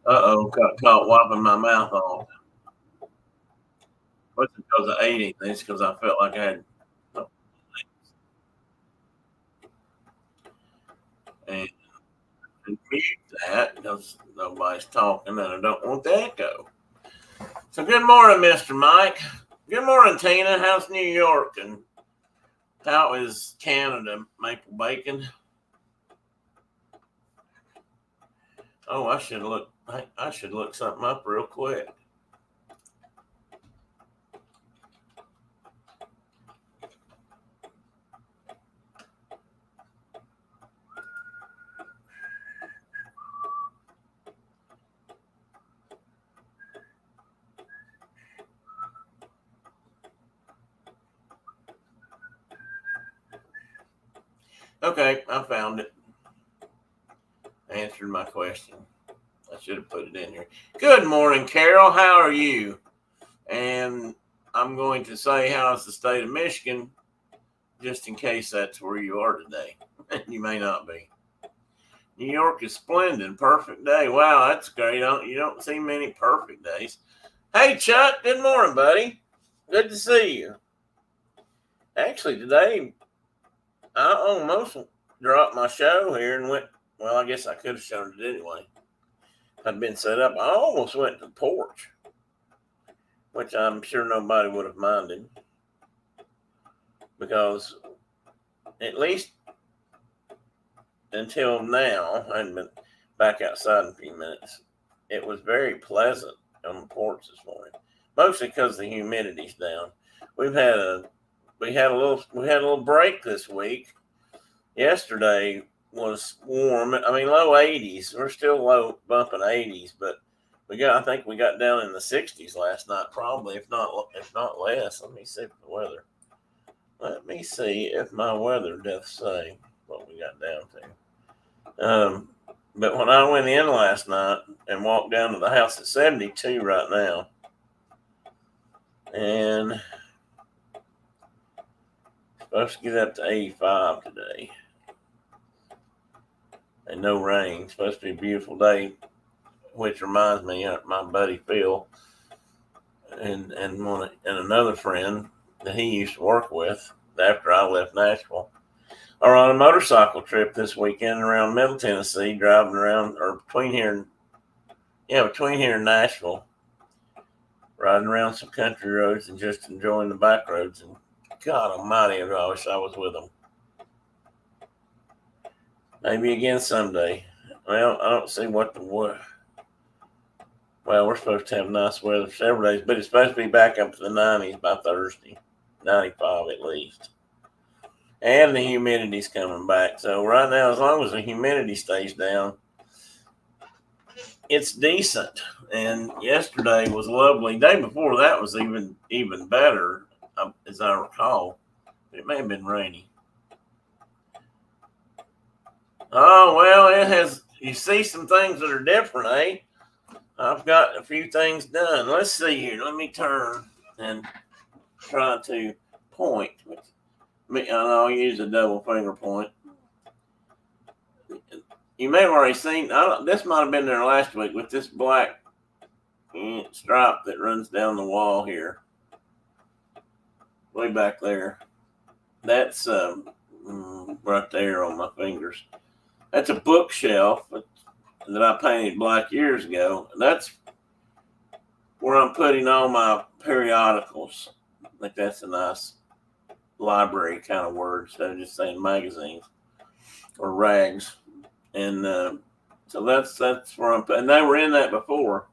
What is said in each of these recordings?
Uh-oh, got caught wiping my mouth off. Wasn't because I ate anything, it's because I felt like I had and mute that because nobody's talking and I don't want the echo. So good morning, Mr. Mike. Good morning, Tina. How's New York and how is Canada? Maple bacon. Oh, I should look something up real quick. Okay, I found it. Answered my question. I should have put it in here. Good morning, Carol. How are you? And I'm going to say, how's the state of Michigan, just in case that's where you are today. You may not be. New York is splendid. Perfect day. Wow, that's great. You don't see many perfect days. Hey, Chuck. Good morning, buddy. Good to see you. Actually, today, I almost dropped my show here and went. Well, I guess I could have shown it anyway. I'd been set up. I almost went to the porch, which I'm sure nobody would have minded because at least until now, I hadn't been back outside in a few minutes. It was very pleasant on the porch this morning, mostly because the humidity's down. We had a little break this week. Yesterday was warm. I mean, low 80s. We're still low, bumping 80s, but I think we got down in the 60s last night, probably, if not less. Let me see if my weather doth say what we got down to. But when I went in last night and walked down to the house at 72 right now, and supposed to get up to 85 today. And no rain. It's supposed to be a beautiful day, which reminds me of my buddy Phil and another friend that he used to work with after I left Nashville are on a motorcycle trip this weekend around Middle Tennessee, driving around or between here and Nashville, riding around some country roads and just enjoying the back roads. And God Almighty, I wish I was with them. Maybe again someday. Well, I don't see what the what. Well, we're supposed to have nice weather for several days, but it's supposed to be back up to the 90s by Thursday, 95 at least. And the humidity's coming back. So right now, as long as the humidity stays down, it's decent. And yesterday was lovely. The day before that was even better, as I recall. It may have been rainy. Oh, well, it has. You see some things that are different, eh? I've got a few things done. Let's see here. Let me turn and try to point. And I'll use a double finger point. You may have already seen, this might have been there last week with this black stripe that runs down the wall here. Way back there. That's right there on my fingers. That's a bookshelf that I painted black years ago. That's where I'm putting all my periodicals. I think that's a nice library kind of word instead of just saying magazines or rags. And so that's where I'm putting. And they were in that before.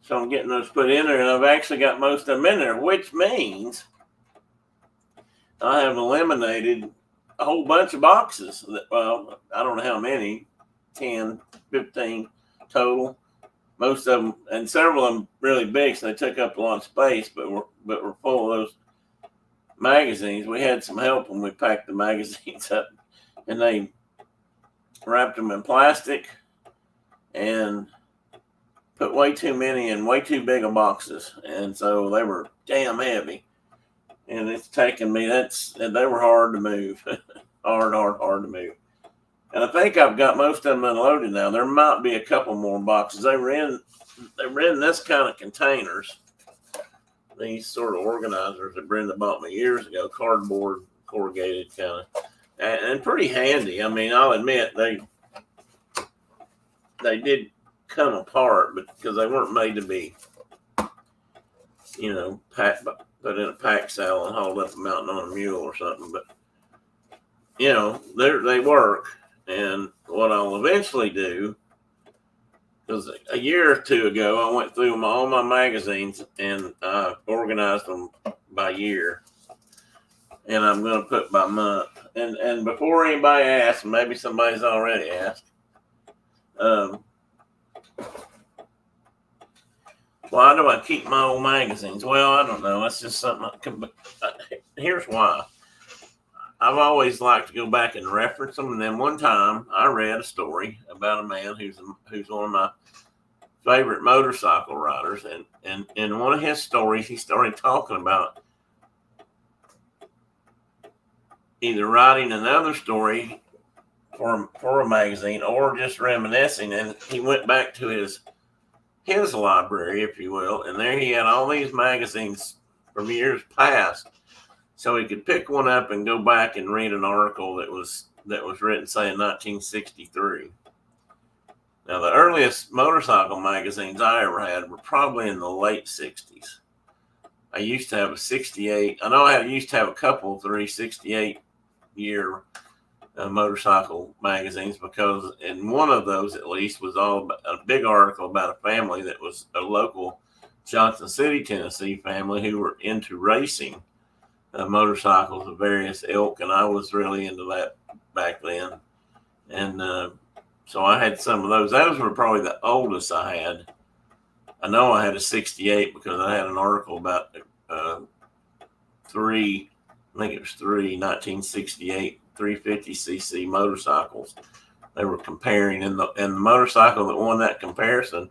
So I'm getting those put in there, and I've actually got most of them in there, which means I have eliminated a whole bunch of boxes. Well, I don't know how many, 10, 15 total. Most of them, and several of them really big, so they took up a lot of space, but we're full of those magazines. We had some help when we packed the magazines up, and they wrapped them in plastic and put way too many in way too big of boxes, and so they were damn heavy. And it's taken me. They were hard to move, hard to move. And I think I've got most of them unloaded now. There might be a couple more boxes. They were in this kind of containers. These sort of organizers that Brenda bought me years ago, cardboard, corrugated kind of, and pretty handy. I mean, I'll admit they did come apart, but because they weren't made to be, put in a pack saddle and hauled up a mountain on a mule or something. But they work. And what I'll eventually do, because a year or two ago I went through all my magazines and organized them by year, and I'm going to put by month. And before anybody asks, maybe somebody's already asked, why do I keep my old magazines? Well, I don't know. That's just something. Here's why. I've always liked to go back and reference them. And then one time I read a story about a man who's one of my favorite motorcycle riders. And in one of his stories, he started talking about either writing another story for a magazine or just reminiscing. And he went back to his library, if you will. And there he had all these magazines from years past. So he could pick one up and go back and read an article that was written, say, in 1963. Now, the earliest motorcycle magazines I ever had were probably in the late 60s. I used to have a 68. I know I used to have a couple, 68-year motorcycle magazines, because in one of those, at least, was all about a big article about a family that was a local Johnson City, Tennessee family who were into racing. Motorcycles of various ilk, and I was really into that back then. And so I had some of those. Those were probably the oldest I had. I know I had a 68 because I had an article about 1968 350cc motorcycles. They were comparing, and the motorcycle that won that comparison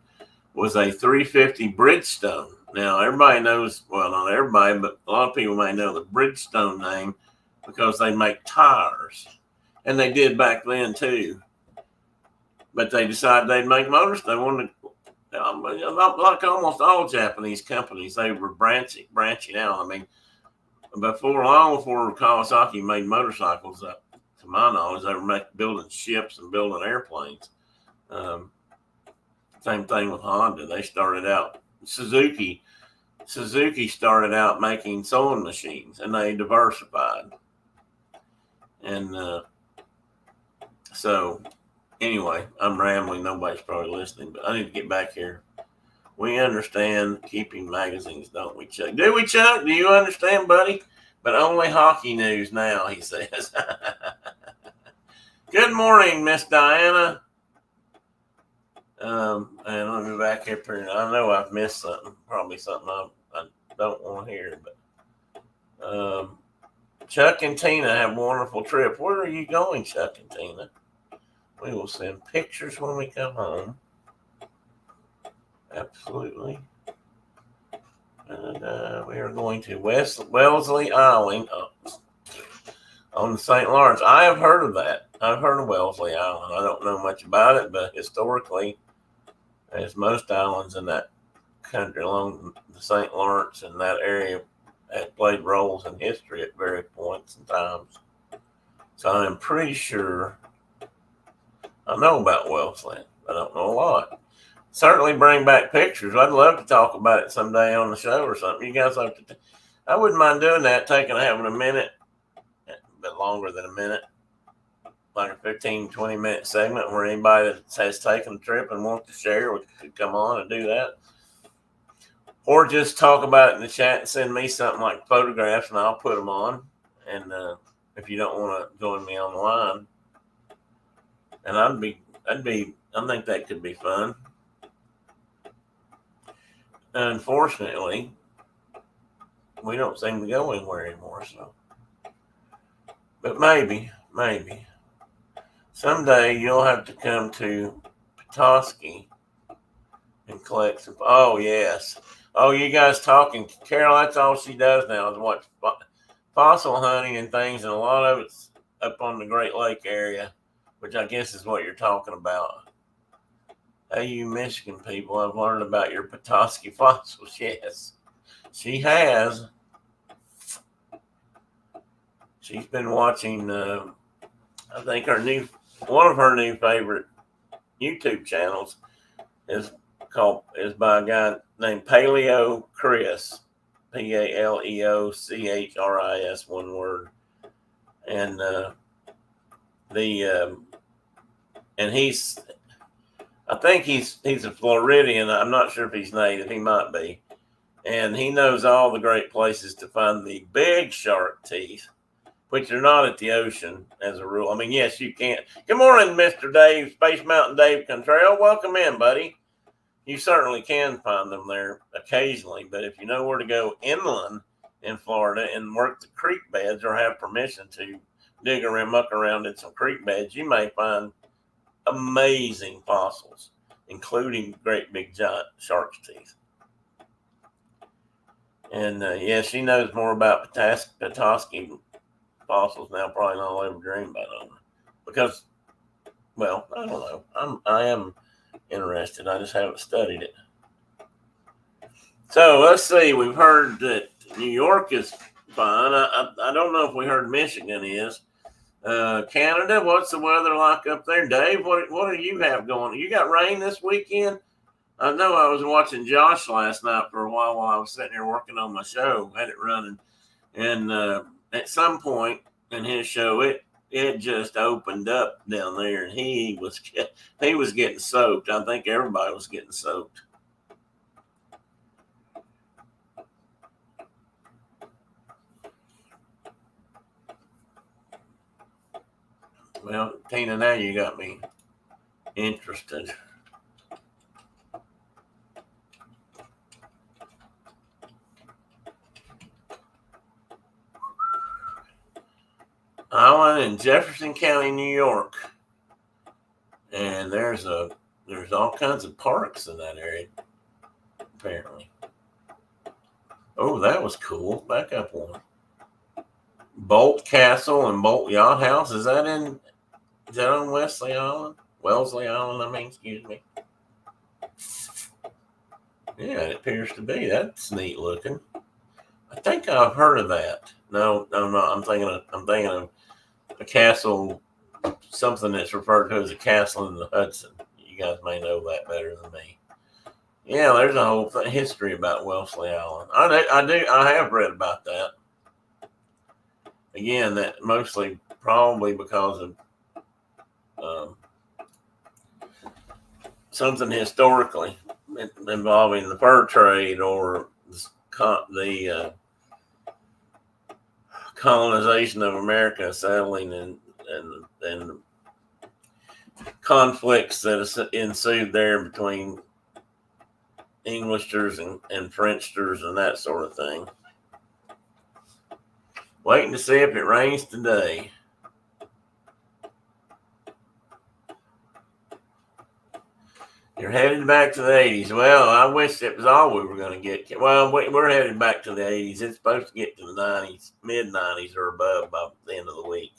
was a 350 Bridgestone. Now, everybody knows, well, not everybody, but a lot of people may know the Bridgestone name because they make tires. And they did back then, too. But they decided they'd make motors. They wanted to, like almost all Japanese companies, they were branching out. I mean, long before Kawasaki made motorcycles, to my knowledge, they were building ships and building airplanes. Same thing with Honda. They started out. Suzuki started out making sewing machines, and they diversified. And so, anyway, I'm rambling. Nobody's probably listening, but I need to get back here. We understand keeping magazines, don't we, Chuck? Do we, Chuck? Do you understand, buddy? But only hockey news now, he says. Good morning, Miss Diana. And let me back up here. I know I've missed something. Probably something I don't want to hear. But Chuck and Tina have a wonderful trip. Where are you going, Chuck and Tina? We will send pictures when we come home. Absolutely. And we are going to Wellesley Island on the St. Lawrence. I have heard of that. I've heard of Wellesley Island. I don't know much about it, but historically, as most islands in that country along the St. Lawrence and that area had played roles in history at various points and times. So I'm pretty sure I know about Wellesley. I don't know a lot. Certainly bring back pictures. I'd love to talk about it someday on the show or something. You guys have to. I wouldn't mind doing that, having a minute, a bit longer than a minute, like a 15, 20-minute segment where anybody that has taken a trip and wants to share could come on and do that. Or just talk about it in the chat and send me something like photographs, and I'll put them on. And if you don't want to join me on the line, and I think that could be fun. Unfortunately, we don't seem to go anywhere anymore. So, but maybe someday you'll have to come to Petoskey and collect some. Oh yes. Oh, you guys talking, Carol? That's all she does now is watch fossil hunting and things, and a lot of it's up on the Great Lake area which I guess is what you're talking about. Hey, you Michigan people, I've learned about your Petoskey fossils. Yes, she has. She's been watching, I think one of her new favorite YouTube channels is by a guy named Paleo Chris, PALEOCHRIS, one word, and I think he's a Floridian. I'm not sure if he's native. He might be, and he knows all the great places to find the big shark teeth, which are not at the ocean as a rule. I mean, yes, you can. Good morning, Mr. Dave, Space Mountain Dave Contrail. Welcome in, buddy. You certainly can find them there occasionally, but if you know where to go inland in Florida and work the creek beds or have permission to dig around, muck around in some creek beds, you may find amazing fossils, including great big giant shark's teeth. And yeah, she knows more about Petoskey fossils now probably than I'll ever dream about them. Because, well, I don't know. I am interested. I just haven't studied it. So let's see. We've heard that New York is fine. I don't know if we heard Michigan is. Canada, what's the weather like up there? Dave, what do you have going? You got rain this weekend? I know I was watching Josh last night for a while I was sitting here working on my show, had it running. And at some point in his show, it just opened up down there, and he was getting soaked. I think everybody was getting soaked. Well, Tina, now you got me interested. Island in Jefferson County, New York, and there's all kinds of parks in that area, apparently. Oh, that was cool. Back up one. Bolt Castle and Bolt Yacht House. Is that on Wellesley Island? Excuse me. Yeah, it appears to be. That's neat looking. I think I've heard of that. No, I'm thinking of a castle, something that's referred to as a castle in the Hudson. You guys may know that better than me. Yeah, there's a whole history about Wellesley Island. I have read about that. Again, that mostly probably because of something historically involving the fur trade or the colonization of America, settling and conflicts that ensued there between Englishers and Frenchers and that sort of thing. Waiting to see if it rains today. You're headed back to the 80s. Well, I wish it was all we were going to get. Well, we're headed back to the 80s. It's supposed to get to the 90s, mid-90s or above by the end of the week,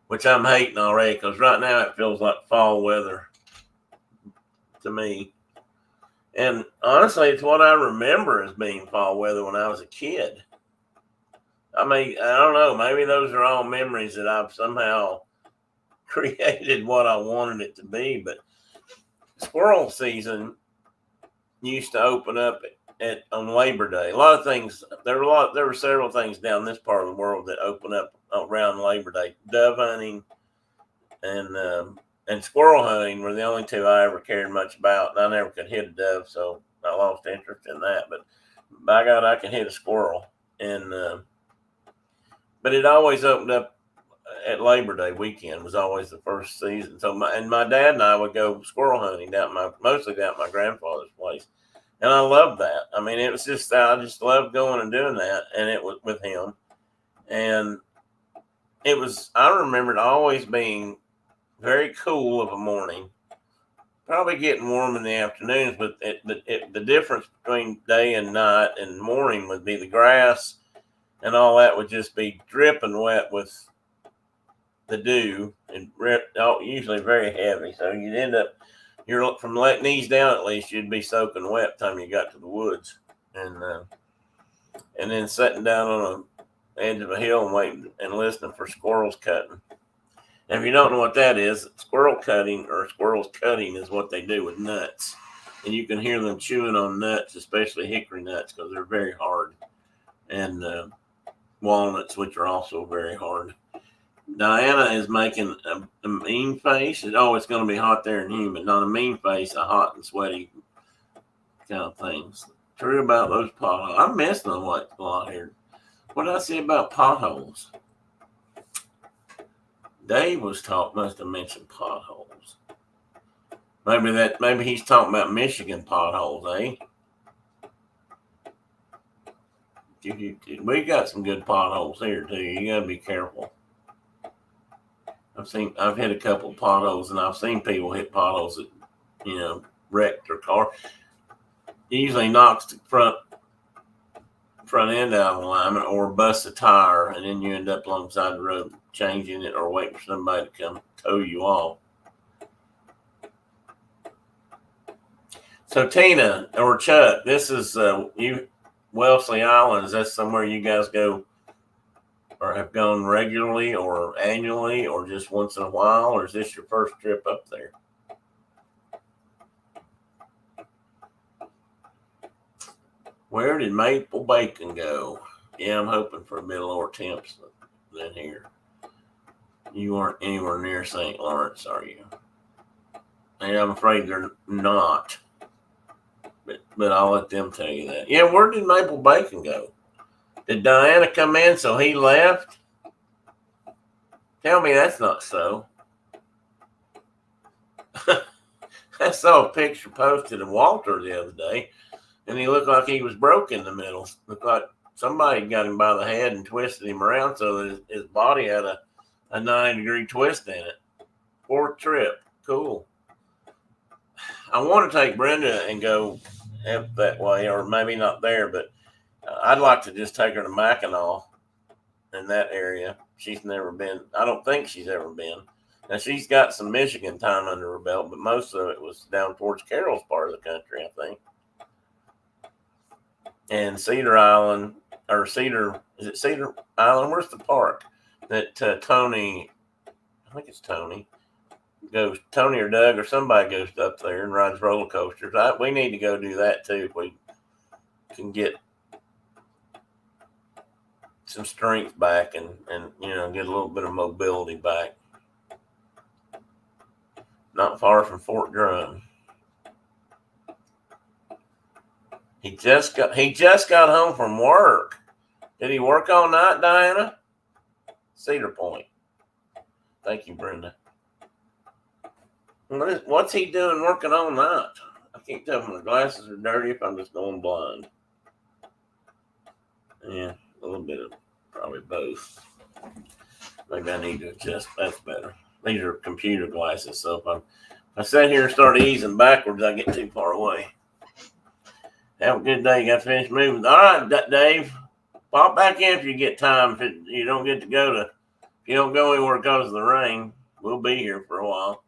which I'm hating already because right now it feels like fall weather to me. And honestly, it's what I remember as being fall weather when I was a kid. I mean, I don't know. Maybe those are all memories that I've somehow created what I wanted it to be, but squirrel season used to open up on Labor Day. A lot of things. There were several things down this part of the world that open up around Labor Day. Dove hunting and squirrel hunting were the only two I ever cared much about. And I never could hit a dove, so I lost interest in that. But by God, I can hit a squirrel. But it always opened up at Labor Day weekend was always the first season. So my dad and I would go squirrel hunting mostly down at my grandfather's place. And I loved that. I mean, it was just, I just loved going and doing that. And it was with him. And I remember it always being very cool of a morning, probably getting warm in the afternoons, but the difference between day and night and morning would be the grass and all that would just be dripping wet with the dew, and usually very heavy. So you'd end up, you're from knees down at least, you'd be soaking wet by the time you got to the woods, and then sitting down on the edge of a hill and waiting and listening for squirrels cutting. And if you don't know what that is, squirrels cutting is what they do with nuts, and you can hear them chewing on nuts, especially hickory nuts, because they're very hard, and walnuts, which are also very hard. Diana is making a mean face. Oh, it's going to be hot there and humid. Not a mean face, a hot and sweaty kind of things. True about those potholes. I missed them a lot here. What did I say about potholes? Dave must have mentioned potholes. Maybe he's talking about Michigan potholes, eh? We got some good potholes here too. You gotta be careful. I've hit a couple of potholes, and I've seen people hit potholes that, wrecked their car. It usually knocks the front end out of alignment or busts a tire, and then you end up alongside the road changing it or waiting for somebody to come tow you off. So Tina or Chuck, this is Wellesley Island. Is that somewhere you guys go or have gone regularly or annually or just once in a while, or is this your first trip up there? Where did Maple Bacon go? Yeah, I'm hoping for a bit lower temps than here. You aren't anywhere near St. Lawrence, are you? And I'm afraid they're not. But I'll let them tell you that. Yeah, where did Maple Bacon go? Did Diana come in so he left? Tell me that's not so. I saw a picture posted of Walter the other day, and he looked like he was broke in the middle. Looked like somebody got him by the head and twisted him around so that his body had a 90-degree twist in it. 4th trip. Cool. I want to take Brenda and go up that way, or maybe not there, but I'd like to just take her to Mackinac in that area. She's never been. I don't think she's ever been. Now, she's got some Michigan time under her belt, but most of it was down towards Carroll's part of the country, I think. And Cedar Island, or Cedar, is it Cedar Island? Where's the park that Tony, I think it's Tony or Doug or somebody goes up there and rides roller coasters. We need to go do that too if we can get some strength back and get a little bit of mobility back. Not far from Fort Drum. He just got home from work. Did he work all night, Diana? Cedar Point. Thank you, Brenda. What's he doing working all night? I can't tell if my glasses are dirty, if I'm just going blind. Yeah, a little bit of probably both. Maybe I need to adjust. That's better. These are computer glasses, so if I sit here and start easing backwards, I get too far away. Have a good day. You got to finish moving. All right, Dave. Pop back in if you get time. If you don't get to if you don't go anywhere because of the rain, we'll be here for a while.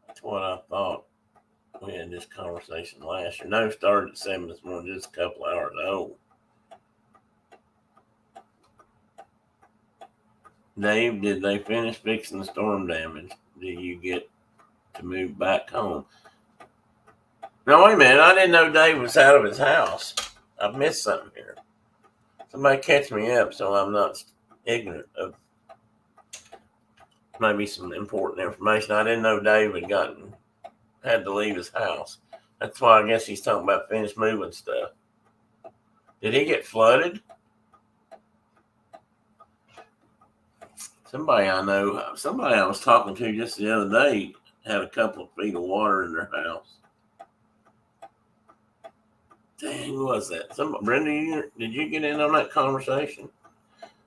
That's what I thought. We had this conversation last year. No, started at 7 this morning, just a couple hours old. Dave, did they finish fixing the storm damage? Do you get to move back home? No, wait a minute. I didn't know Dave was out of his house. I've missed something here. Somebody catch me up so I'm not ignorant of maybe some important information. I didn't know Dave had to leave his house. That's why I guess he's talking about finished moving stuff. Did he get flooded? Somebody I was talking to just the other day had a couple of feet of water in their house. Dang, who was that? Brenda, did you get in on that conversation?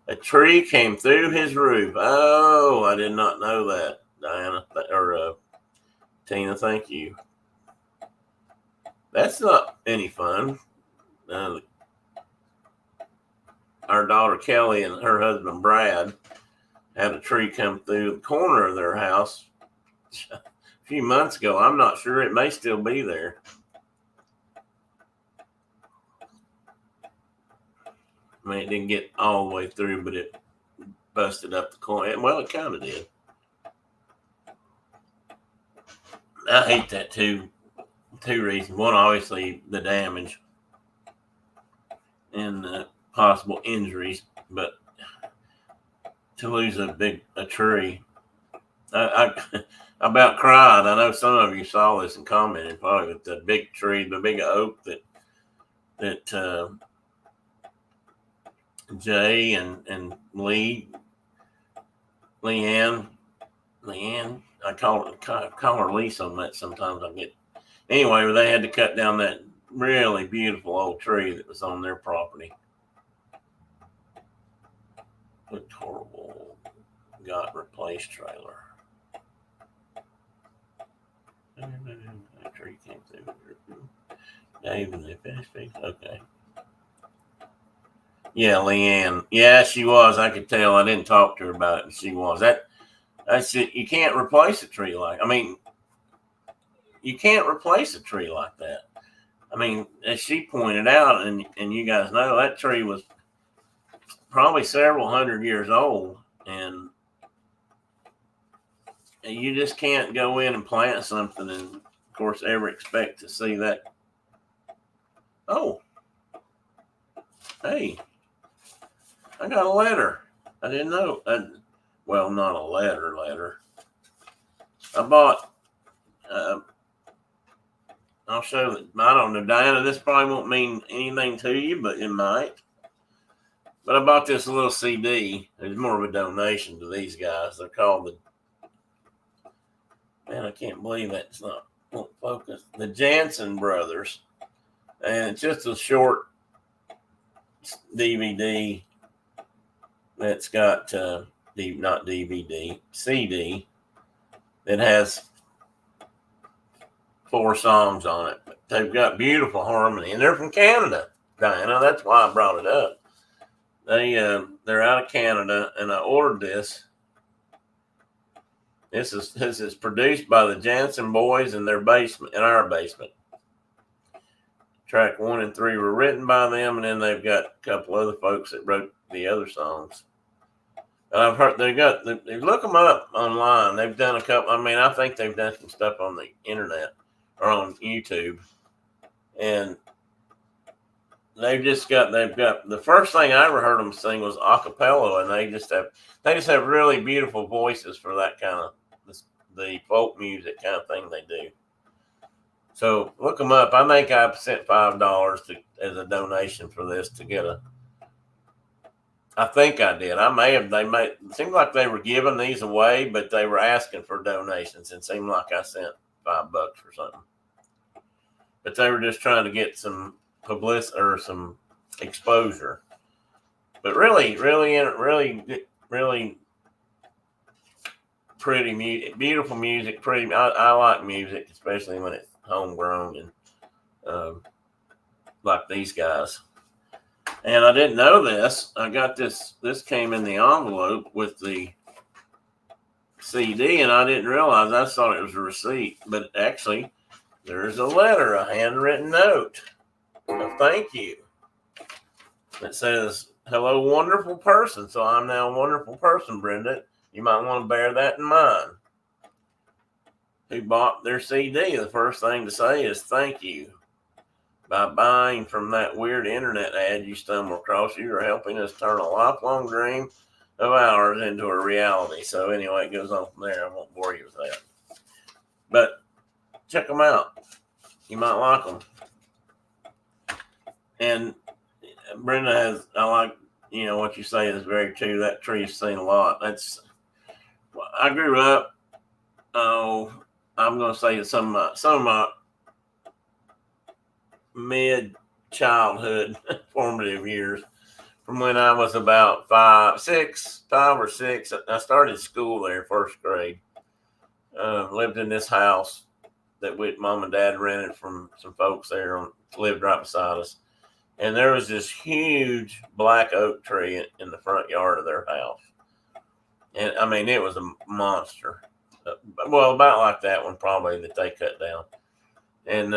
A tree came through his roof. Oh, I did not know that, Diana or Tina. Thank you. That's not any fun. our daughter Kelly and her husband Brad had a tree come through the corner of their house a few months ago. I'm not sure, it may still be there. I mean, it didn't get all the way through, but it busted up the corner. Well, it kind of did. I hate that too. Two reasons. One, obviously, the damage and possible injuries, but to lose a tree, I about cried. I know some of you saw this and commented probably with the big tree, the big oak that Jay and Leanne, I call her Lee so much sometimes I get. Anyway, they had to cut down that really beautiful old tree that was on their property. Looked horrible. Got replaced trailer. That tree came through. Dave, and they finished. Okay. Yeah, Leanne. Yeah, she was. I could tell. I didn't talk to her about it, but she was. That's it. You can't replace a tree like. I mean, you can't replace a tree like that. I mean, as she pointed out, and you guys know, that tree was probably several hundred years old, and you just can't go in and plant something and, of course, ever expect to see that. Oh, hey, I got a letter. I didn't know. Well, not a letter. I bought, I'll show that. I don't know, Diana, this probably won't mean anything to you, but it might. But I bought this little CD. It's more of a donation to these guys. They're called man, I can't believe that's not won't focus. The Jansen Brothers. And it's just a short DVD that's got, not DVD, CD that has 4 songs on it. But they've got beautiful harmony. And they're from Canada, Diana. That's why I brought it up. They're out of Canada, and I ordered this. This is produced by the Jansen boys in their basement, in our basement. Track 1 and 3 were written by them, and then they've got a couple other folks that wrote the other songs. And I've heard they look them up online. They've done a couple. I mean, I think they've done some stuff on the internet or on YouTube, and they've got the first thing I ever heard them sing was a cappella, and they just have really beautiful voices for that kind of the folk music kind of thing they do. So look them up. I think I sent $5 as a donation for this to get a. I think I did. I may have. It seemed like they were giving these away, but they were asking for donations. It seemed like I sent $5 or something. But they were just trying to get some publicity or some exposure. But really pretty music, beautiful music. Pretty. I like music, especially when it's homegrown and like these guys. And I didn't know this. I got this. This came in the envelope with the CD, and I didn't realize. I thought it was a receipt, but actually, there's a letter, a handwritten note of thank you. It says, "Hello, wonderful person." So I'm now a wonderful person, Brenda. You might want to bear that in mind. Who bought their CD? The first thing to say is thank you. By buying from that weird internet ad you stumble across, you are helping us turn a lifelong dream of ours into a reality. So anyway, it goes on from there. I won't bore you with that. But check them out. You might like them. And Brenda has, I like, what you say is very true. That tree's seen a lot. I grew up, I'm going to say some of my mid-childhood formative years, from when I was about 5 or 6. I started school there, first grade. Lived in this house that Mom and Dad rented from some folks there, lived right beside us. and there was this huge black oak tree in the front yard of their house. And I mean, it was a monster. Well, about like that one probably that they cut down. And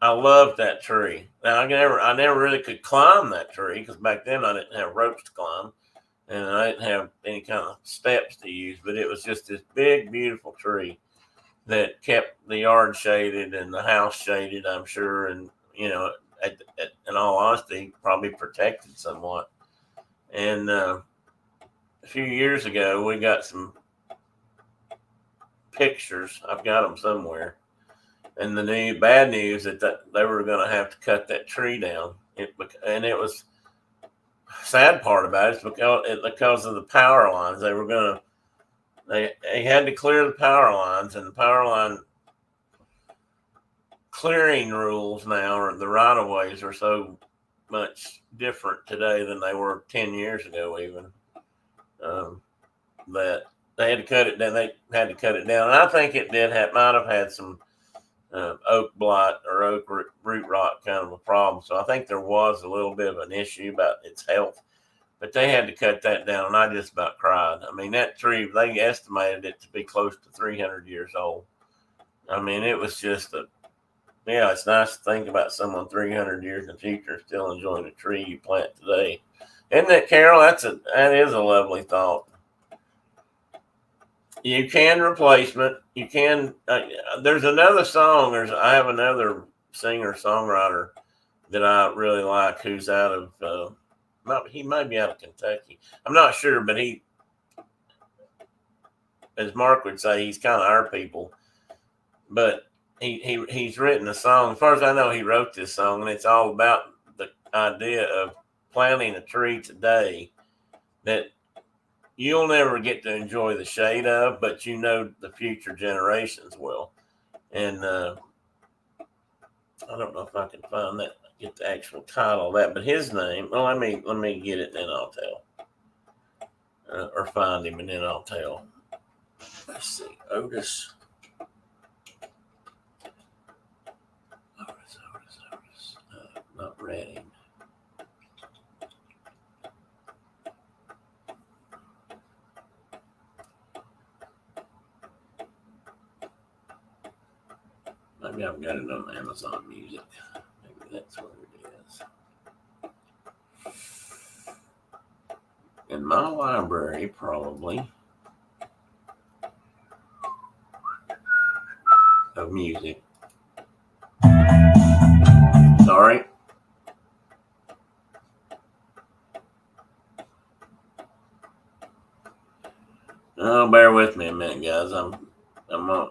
I loved that tree. Now I never really could climb that tree because back then I didn't have ropes to climb, and I didn't have any kind of steps to use. But it was just this big, beautiful tree that kept the yard shaded and the house shaded, I'm sure, and in all honesty, probably protected somewhat. And a few years ago, we got some pictures. I've got them somewhere. And the bad news that they were going to have to cut that tree down. And it was sad part about it is because of the power lines. They had to clear the power lines, and the power line clearing rules now, or the right of ways, are so much different today than they were 10 years ago, even. That they had to cut it down. They had to cut it down, and I think it might have had some oak blight or oak root rot kind of a problem. So I think there was a little bit of an issue about its health, but they had to cut that down, and I just about cried. I mean, that tree, they estimated it to be close to 300 years old. I mean, it was just it's nice to think about someone 300 years in the future still enjoying a tree you plant today. Isn't that, Carol? That is a lovely thought. You can replacement. You can. There's another song. I have another singer songwriter that I really like, who's out of. He might be out of Kentucky. I'm not sure, but he, as Mark would say, he's kind of our people. But he's written a song. As far as I know, he wrote this song, and it's all about the idea of planting a tree today that you'll never get to enjoy the shade of, but the future generations will. And I don't know if I can find that, get the actual title of that, but his name. Well, let me get it, and then I'll tell, or find him, and then I'll tell. Let's see, Otis. Not Redding. Maybe I've got it on Amazon Music. Maybe that's where it is. In my library, probably, of music. Sorry. Oh, bear with me a minute, guys.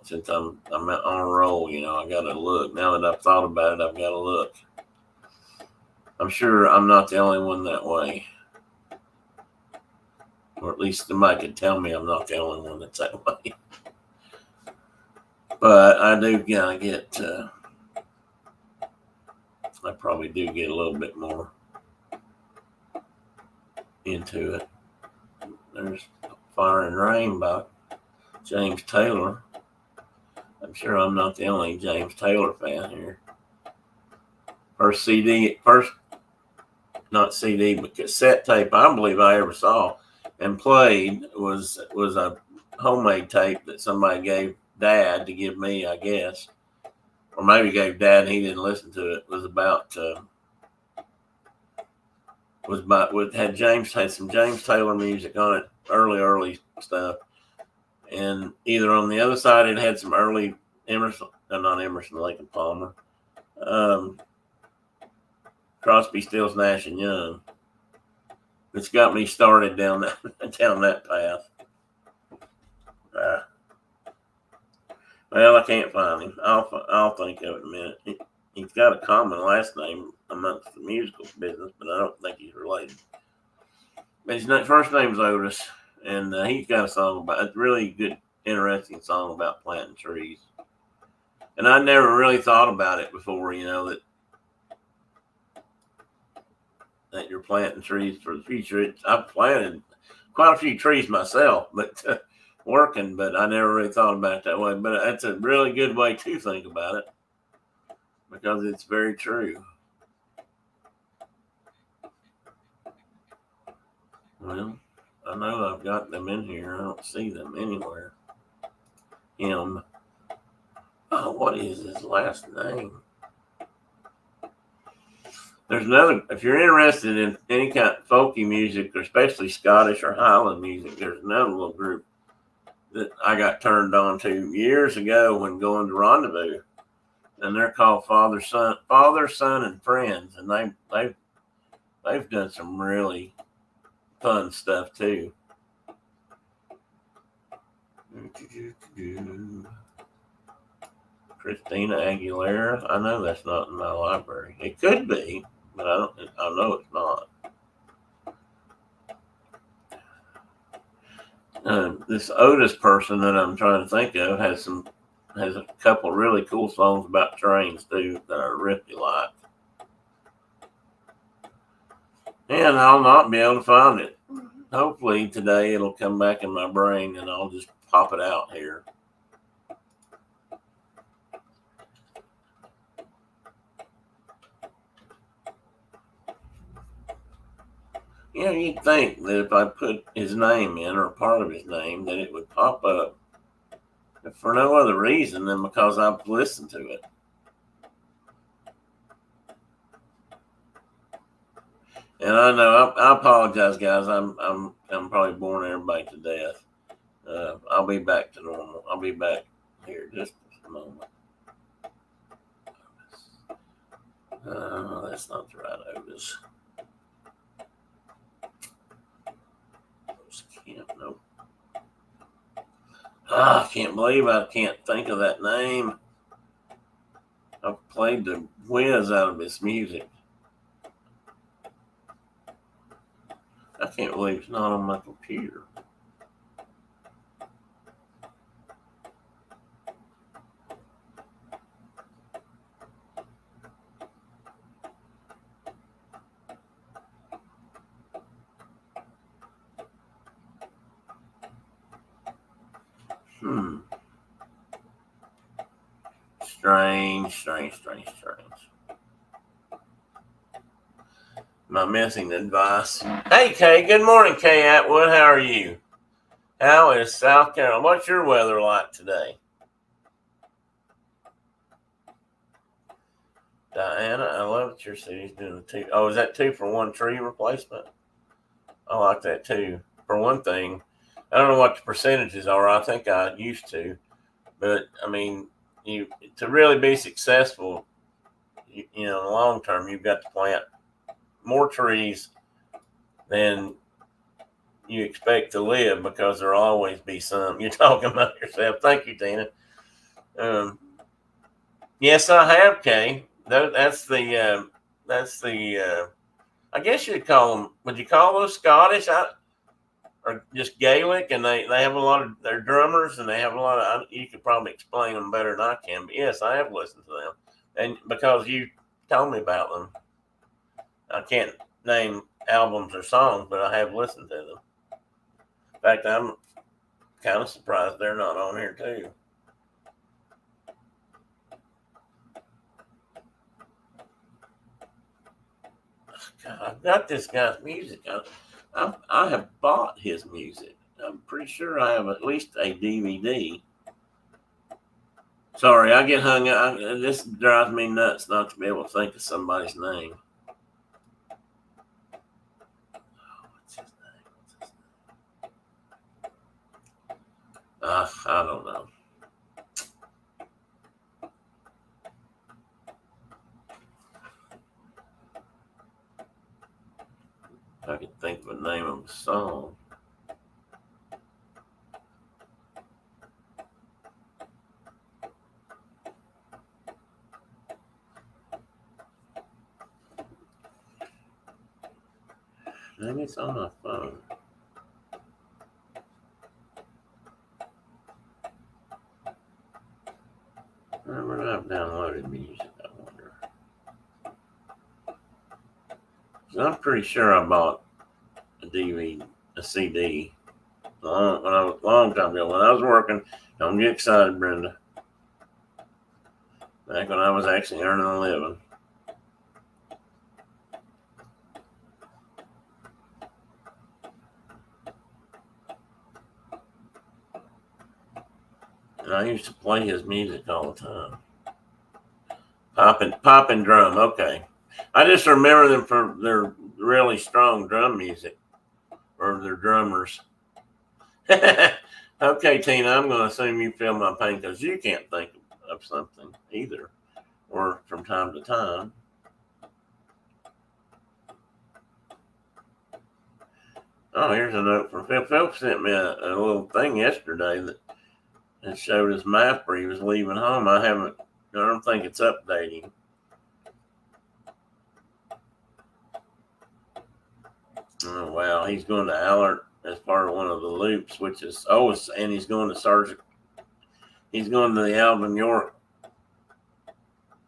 Since I'm on a roll, I gotta look. Now that I've thought about it, I've got to look. I'm sure I'm not the only one that way, or at least somebody could tell me I'm not the only one that's that way. But I do gotta get. I probably do get a little bit more into it. There's Fire and Rain by James Taylor. I'm sure I'm not the only James Taylor fan here. First not CD, but cassette tape I believe I ever saw and played was a homemade tape that somebody gave Dad to give me, I guess. Or maybe gave Dad and he didn't listen to it. It was about had some James Taylor music on it, early stuff. And either on the other side, it had some early Lake and Palmer, Crosby, Stills, Nash and Young. It's got me started down that path. Well, I can't find him. I'll think of it in a minute. He's got a common last name amongst the musical business, but I don't think he's related. But his first name's Otis, and he's got a really good, interesting song about planting trees. And I never really thought about it before, that you're planting trees for the future. I've planted quite a few trees myself, but working, but I never really thought about it that way. But that's a really good way to think about it, because it's very true. Well, I know I've got them in here. I don't see them anywhere. Him. Oh, what is his last name? There's another, if you're interested in any kind of folky music, or especially Scottish or Highland music, there's another little group that I got turned on to years ago when going to Rendezvous. And they're called Father, Son, and Friends. And they've done some really fun stuff too. Christina Aguilera. I know that's not in my library. It could be, but I know it's not. This Otis person that I'm trying to think of has a couple really cool songs about trains too that I really like. And I'll not be able to find it. Hopefully today it'll come back in my brain and I'll just pop it out here. You know, you'd think that if I put his name in or part of his name, that it would pop up. If for no other reason than because I've listened to it. And I know I apologize, guys. I'm probably boring everybody to death. I'll be back to normal. I'll be back here just a moment. That's not the right Otis. Nope. I can't believe I can't think of that name. I've played the whiz out of his music. I can't believe it's not on my computer. Strange. Am I missing advice? Hey, Kay. Good morning, Kay Atwood. How are you? How is South Carolina? What's your weather like today? Diana, I love that your city's doing the two. Oh, is that 2-for-1 tree replacement? I like that too. For one thing, I don't know what the percentages are. I think I used to, but I mean, you to really be successful, you know, in the long term, you've got to plant more trees than you expect to live because there'll always be some. You're talking about yourself. Thank you, Tina. Yes, I have, Kay. That's the. I guess you'd call them. Would you call those Scottish? Or just Gaelic, and they have a lot of their drummers, and they have a lot of. You could probably explain them better than I can, but yes, I have listened to them, and because you told me about them, I can't name albums or songs, but I have listened to them. In fact, I'm kind of surprised they're not on here too. God, I've got this guy's music. I have bought his music. I'm pretty sure I have at least a DVD. Sorry, I get hung up. This drives me nuts not to be able to think of somebody's name. What's his name? I don't know. I can think of the name of a song. Maybe it's on my phone. Whenever I've downloaded music, I wonder. I'm pretty sure I bought a CD, long time ago when I was working. Don't get excited, Brenda. Back when I was actually earning a living. And I used to play his music all the time. Pop and drum. Okay. I just remember them for their really strong drum music, or their drummers. Okay, Tina, I'm going to assume you feel my pain because you can't think of something either, or from time to time. Oh, here's a note from Phil. Phil sent me a little thing yesterday that showed his map where he was leaving home. I don't think it's updating. Oh, wow. He's going to Allard as part of one of the loops, which is, and he's going to he's going to the Alvin York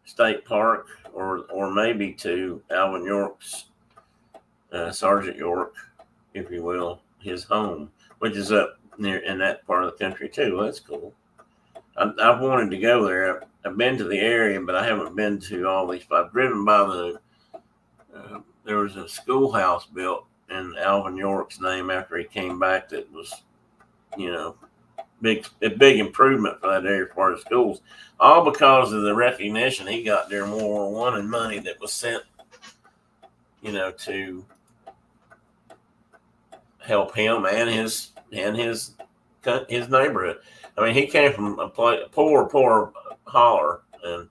State Park, or maybe to Alvin York's, Sergeant York, if you will, his home, which is up near in that part of the country too. Well, that's cool. I've wanted to go there. I've been to the area, but I haven't been to all these. I've driven by there was a schoolhouse built in Alvin York's name after he came back. That was, a big improvement for that area as far as schools, all because of the recognition he got during World War One and money that was sent, to help him and his neighborhood. I mean, he came from a poor holler, and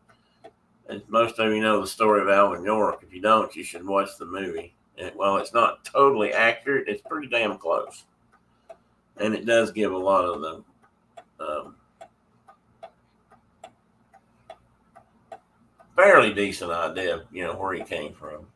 as most of you know the story of Alvin York. If you don't, you should watch the movie. And while it's not totally accurate, it's pretty damn close, and it does give a lot of the fairly decent idea of where he came from.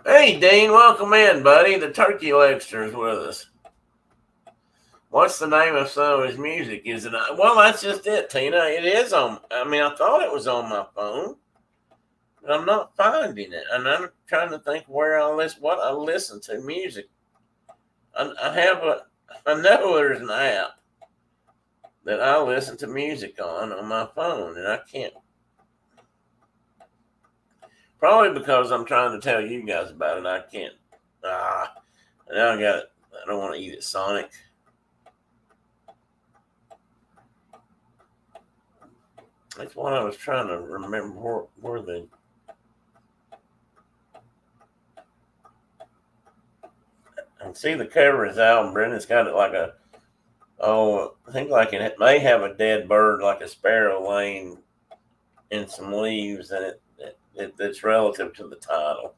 Hey, Dean, welcome in, buddy. The turkey legster's with us. What's the name of some of his music? Is it? Well, that's just it, Tina. It is on. I mean, I thought it was on my phone, but I'm not finding it. And I'm trying to think where what I listen to music. I know there's an app that I listen to music on my phone, and I can't. Probably because I'm trying to tell you guys about it. I can't. Now I got it. I don't want to eat it, Sonic. That's what I was trying to remember where the. I see the cover of his album. Brenda's got it like I think like it may have a dead bird, like a sparrow laying in some leaves, and it's relative to the title,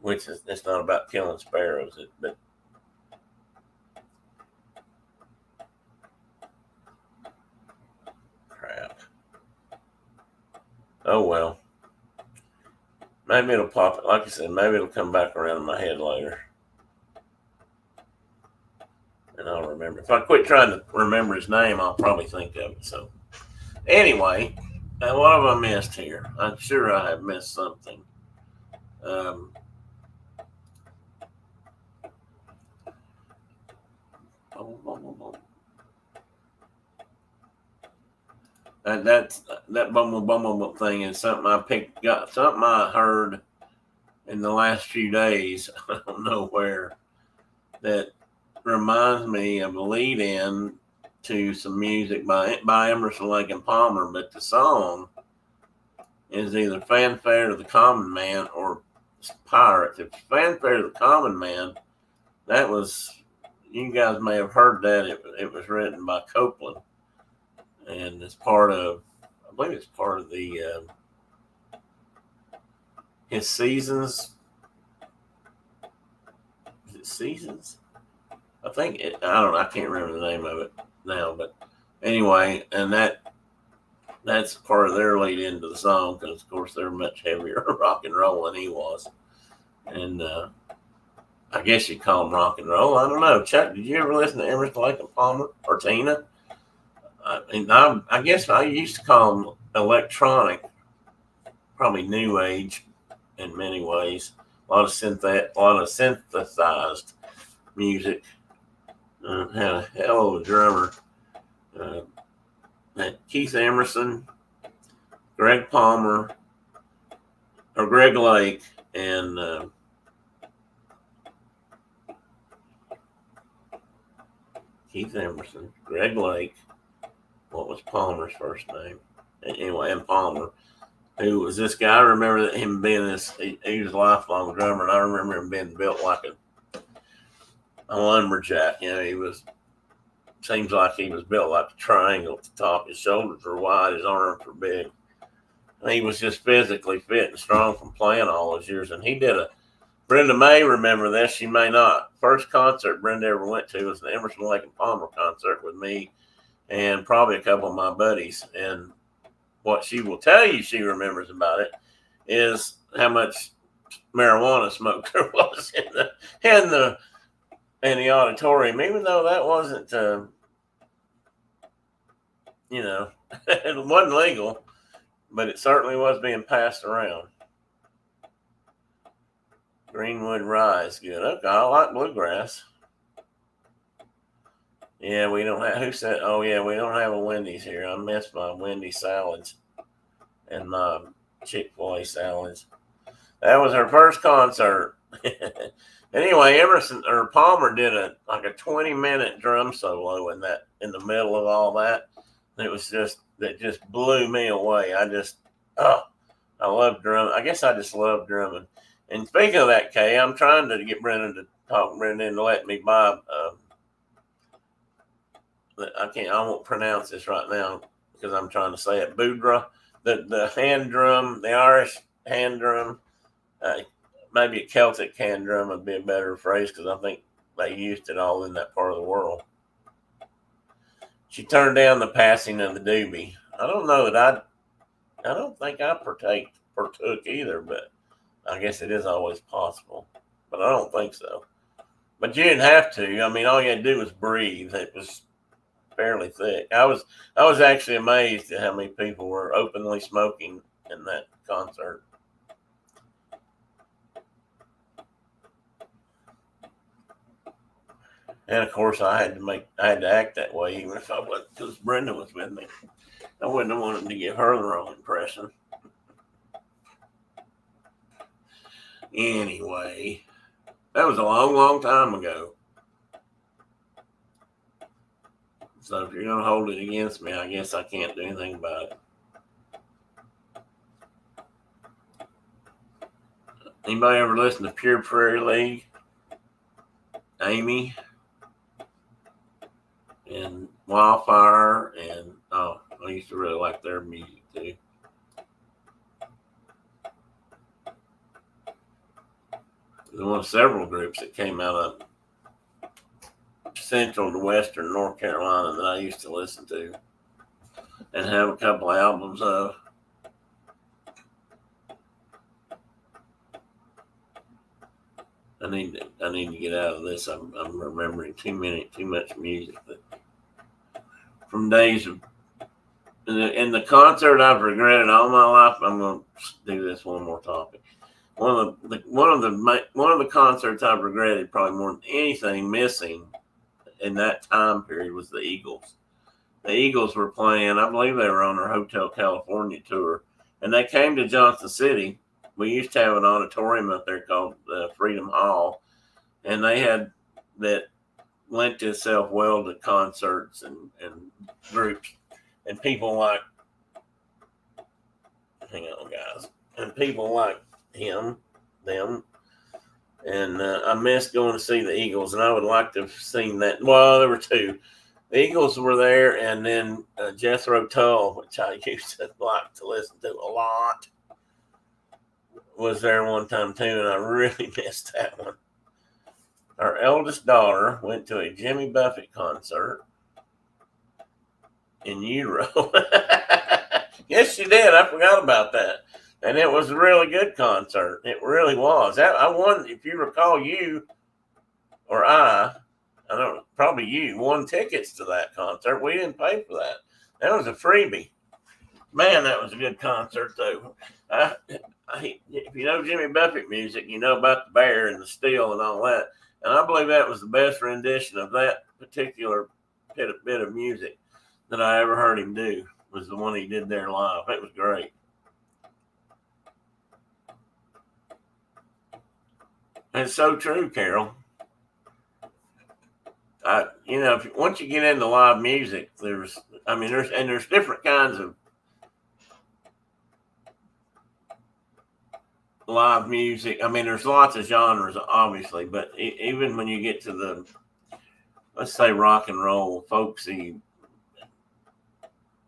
which is, it's not about killing sparrows, but crap. Oh well. Maybe it'll pop. Like I said, maybe it'll come back around in my head later, and I'll remember. If I quit trying to remember his name, I'll probably think of it. So, anyway, what have I missed here? I'm sure I have missed something. And that bumble thing is something something I heard in the last few days. I don't know where, that reminds me of a lead in to some music by Emerson, Lake and Palmer, but the song is either Fanfare to the Common Man or Pirates. If Fanfare to the Common Man, that was, you guys may have heard that. It was written by Copeland, and it's part of, I believe it's part of the his Seasons. Is it Seasons? I think I don't know. I can't remember the name of it now, but anyway, and that's part of their lead into the song, because of course they're much heavier rock and roll than he was, and I guess you call them rock and roll. I don't know. Chuck, did you ever listen to Emerson, Lake and Palmer or Tina? I guess I used to call them electronic, probably new age in many ways. A lot of synthesized music. Had a hell of a drummer. Keith Emerson, Greg Palmer, or Greg Lake, and Keith Emerson, Greg Lake. What was Palmer's first name? Anyway, and Palmer, who was this guy. I remember him being he was a lifelong drummer, and I remember him being built like a lumberjack. Seems like he was built like a triangle at the top. His shoulders were wide, his arms were big. And he was just physically fit and strong from playing all those years. And he did Brenda may remember this, she may not. First concert Brenda ever went to was the Emerson, Lake and Palmer concert with me and probably a couple of my buddies. And what she will tell you she remembers about it is how much marijuana smoke there was in the auditorium, even though that wasn't, it wasn't legal, but it certainly was being passed around. Greenwood Rye is good. Okay, I like bluegrass. Yeah, we don't have, who said, oh yeah, we don't have a Wendy's here. I miss my Wendy's salads and my Chick-fil-A salads. That was her first concert. Anyway, Palmer did a 20-minute drum solo in the middle of all that. It just blew me away. I love drum. I guess I just love drumming. And speaking of that, Kay, I'm trying to get Brenda to talk Brenda into letting me buy. I won't pronounce this right now because I'm trying to say it. Boudra, the hand drum, the Irish hand drum. Maybe a Celtic hand drum would be a better phrase because I think they used it all in that part of the world. She turned down the passing of the doobie. I don't know that I don't think I partook either, but I guess it is always possible. But I don't think so. But you didn't have to. I mean, all you had to do was breathe. It was fairly thick. I was actually amazed at how many people were openly smoking in that concert. And of course, I had to act that way, even if I wasn't, because Brenda was with me. I wouldn't have wanted to give her the wrong impression. Anyway, that was a long, long time ago. So if you're going to hold it against me, I guess I can't do anything about it. Anybody ever listen to Pure Prairie League? Amy and Wildfire, and I used to really like their music too. There's one of several groups that came out of Central to Western North Carolina that I used to listen to and have a couple of albums of. I need to get out of this. I'm remembering too much music from days of in the concert I've regretted all my life. I'm going to do this one more topic. One of the concerts I've regretted probably more than anything missing in that time period was the Eagles. The Eagles were playing. I believe they were on their Hotel California tour, and they came to Johnson City. We used to have an auditorium up there called Freedom Hall, and they had that lent itself well to concerts and groups and people like, hang on guys, and people like them. And I missed going to see the Eagles, and I would like to have seen that. Well, there were two. The Eagles were there, and then Jethro Tull, which I used to like to listen to a lot, was there one time too, and I really missed that one. Our eldest daughter went to a Jimmy Buffett concert in Utero. Yes, she did. I forgot about that. And it was a really good concert. It really was. I won, if you recall, you or I don't know, probably you won tickets to that concert. We didn't pay for that. That was a freebie. Man, that was a good concert, though. If you know Jimmy Buffett music, you know about the bear and the steel and all that. And I believe that was the best rendition of that particular bit of music that I ever heard him do, was the one he did there live. It was great. It's so true, Carol. once you get into live music, there's different kinds of live music. I mean, there's lots of genres, obviously, but even when you get to let's say rock and roll, folksy,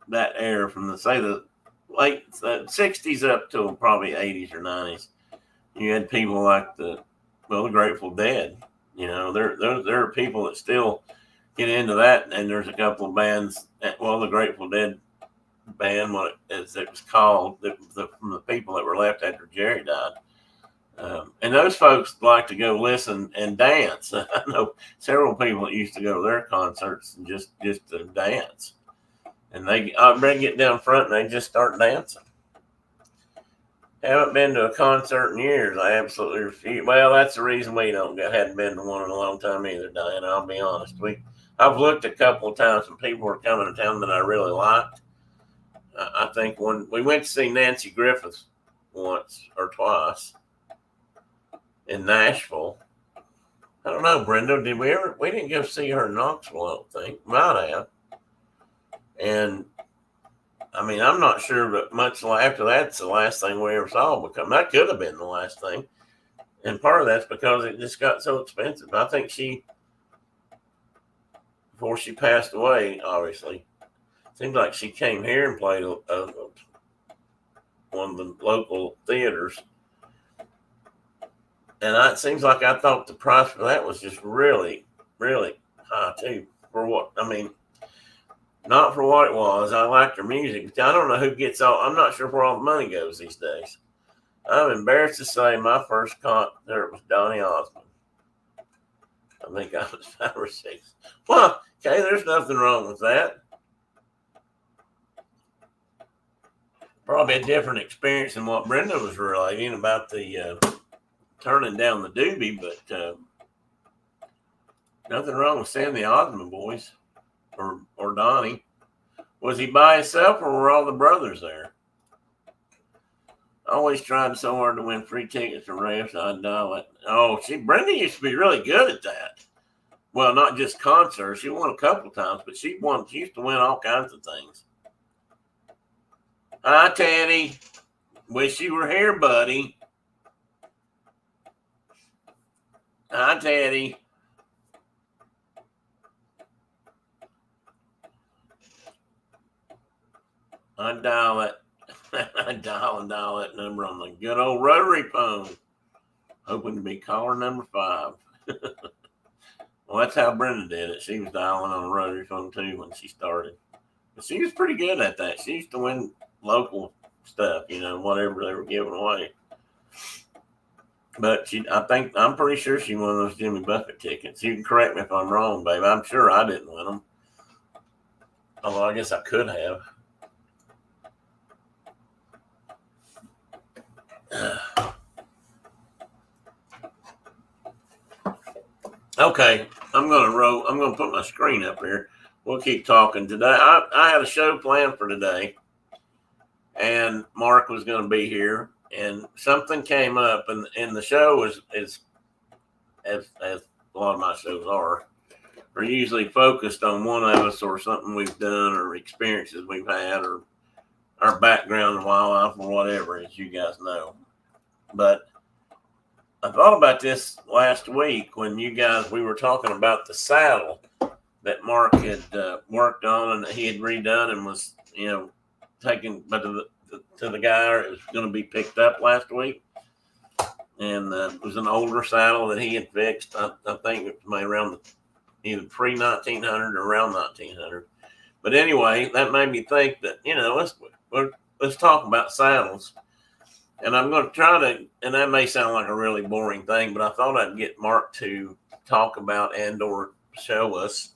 that era from the late 60s up to probably 80s or 90s, you had people like the Grateful Dead. There are people that still get into that, and there's a couple of bands. The Grateful Dead band, as it was called, from the people that were left after Jerry died. And those folks like to go listen and dance. I know several people that used to go to their concerts and just to dance. And they get down front and they just start dancing. Haven't been to a concert in years. I absolutely refuse. Well, that's the reason we hadn't been to one in a long time either, Diana. I'll be honest. I've looked a couple of times when people were coming to town that I really liked. I think when we went to see Nancy Griffith once or twice in Nashville. I don't know, Brenda, did we ever? We didn't go see her in Knoxville, I don't think. Might have. And I mean, I'm not sure, but much after that's the last thing we ever saw become. That could have been the last thing. And part of that's because it just got so expensive. I think before she passed away, obviously, seems like she came here and played one of the local theaters. And it seems like I thought the price for that was just really, really high, too. Not for what it was. I liked her music. But I don't know who gets I'm not sure where all the money goes these days. I'm embarrassed to say my first concert was Donny Osmond. I think I was 5 or 6. Well, okay, there's nothing wrong with that. Probably a different experience than what Brenda was relating about the turning down the doobie, but nothing wrong with seeing the Osmond boys or Donnie. Was he by himself or were all the brothers there? Always trying so hard to win free tickets to raves. I'd dial it. Oh, Brenda used to be really good at that. Well, not just concerts. She won a couple times, but she used to win all kinds of things. Hi, Teddy. Wish you were here, buddy. Hi, Teddy. I dial it. I dial that number on the good old rotary phone. Hoping to be caller number 5. Well, that's how Brenda did it. She was dialing on a rotary phone too when she started. But she was pretty good at that. She used to win local stuff, whatever they were giving away. But I'm pretty sure she won those Jimmy Buffett tickets. You can correct me if I'm wrong, babe. I'm sure I didn't win them. Although I guess I could have. Okay, I'm gonna put my screen up here. We'll keep talking today. I had a show planned for today, and Mark was going to be here, and something came up, and the show is as a lot of my shows are usually focused on one of us or something we've done or experiences we've had or our background in wildlife or whatever, as you guys know. But I thought about this last week when we were talking about the saddle that Mark had worked on and that he had redone and was, taken to the guy. It was going to be picked up last week. And it was an older saddle that he had fixed. I think it was made around either pre-1900 or around 1900. But anyway, that made me think that, let's talk about saddles. And I'm going to try to, and that may sound like a really boring thing, but I thought I'd get Mark to talk about and or show us,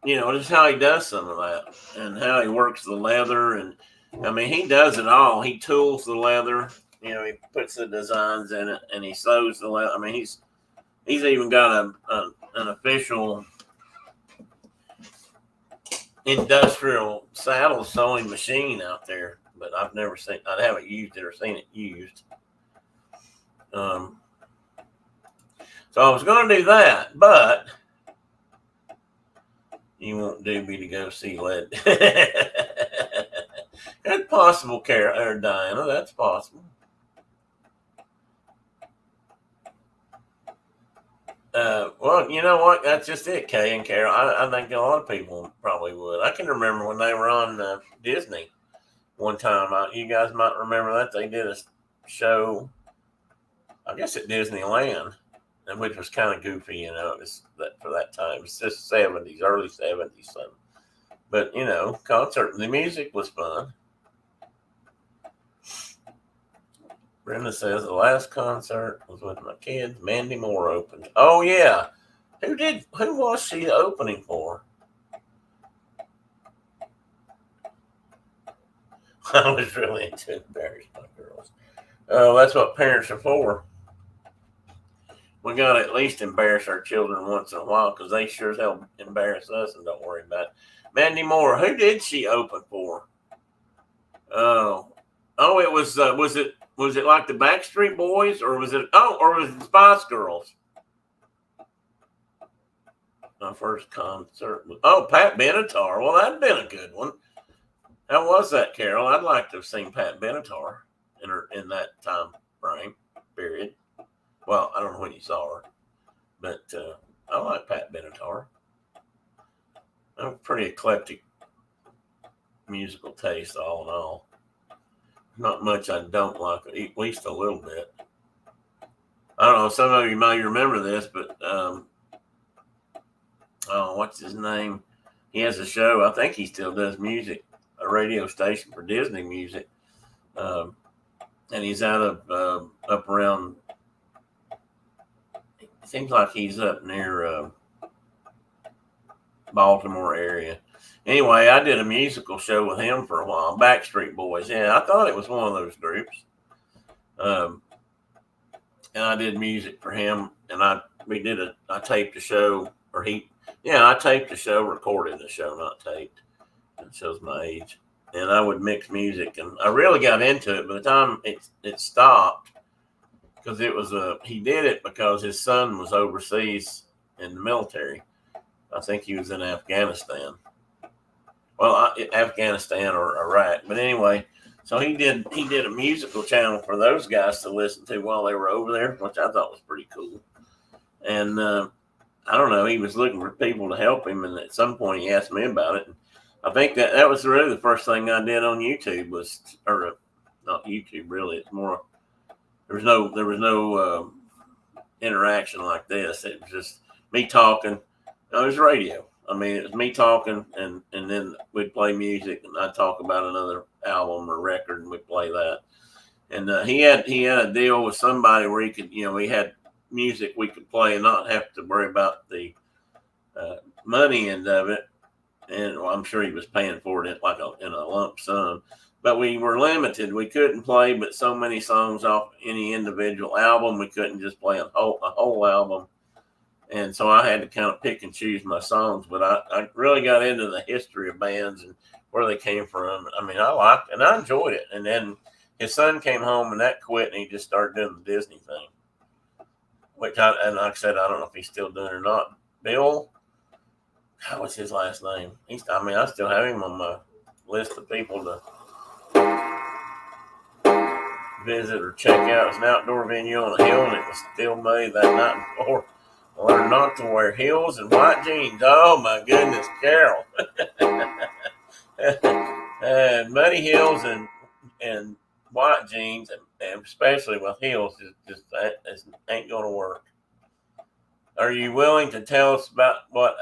just how he does some of that and how he works the leather. And he does it all. He tools the leather, he puts the designs in it and he sews the leather. He's even got an official industrial saddle sewing machine out there, but I haven't used it or seen it used. So I was going to do that, but you want Doobie to go see Led. That's possible, Kara or Diana. That's possible. Well, you know what? That's just it, Kay and Carol. I think a lot of people probably would. I can remember when they were on Disney one time. You guys might remember that they did a show, I guess at Disneyland, which was kind of goofy. You know, it was that for that time. It's just '70s, early '70s, something. But you know, concert. The music was fun. Brenda says the last concert was with my kids. Mandy Moore opened. Oh yeah, Who was she opening for? I was really into embarrassed my girls. Oh, that's what parents are for. We got to at least embarrass our children once in a while because they sure as hell embarrass us, and don't worry about it. Mandy Moore, who did she open for? Oh, it was it like the Backstreet Boys, or was it the Spice Girls? My first concert was Pat Benatar. Well, that'd been a good one. How was that, Carol? I'd like to have seen Pat Benatar in that time frame period. Well, I don't know when you saw her, but I like Pat Benatar. I have a pretty eclectic musical taste, all in all. Not much I don't like, at least a little bit. I don't know. Some of you may remember this, but what's his name? He has a show. I think he still does music, a radio station for Disney music, and he's out of up around. It seems like he's up near Baltimore area. Anyway, I did a musical show with him for a while. Backstreet Boys. Yeah, I thought it was one of those groups. And I did music for him, and I taped the show, I taped the show, recorded the show, not taped. It shows my age. And I would mix music, and I really got into it. By the time it stopped, because he did it because his son was overseas in the military. I think he was in Afghanistan. Well, Afghanistan or Iraq, but anyway, so he did a musical channel for those guys to listen to while they were over there, which I thought was pretty cool. And I don't know, he was looking for people to help him, and at some point he asked me about it. And I think that was really the first thing I did on YouTube or not YouTube really. It's more there was no interaction like this. It was just me talking. No, it was radio. I mean, it was me talking, and then we'd play music, and I'd talk about another album or record, and we'd play that. And he had a deal with somebody where he could, we had music we could play and not have to worry about the money end of it. And I'm sure he was paying for it in a lump sum. But we were limited. We couldn't play but so many songs off any individual album. We couldn't just play a whole album. And so I had to kind of pick and choose my songs. But I really got into the history of bands and where they came from. I mean, I liked it, and I enjoyed it. And then his son came home, and that quit, and he just started doing the Disney thing. Like I said, I don't know if he's still doing it or not. Bill, what's his last name? I still have him on my list of people to visit or check out. It's an outdoor venue on a hill, and it was still made that night before. I learned not to wear heels and white jeans. Oh my goodness, Carol! Muddy heels and white jeans, and especially with heels, just ain't going to work. Are you willing to tell us about what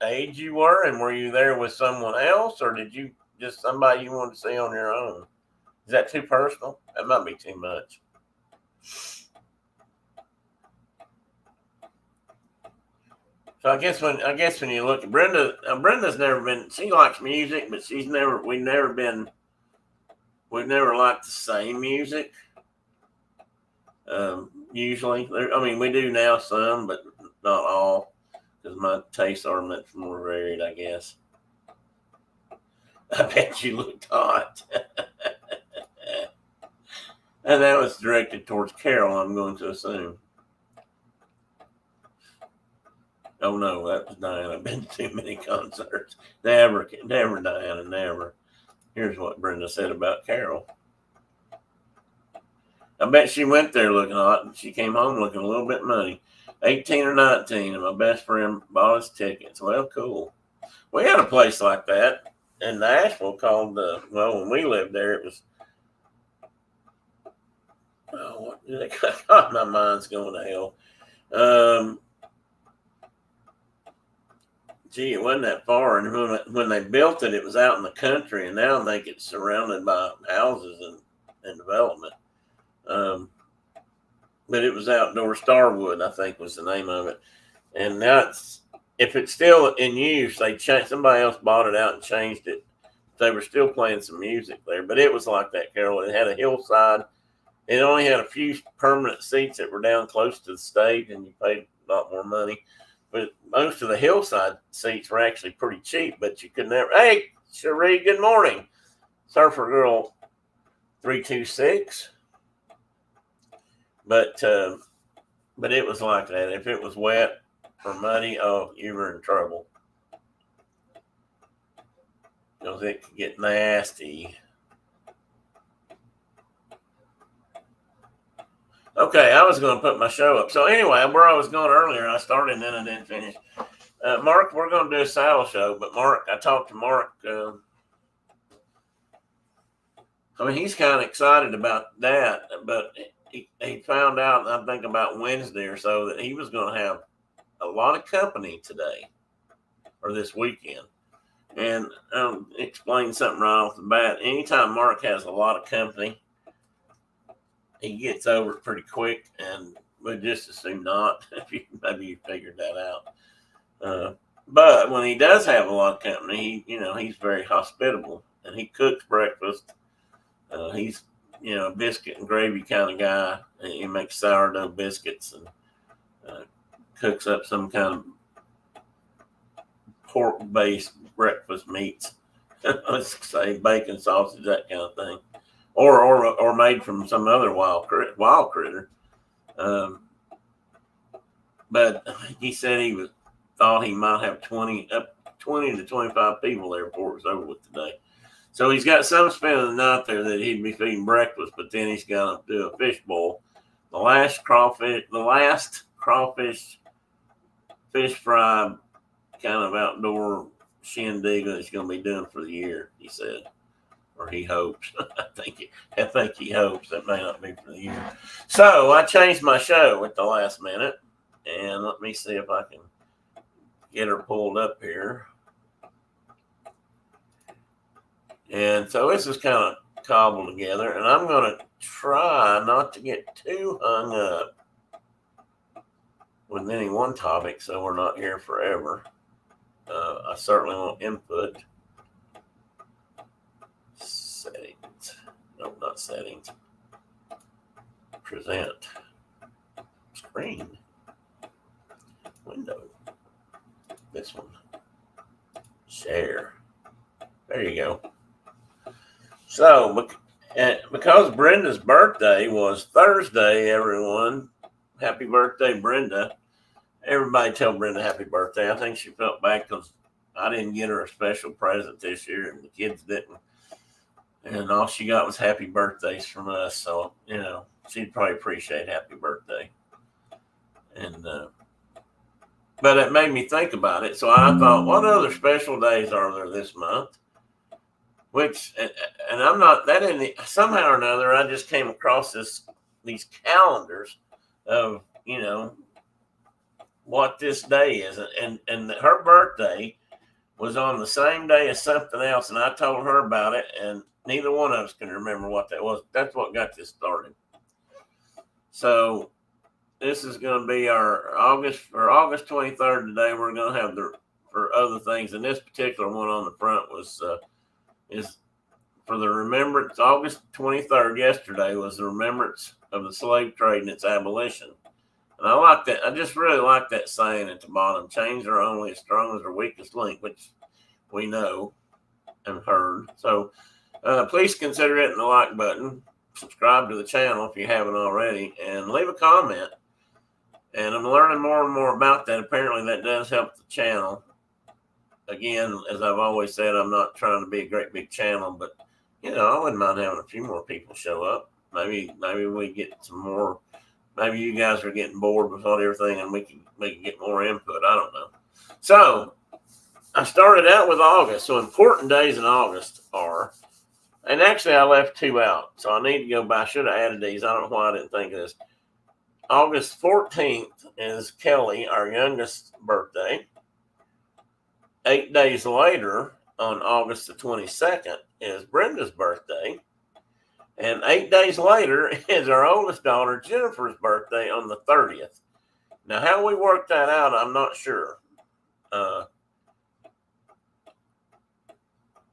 age you were, and were you there with someone else, or did you just somebody you wanted to see on your own? Is that too personal? That might be too much. So I guess when you look at Brenda, Brenda's never been. She likes music, but we've never liked the same music. Usually, we do now some, but not all, because my tastes are much more varied, I guess. I bet you looked hot. And that was directed towards Carol, I'm going to assume. Oh no, that was Diana. I've been to too many concerts. Never, Diana, never. Here's what Brenda said about Carol. I bet she went there looking hot, and she came home looking a little bit money. 18 or 19, and my best friend bought us tickets. Well, cool. We had a place like that in Nashville called, well, when we lived there, it was, oh, what did they call? God, my mind's going to hell. Gee, it wasn't that far. And when they built it, it was out in the country, and now I think it's surrounded by houses and development. But it was outdoor. Starwood, I think, was the name of it. And now if it's still in use, somebody else bought it out and changed it. They were still playing some music there, but it was like that, Carol. It had a hillside. It only had a few permanent seats that were down close to the stage, and you paid a lot more money. But most of the hillside seats were actually pretty cheap, but you could never. Hey, Cherie, good morning. Surfer Girl 326. But it was like that. If it was wet or muddy, oh, you were in trouble. Because it could get nasty. Okay, I was going to put my show up. So anyway, where I was going earlier, I started and then I didn't finish. Mark, we're going to do a saddle show. But Mark, I talked to Mark. I mean, he's kind of excited about that. But he found out, I think about Wednesday or so, that he was going to have a lot of company today or this weekend. And I'll explain something right off the bat. Anytime Mark has a lot of company, he gets over it pretty quick, and we just assume not. Maybe you figured that out. But when he does have a lot of company, he's very hospitable, and he cooks breakfast. He's a biscuit and gravy kind of guy. He makes sourdough biscuits and cooks up some kind of pork-based breakfast meats. Let's say bacon, sausage, that kind of thing. Or made from some other wild critter. But he said thought he might have 20 to 25 people there before it was over with today. So he's got some spending the night there that he'd be feeding breakfast, but then he's got to do a fish boil. The last crawfish fish fry kind of outdoor shindig that he's going to be doing for the year, he said. Or he hopes. I think he hopes. That may not be for the year. So I changed my show at the last minute, and let me see if I can get her pulled up here. And so this is kind of cobbled together, and I'm going to try not to get too hung up with any one topic, so we're not here forever. I certainly want input. Settings. Nope, not settings. Present. Screen. Window. This one. Share. There you go. So, because Brenda's birthday was Thursday, everyone, happy birthday, Brenda. Everybody tell Brenda happy birthday. I think she felt bad because I didn't get her a special present this year, and the kids didn't. And all she got was happy birthdays from us. So, she'd probably appreciate happy birthday. And, but it made me think about it. So I thought, what other special days are there this month? And I'm not, somehow or another, I just came across these calendars of, what this day is. And her birthday was on the same day as something else. And I told her about it, and neither one of us can remember what that was. That's what got this started. So this is going to be our August 23rd today. We're going to have for other things. And this particular one on the front is for the remembrance. August 23rd, yesterday, was the remembrance of the slave trade and its abolition. And I like that. I just really like that saying at the bottom. Chains are only as strong as their weakest link, which we know and heard. So please consider hitting the like button. Subscribe to the channel if you haven't already, and leave a comment. And I'm learning more and more about that. Apparently, that does help the channel. Again, as I've always said, I'm not trying to be a great big channel, but I wouldn't mind having a few more people show up. Maybe we get some more. Maybe you guys are getting bored with everything, and we can get more input. I don't know. So I started out with August. So important days in August are, and actually I left 2 out, so I need to go by. I should have added these. I don't know why I didn't think of this. August 14th is Kelly, our youngest, birthday. 8 days later, on August the 22nd, is Brenda's birthday. And 8 days later is our oldest daughter, Jennifer's birthday, on the 30th. Now, how we work that out, I'm not sure. I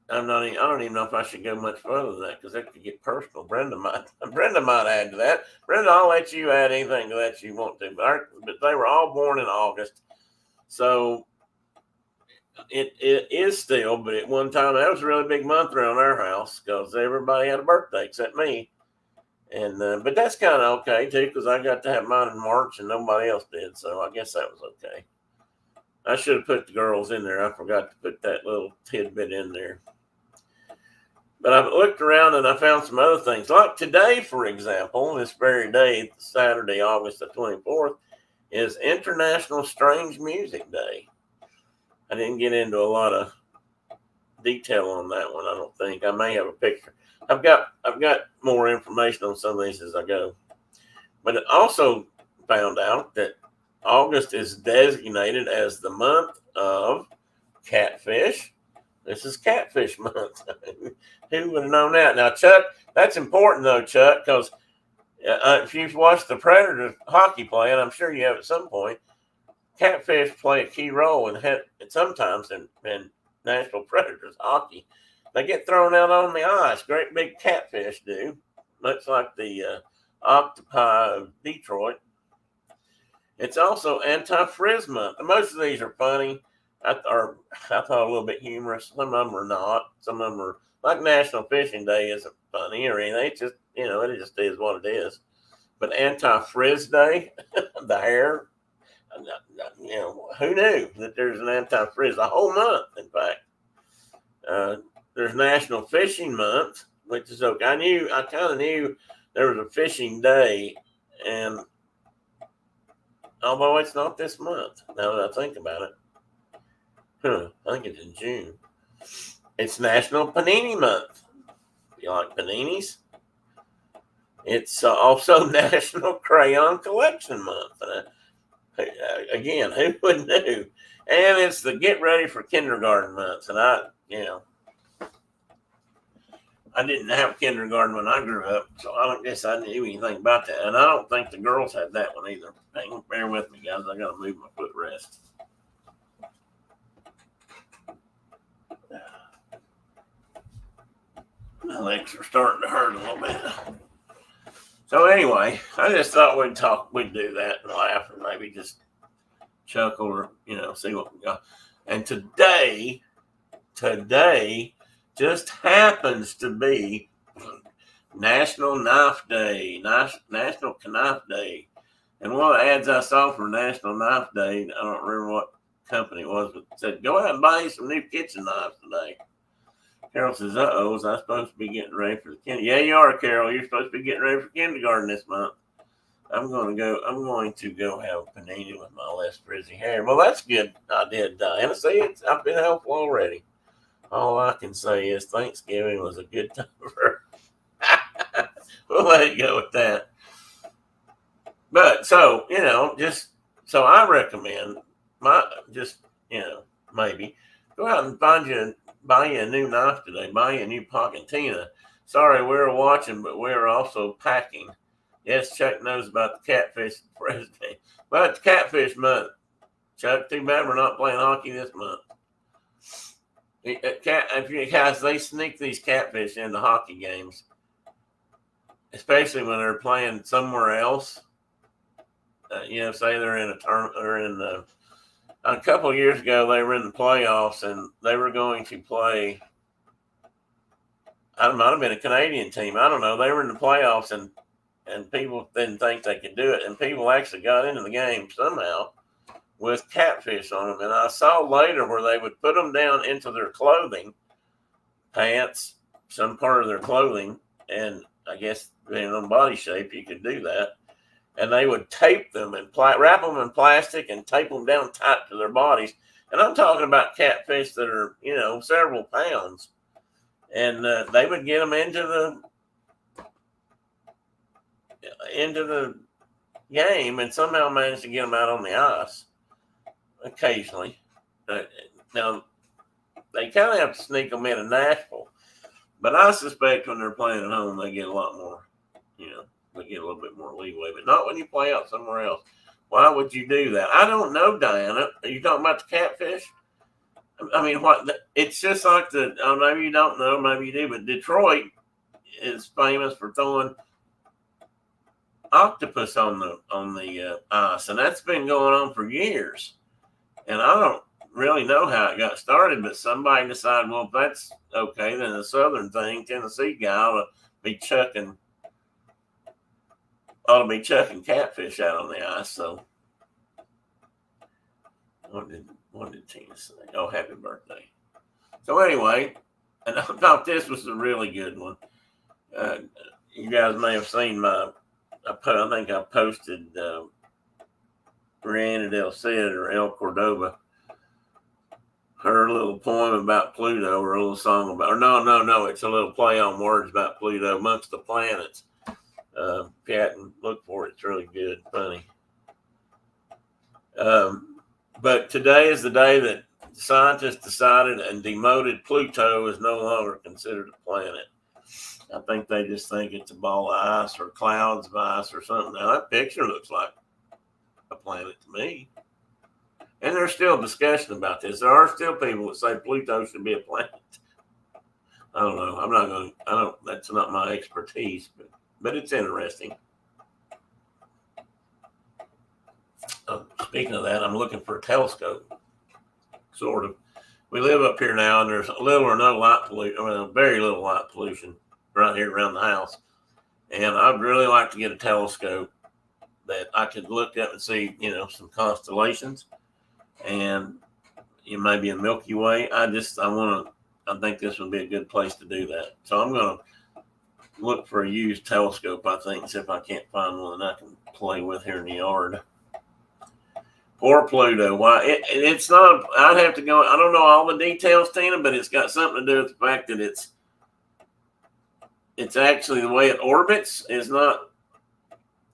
don't even know if I should go much further than that, because that could get personal. Brenda might add to that. Brenda, I'll let you add anything to that you want to. But they were all born in August. So it is still, but at one time that was a really big month around our house because everybody had a birthday except me. And but that's kind of okay too, because I got to have mine in March and nobody else did, so I guess that was okay. I should have put the girls in there. I forgot to put that little tidbit in there. But I looked around and I found some other things. Like today, for example, this very day, Saturday, August the 24th, is International Strange Music Day. I didn't get into a lot of detail on that one, I don't think. I may have a picture. I've got more information on some of these as I go. But I also found out that August is designated as the month of catfish. This is catfish month. Who would have known that? Now, Chuck, that's important though, Chuck, because if you've watched the Predators hockey play, and I'm sure you have at some point, catfish play a key role sometimes in Nashville Predators hockey. They get thrown out on the ice. Great big catfish do. Much like the octopi of Detroit. It's also anti-frizz month. Most of these are funny. I thought a little bit humorous. Some of them are not. Some of them are like National Fishing Day isn't funny or anything. It's just, it just is what it is. But anti-frizz day, the hair, who knew that there's an anti-frizz? A whole month, in fact. There's National Fishing Month, which is okay. I kind of knew there was a fishing day, and although it's not this month, now that I think about it. I think it's in June. It's National Panini Month. You like paninis? It's also National Crayon Collection Month. Again, who would know? And it's the Get Ready for Kindergarten month. And I didn't have kindergarten when I grew up, so I don't guess I knew anything about that. And I don't think the girls had that one either. Bear with me, guys. I got to move my footrest. My legs are starting to hurt a little bit. So anyway, I just thought we'd do that and laugh and maybe just chuckle or, see what we got. And today just happens to be National Knife Day, National Knife Day. And one of the ads I saw for National Knife Day, I don't remember what company it was, but it said, go out and buy you some new kitchen knives today. Carol says, uh-oh, was I supposed to be getting ready for the kindergarten? Yeah, you are, Carol. You're supposed to be getting ready for kindergarten this month. I'm going to go have a panini with my less frizzy hair. Well, that's good idea, Diana. See, I've been helpful already. All I can say is Thanksgiving was a good time for her. We'll let it go with that. But so, I recommend maybe go out and buy you a new knife today. Buy you a new Pocketina. Sorry, we're watching, but we're also packing. Yes, Chuck knows about the catfish President. But it's catfish month. Chuck, too bad we're not playing hockey this month. If you guys, they sneak these catfish into hockey games, especially when they're playing somewhere else. Say they're in a tournament or a couple of years ago, they were in the playoffs and they were going to play. I might have been a Canadian team. I don't know. They were in the playoffs and and people didn't think they could do it. And people actually got into the game somehow with catfish on them. And I saw later where they would put them down into their clothing, pants, some part of their clothing, and I guess depending on body shape, you could do that. And they would tape them and wrap them in plastic and tape them down tight to their bodies. And I'm talking about catfish that are, several pounds. And they would get them into the game and somehow manage to get them out on the ice occasionally. Now, they kind of have to sneak them in Nashville. But I suspect when they're playing at home, they get a lot more, they get a little bit more leeway. But not when you play out somewhere else. Why would you do that? I don't know, Diana. Are you talking about the catfish? I mean, it's just like maybe you don't know, maybe you do, but Detroit is famous for throwing octopus on the ice, and that's been going on for years. And I don't really know how it got started, but somebody decided, well, if that's okay, then the southern thing, Tennessee guy ought to be chucking catfish out on the ice. So what did Tina say? Oh, happy birthday. So anyway, and I thought this was a really good one. You guys may have seen I think I posted Brianna Del Cid or El Cordova, her little poem about Pluto, or a little song about, or no, it's a little play on words about Pluto amongst the planets. If you hadn't looked for it, it's really good, funny. But today is the day that scientists decided and demoted Pluto is no longer considered a planet. I think they just think it's a ball of ice or clouds of ice or something. Now, that picture looks like a planet to me. And there's still discussion about this. There are still people that say Pluto should be a planet. I don't know. That's not my expertise, but it's interesting. Speaking of that, I'm looking for a telescope. Sort of. We live up here now, and there's little or no light pollution, very little light pollution right here around the house. And I'd really like to get a telescope that I could look up and see, some constellations and maybe a Milky Way. I think this would be a good place to do that. So I'm going to look for a used telescope, I think, see if I can't find one that I can play with here in the yard. Poor Pluto. Why? It's not, I'd have to go, I don't know all the details, Tina, but it's got something to do with the fact that it's actually the way it orbits is not,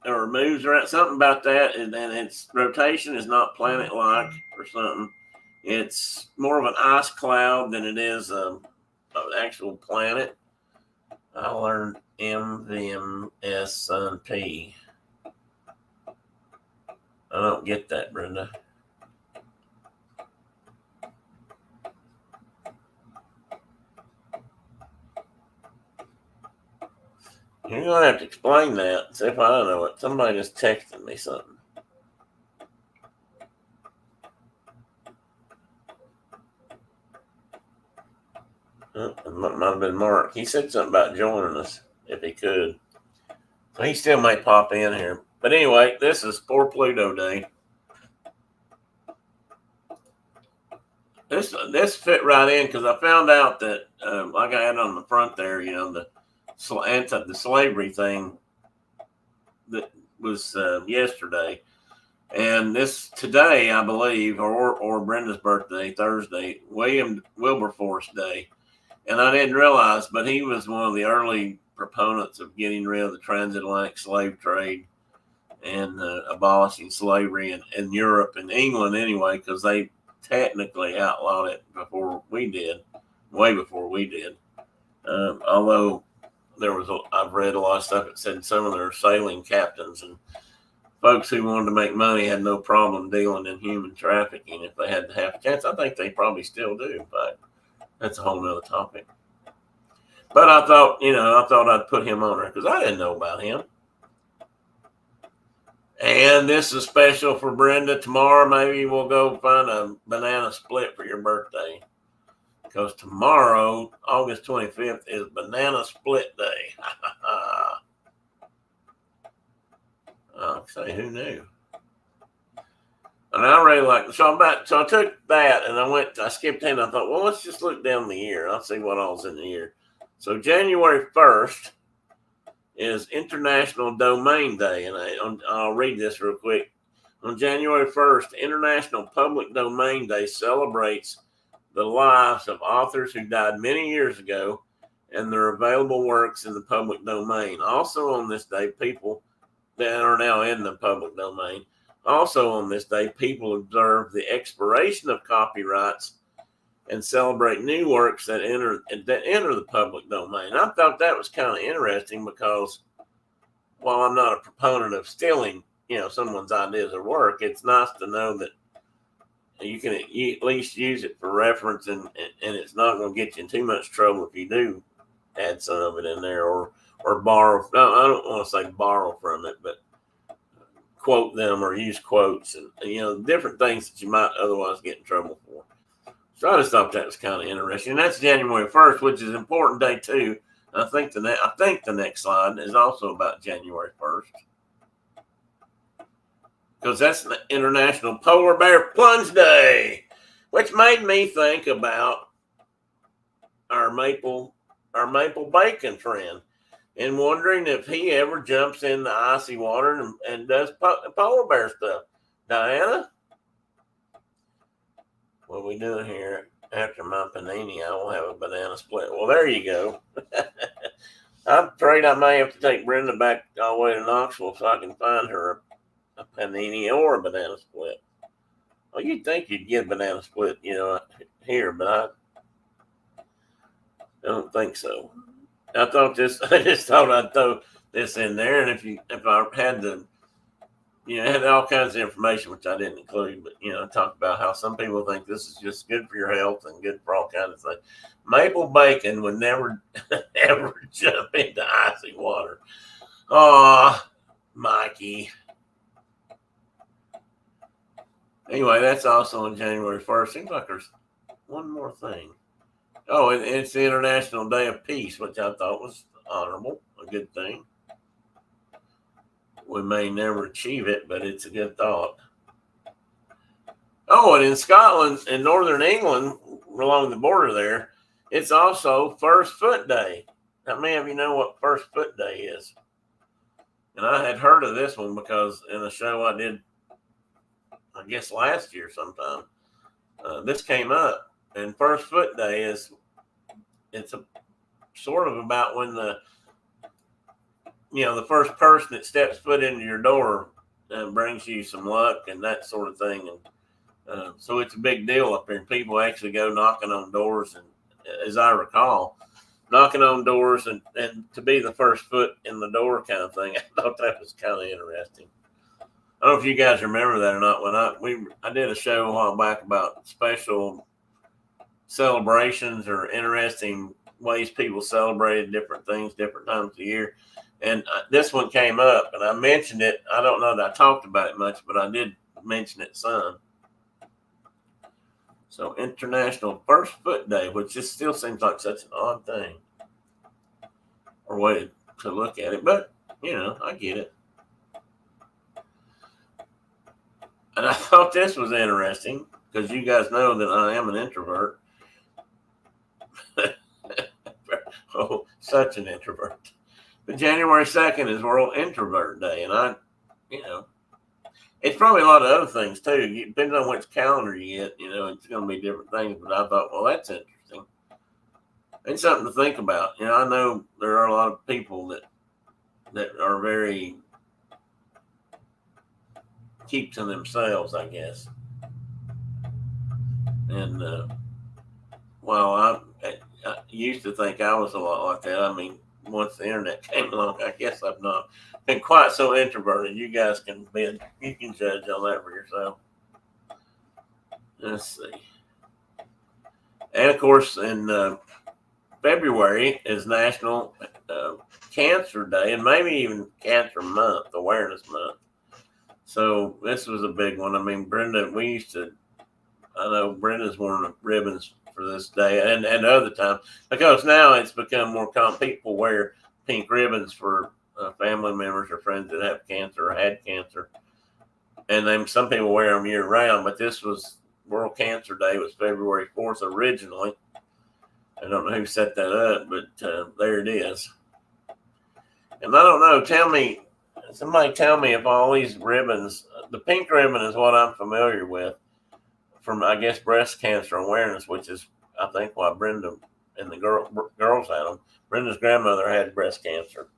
or moves around, something about that, and then its rotation is not planet-like or something. It's more of an ice cloud than it is an actual planet. I learned MVMS on P. I don't get that, Brenda. You're going to have to explain that. See if I don't know it. Somebody just texted me something. It might have been Mark. He said something about joining us if he could. So he still may pop in here. But anyway, this is Poor Pluto Day. This fit right in because I found out that, like I had on the front there, the slavery thing that was yesterday, and this today, I believe, or Brenda's birthday, Thursday, William Wilberforce Day, and I didn't realize, but he was one of the early proponents of getting rid of the transatlantic slave trade and abolishing slavery in Europe and England anyway, because they technically outlawed it before we did, way before we did. Although I've read a lot of stuff that said some of their sailing captains and folks who wanted to make money had no problem dealing in human trafficking if they had to have a chance. I think they probably still do, but that's a whole nother topic. But I thought I'd put him on there because I didn't know about him. And this is special for Brenda. Tomorrow, maybe we'll go find a banana split for your birthday. Because tomorrow, August 25th, is Banana Split Day. Like I say, who knew? And I really like, so I took that and I skipped ahead and I thought, well, let's just look down the year. I'll see what all's in the year. So January 1st is International Domain Day. And I'll read this real quick. On January 1st, International Public Domain Day celebrates the lives of authors who died many years ago and their available works in the public domain. Also on this day, people that are now in the public domain. Also on this day, people observe the expiration of copyrights and celebrate new works that enter the public domain. I thought that was kind of interesting because while I'm not a proponent of stealing, someone's ideas or work, it's nice to know that you can at least use it for reference and it's not going to get you in too much trouble if you do add some of it in there or borrow. No, I don't want to say borrow from it, but quote them or use quotes and, different things that you might otherwise get in trouble for. So I just thought that was kind of interesting. And that's January 1st, which is an important day too. I think the next slide is also about January 1st. Because that's the International Polar Bear Plunge Day, which made me think about our maple bacon friend and wondering if he ever jumps in the icy water and does polar bear stuff. Diana, what are we doing here? After my panini, I will have a banana split. Well, there you go. I'm afraid I may have to take Brenda back all the way to Knoxville so I can find her a panini or a banana split. Well, you'd think you'd get a banana split, here, but I don't think so. I just thought I'd throw this in there, and if I had had all kinds of information which I didn't include, but I talked about how some people think this is just good for your health and good for all kinds of things. Maple bacon would never ever jump into icy water. Oh, Mikey. Anyway, that's also on January 1st. Seems like there's one more thing. Oh, and it's the International Day of Peace, which I thought was honorable, a good thing. We may never achieve it, but it's a good thought. Oh, and in Scotland and Northern England, along the border there, it's also First Foot Day. How many of you know what First Foot Day is? And I had heard of this one because in a show I did, I guess last year sometime, this came up. And First Foot Day it's a sort of about when the first person that steps foot into your door brings you some luck and that sort of thing. And so it's a big deal up here. And people actually go knocking on doors. And as I recall, knocking on doors and to be the first foot in the door kind of thing. I thought that was kind of interesting. I don't know if you guys remember that or not. When I did a show a while back about special celebrations or interesting ways people celebrated different things, different times of the year. And this one came up, and I mentioned it. I don't know that I talked about it much, but I did mention it some. So International First Foot Day, which just still seems like such an odd thing or way to look at it. But, I get it. And I thought this was interesting because you guys know that I am an introvert. Oh, such an introvert. But January 2nd is World Introvert Day. And it's probably a lot of other things too. Depending on which calendar you get, it's going to be different things. But I thought, well, that's interesting. It's something to think about. I know there are a lot of people that are very keep to themselves, I guess. And I used to think I was a lot like that. I mean, once the internet came along, I guess I've not been quite so introverted. You guys can judge on that for yourself. Let's see. And of course, in February is National Cancer Day, and maybe even Cancer Month, Awareness Month. So this was a big one. I mean, Brenda, I know Brenda's worn the ribbons for this day and other times because now it's become more common. People wear pink ribbons for family members or friends that have cancer or had cancer. And then some people wear them year round, but this was World Cancer Day. Was February 4th originally. I don't know who set that up, but there it is. And I don't know, somebody tell me if all these ribbons, the pink ribbon is what I'm familiar with from, I guess, breast cancer awareness, which is, I think, why Brenda and the girls had them. Brenda's grandmother had breast cancer.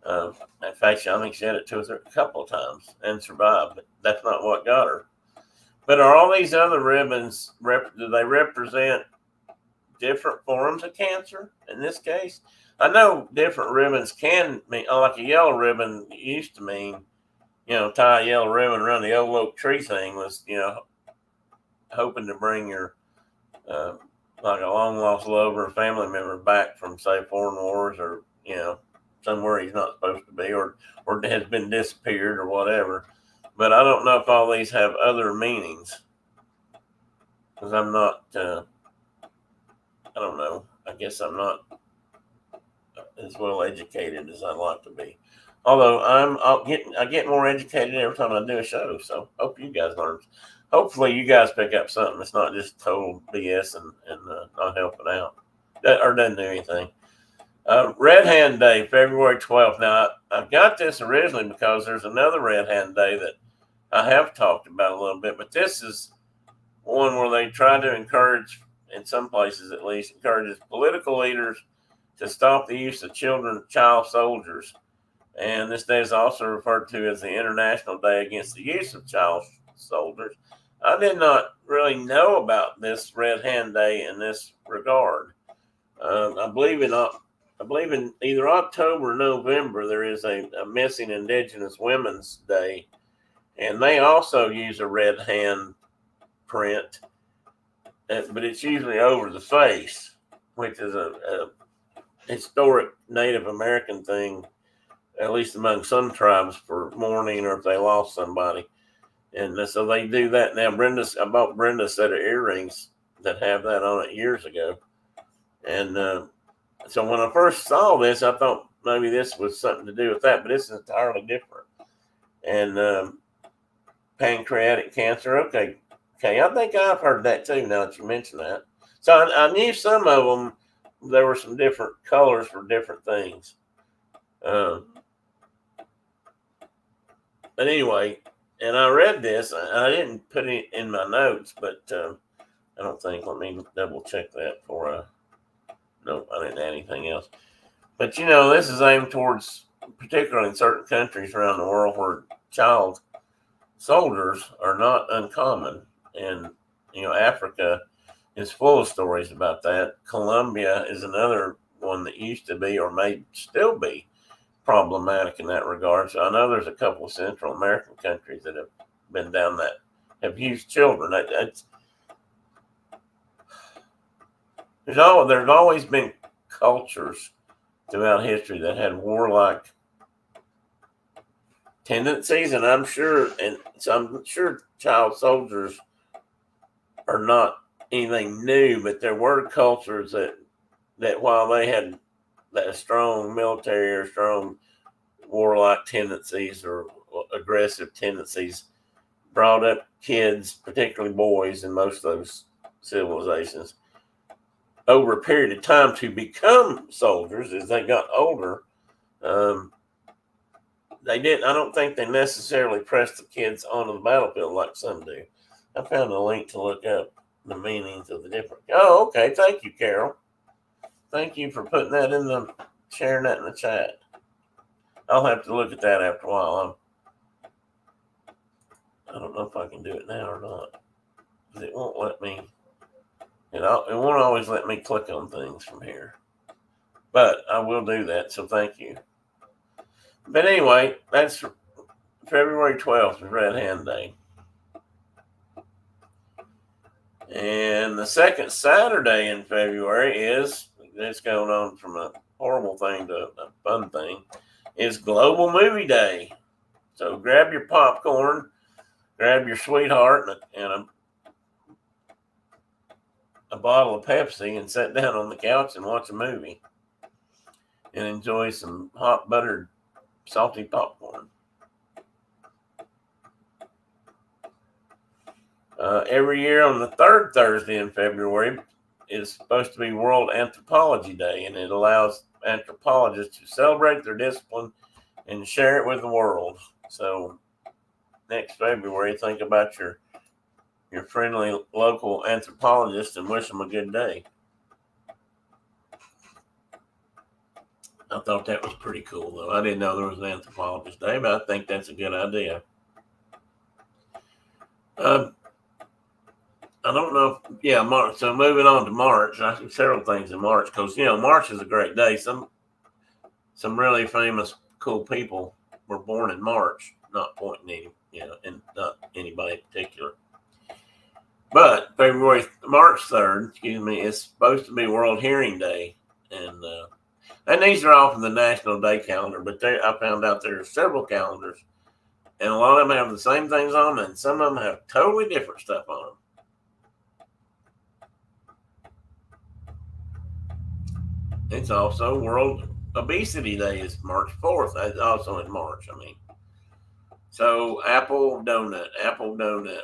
In fact, I think she had it a couple of times and survived, but that's not what got her. But are all these other ribbons, do they represent different forms of cancer in this case? I know different ribbons can mean, like a yellow ribbon used to mean, tie a yellow ribbon around the old oak tree thing was, hoping to bring your, like a long lost lover or family member back from, say, foreign wars or, somewhere he's not supposed to be or has been disappeared or whatever. But I don't know if all these have other meanings because I'm not, I don't know. I guess I'm not as well educated as I'd like to be. Although I get more educated every time I do a show. So hope you guys learn. Hopefully you guys pick up something. It's not just total BS and not helping out or doesn't do anything. Red Hand Day, February 12th. Now I got this originally because there's another Red Hand Day that I have talked about a little bit, but this is one where they try to encourage, in some places at least, encourages political leaders to stop the use of child soldiers. And this day is also referred to as the International Day Against the Use of Child Soldiers. I did not really know about this Red Hand Day in this regard. I believe in either October or November, there is a Missing Indigenous Women's Day. And they also use a red hand print, but it's usually over the face, which is a historic Native American thing, at least among some tribes, for mourning or if they lost somebody. And so they do that now. I bought Brenda a set of earrings that have that on it years ago. And so when I first saw this, I thought maybe this was something to do with that, but it's entirely different. And pancreatic cancer. Okay. I think I've heard that too now that you mention that. So I knew some of them, there were some different colors for different things. But anyway, and I read this. I didn't put it in my notes, but I don't think. Let me double check that for. No, I didn't add anything else. But this is aimed towards, particularly in certain countries around the world where child soldiers are not uncommon, and Africa is full of stories about that. Colombia is another one that used to be or may still be problematic in that regard. So I know there's a couple of Central American countries that have been down that, have used children. There's always been cultures throughout history that had warlike tendencies, and I'm sure child soldiers are not anything new, but there were cultures that while they had that strong military or strong warlike tendencies or aggressive tendencies, brought up kids, particularly boys, in most of those civilizations over a period of time to become soldiers as they got older. I don't think they necessarily pressed the kids onto the battlefield like some do. I found a link to look up the meanings of the different. Oh, okay. Thank you, Carol. Thank you for putting that sharing that in the chat. I'll have to look at that after a while. I don't know if I can do it now or not. It won't let me. It won't always let me click on things from here. But I will do that, so thank you. But anyway, that's February 12th is Red Hand Day. And the second Saturday in February it's going on from a horrible thing to a fun thing, is Global Movie Day. So grab your popcorn, grab your sweetheart and a bottle of Pepsi and sit down on the couch and watch a movie and enjoy some hot buttered salty popcorn. Every year on the third Thursday in February is supposed to be World Anthropology Day, and it allows anthropologists to celebrate their discipline and share it with the world. So next February, think about your friendly local anthropologist and wish them a good day. I thought that was pretty cool, though. I didn't know there was an Anthropologist Day, but I think that's a good idea. I don't know. March. So moving on to March, I see several things in March because March is a great day. Some really famous, cool people were born in March. Not pointing any, and not anybody in particular. But March 3rd, is supposed to be World Hearing Day, and these are all from the National Day calendar. But I found out there are several calendars, and a lot of them have the same things on them, and some of them have totally different stuff on them. It's also World Obesity Day is March 4th. That's also in March. So apple donut.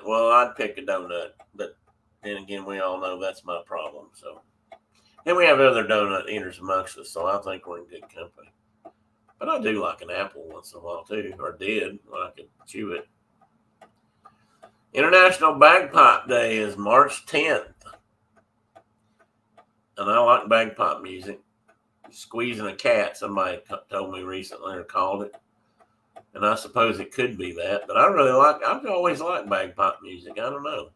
Well, I'd pick a donut, but then again, we all know that's my problem. So, and we have other donut eaters amongst us, so I think we're in good company. But I do like an apple once in a while too, or did when I could chew it. International Bagpipe Day is March 10th. And I like bagpipe music. Squeezing a cat, somebody told me recently, or called it. And I suppose it could be that, but I've always liked bagpipe music. I don't know.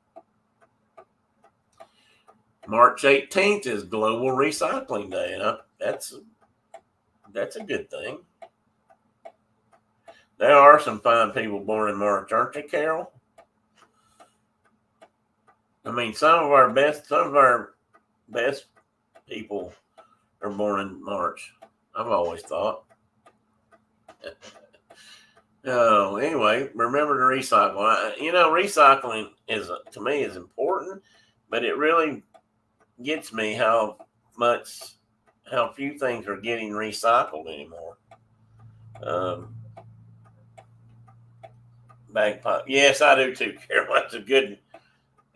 March 18th is Global Recycling Day, and that's a good thing. There are some fine people born in March, aren't they, Carol? Some of our best people are born in March. I've always thought. Oh, anyway, remember to recycle. Recycling to me is important, but it really gets me how few things are getting recycled anymore. Bagpipe. Yes, I do too, Carol. That's a good one.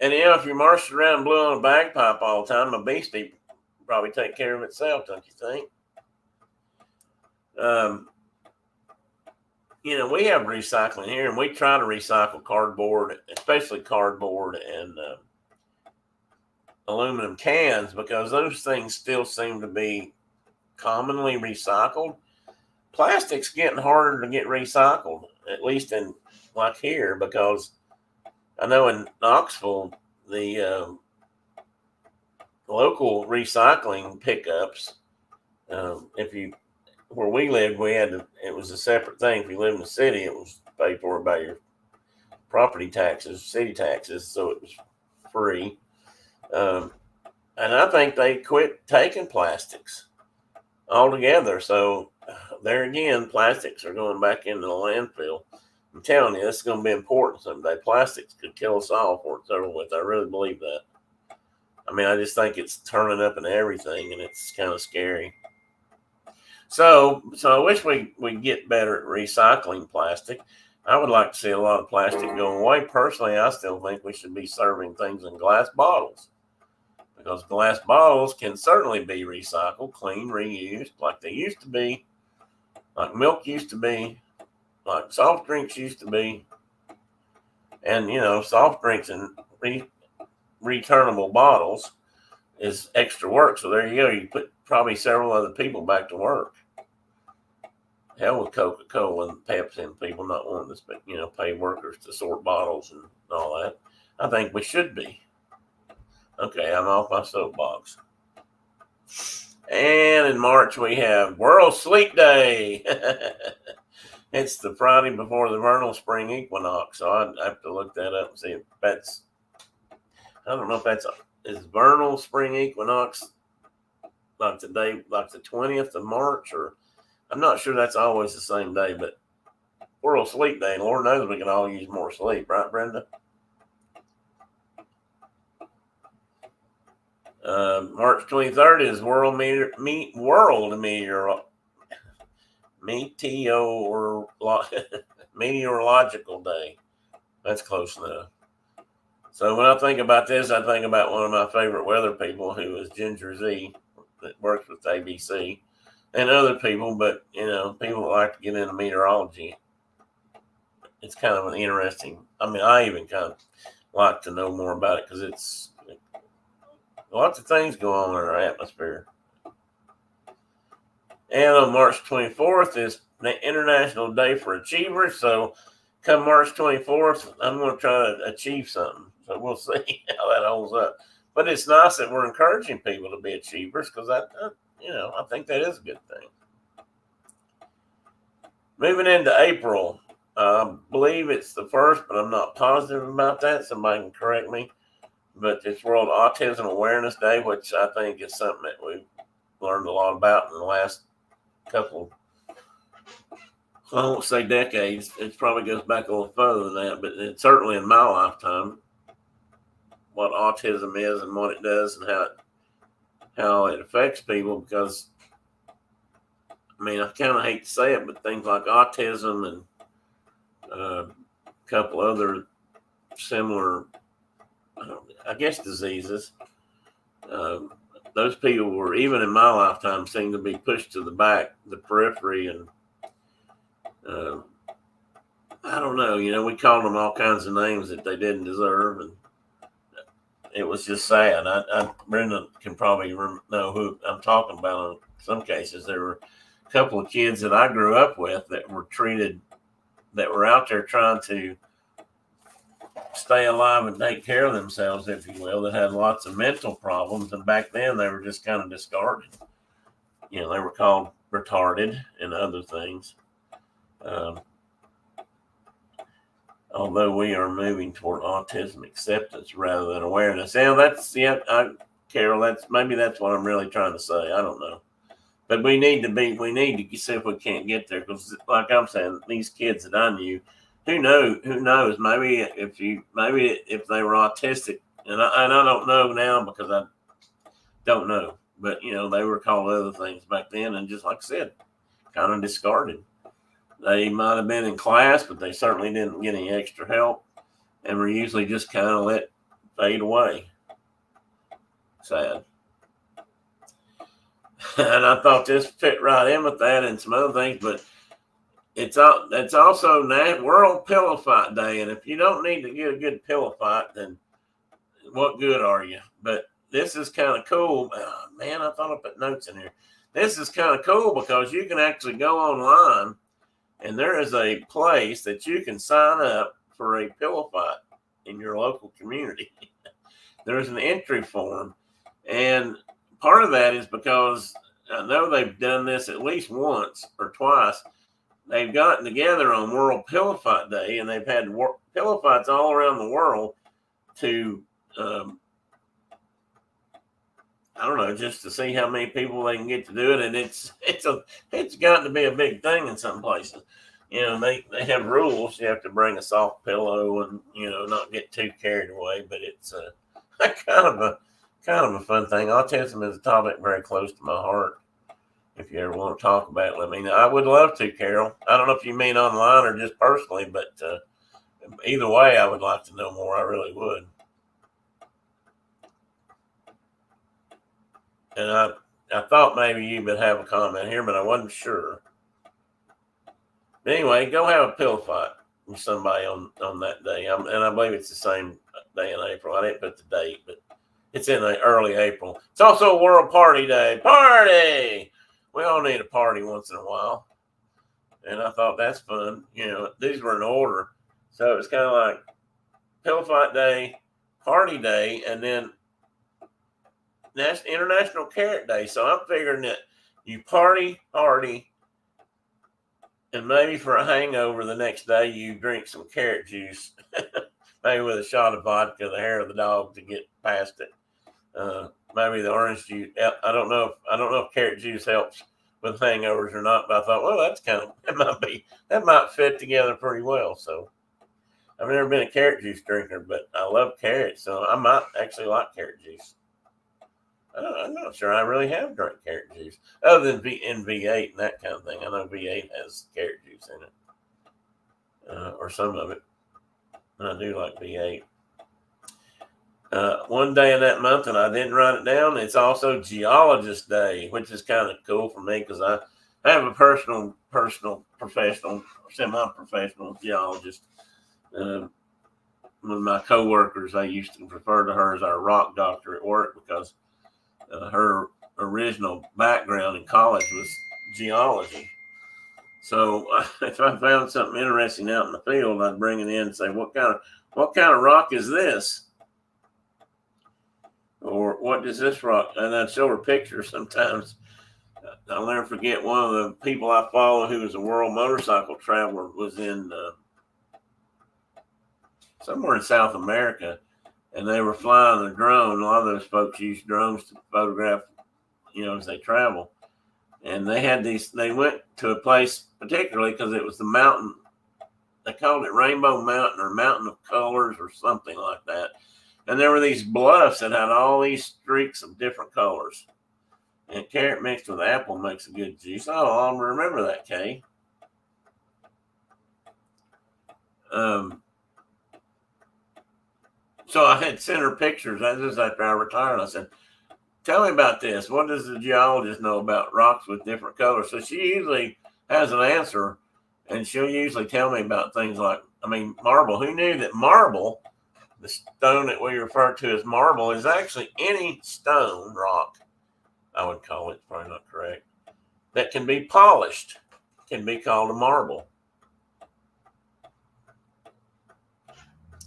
And if you're marching around and blowing on a bagpipe all the time, a beastie probably take care of itself, don't you think? We have recycling here, and we try to recycle cardboard, especially cardboard and aluminum cans, because those things still seem to be commonly recycled. Plastic's getting harder to get recycled, at least in like here, because I know in Knoxville, the local recycling pickups, where we lived, it was a separate thing. If you live in the city, it was paid for by your property taxes, city taxes, so it was free. And I think they quit taking plastics altogether. So there again, plastics are going back into the landfill. I'm telling you, this is going to be important someday. Plastics could kill us all before it's over with. I really believe that. I just think it's turning up in everything, and it's kind of scary. So I wish we'd get better at recycling plastic. I would like to see a lot of plastic go away. Personally, I still think we should be serving things in glass bottles, because glass bottles can certainly be recycled, clean, reused, like they used to be, like milk used to be, like soft drinks used to be. And, soft drinks in returnable bottles is extra work. So there you go. You put probably several other people back to work. Hell with Coca-Cola and Pepsi and people not wanting to, pay workers to sort bottles and all that. I think we should be. Okay, I'm off my soapbox. And in March, we have World Sleep Day. It's the Friday before the vernal spring equinox, so I'd have to look that up and see if that's, I don't know if is vernal spring equinox like the day, like the 20th of March, or I'm not sure that's always the same day, but World Sleep Day, Lord knows we can all use more sleep, right, Brenda? March 23rd is World meteorological day. That's close enough. So when I think about this, I think about one of my favorite weather people, who is Ginger Z, that works with ABC, and other people. But people that like to get into meteorology. It's kind of an interesting. I mean, I even kind of like to know more about it because it's lots of things go on in our atmosphere. And on March 24th is the International Day for Achievers. So come March 24th, I'm going to try to achieve something. So we'll see how that holds up. But it's nice that we're encouraging people to be achievers, because I think that is a good thing. Moving into April, I believe it's the first, but I'm not positive about that. Somebody can correct me. But it's World Autism Awareness Day, which I think is something that we've learned a lot about in the last couple, I won't say decades. It probably goes back a little further than that, but it's certainly in my lifetime, what autism is and what it does and how it affects people. Because, I mean, I kind of hate to say it, but things like autism and a couple other similar, I guess, diseases, those people were, even in my lifetime, seem to be pushed to the back, the periphery, and I don't know. We called them all kinds of names that they didn't deserve, and it was just sad. Brenda can probably know who I'm talking about. In some cases, there were a couple of kids that I grew up with that were treated, that were out there trying to stay alive and take care of themselves, if you will, that had lots of mental problems. And back then they were just kind of discarded. They were called retarded and other things. Although we are moving toward autism acceptance rather than awareness. Carol, that's what I'm really trying to say. I don't know. But we need to see if we can't get there, because like I'm saying, these kids that I knew, who knows, maybe if they were autistic, and I don't know now because I don't know, but they were called other things back then, and just like I said, kind of discarded. They might have been in class, but they certainly didn't get any extra help, and were usually just kind of let fade away. Sad. And I thought this fit right in with that and some other things, but it's also World Pillow Fight Day, and if you don't need to get a good pillow fight, then what good are you? But this is kind of cool. Oh, man, I thought I put notes in here. This is kind of cool because you can actually go online, and there is a place that you can sign up for a pillow fight in your local community. There's an entry form, and part of that is because I know they've done this at least once or twice. They've gotten together on World Pillow Fight Day, and they've had pillow fights all around the world to, I don't know, just to see how many people they can get to do it. And it's gotten to be a big thing in some places. They have rules. You have to bring a soft pillow and, not get too carried away. But it's kind of a fun thing. Autism is a topic very close to my heart. If you ever want to talk about it, let me know. I would love to, Carol. I don't know if you mean online or just personally, but either way, I would like to know more. I really would. And I thought maybe you would have a comment here, but I wasn't sure. But anyway, go have a pillow fight with somebody on that day. And I believe it's the same day in April. I didn't put the date, but it's in early April. It's also World Party Day. Party! We all need a party once in a while. And I thought that's fun. These were in order. So it's kind of like Pillow Fight Day, Party Day, and then International Carrot Day. So I'm figuring that you party, and maybe for a hangover the next day you drink some carrot juice, maybe with a shot of vodka, the hair of the dog, to get past it. Maybe the orange juice. I don't know if carrot juice helps with hangovers or not, but I thought, well, that might fit together pretty well. So I've never been a carrot juice drinker, but I love carrots, so I might actually like carrot juice. I'm not sure I really have drank carrot juice other than in V8 and that kind of thing. I know V8 has carrot juice in it, or some of it. And I do like V8. One day in that month, and I didn't write it down, it's also Geologist Day, which is kind of cool for me because I have a personal, professional, semi-professional geologist. One of my coworkers, I used to refer to her as our rock doctor at work because her original background in college was geology. So if I found something interesting out in the field, I'd bring it in and say, "What kind of rock is this?" Or what does this rock? And I'd show her pictures sometimes. I'll never forget one of the people I follow who was a world motorcycle traveler was in somewhere in South America, and they were flying a drone. A lot of those folks use drones to photograph, as they travel. And they had these. They went to a place particularly because it was the mountain. They called it Rainbow Mountain or Mountain of Colors or something like that. And there were these bluffs that had all these streaks of different colors. And carrot mixed with apple makes a good juice. Oh, I'll remember that, Kay. So I had sent her pictures. That was after I retired. I said, "Tell me about this. What does the geologist know about rocks with different colors?" So she usually has an answer, and she'll usually tell me about things like, marble. Who knew that marble, the stone that we refer to as marble, is actually any stone, rock, I would call it, probably not correct, that can be polished, can be called a marble.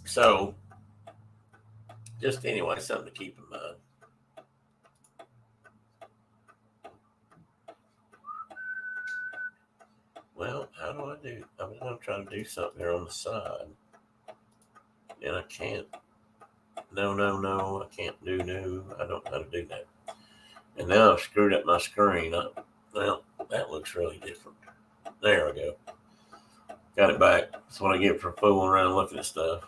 So, just anyway, something to keep in mind. Well, how do I do? I'm going to try to do something here on the side, and I can't. No, I can't do no. I don't know how to do that. And now I've screwed up my screen. Well, that looks really different. There we go. Got it back. That's what I get for fooling around looking at stuff.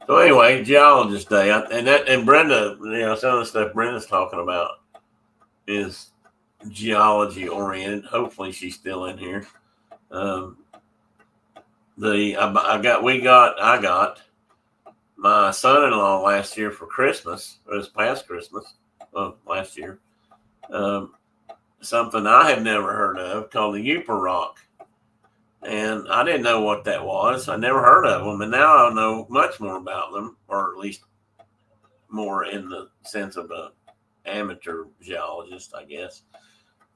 So anyway, Geologist Day, and Brenda, some of the stuff Brenda's talking about is geology oriented. Hopefully, she's still in here. I got my son-in-law last year for Christmas, or this past Christmas, last year, something I had never heard of called the Uper rock. And I didn't know what that was. I never heard of them. And now I know much more about them, or at least more in the sense of an amateur geologist, I guess.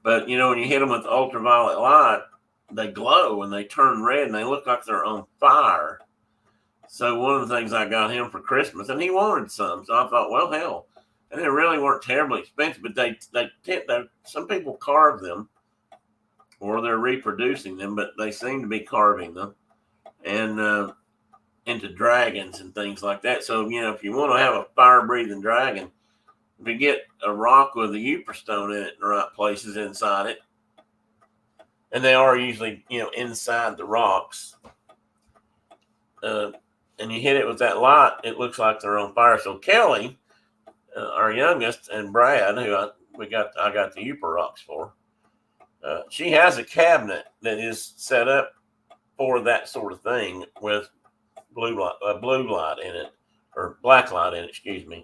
But, when you hit them with ultraviolet light, they glow and they turn red and they look like they're on fire. So one of the things I got him for Christmas, and he wanted some. So I thought, well, hell. And they really weren't terribly expensive, but they some people carve them, or they're reproducing them, but they seem to be carving them and into dragons and things like that. So, if you want to have a fire-breathing dragon, if you get a rock with a Uper stone in it in the right places inside it, and they are usually, inside the rocks, and you hit it with that light, it looks like they're on fire. So Kelly, our youngest, and Brad, who I got the Uper rocks for, she has a cabinet that is set up for that sort of thing with blue light in it, or black light in it,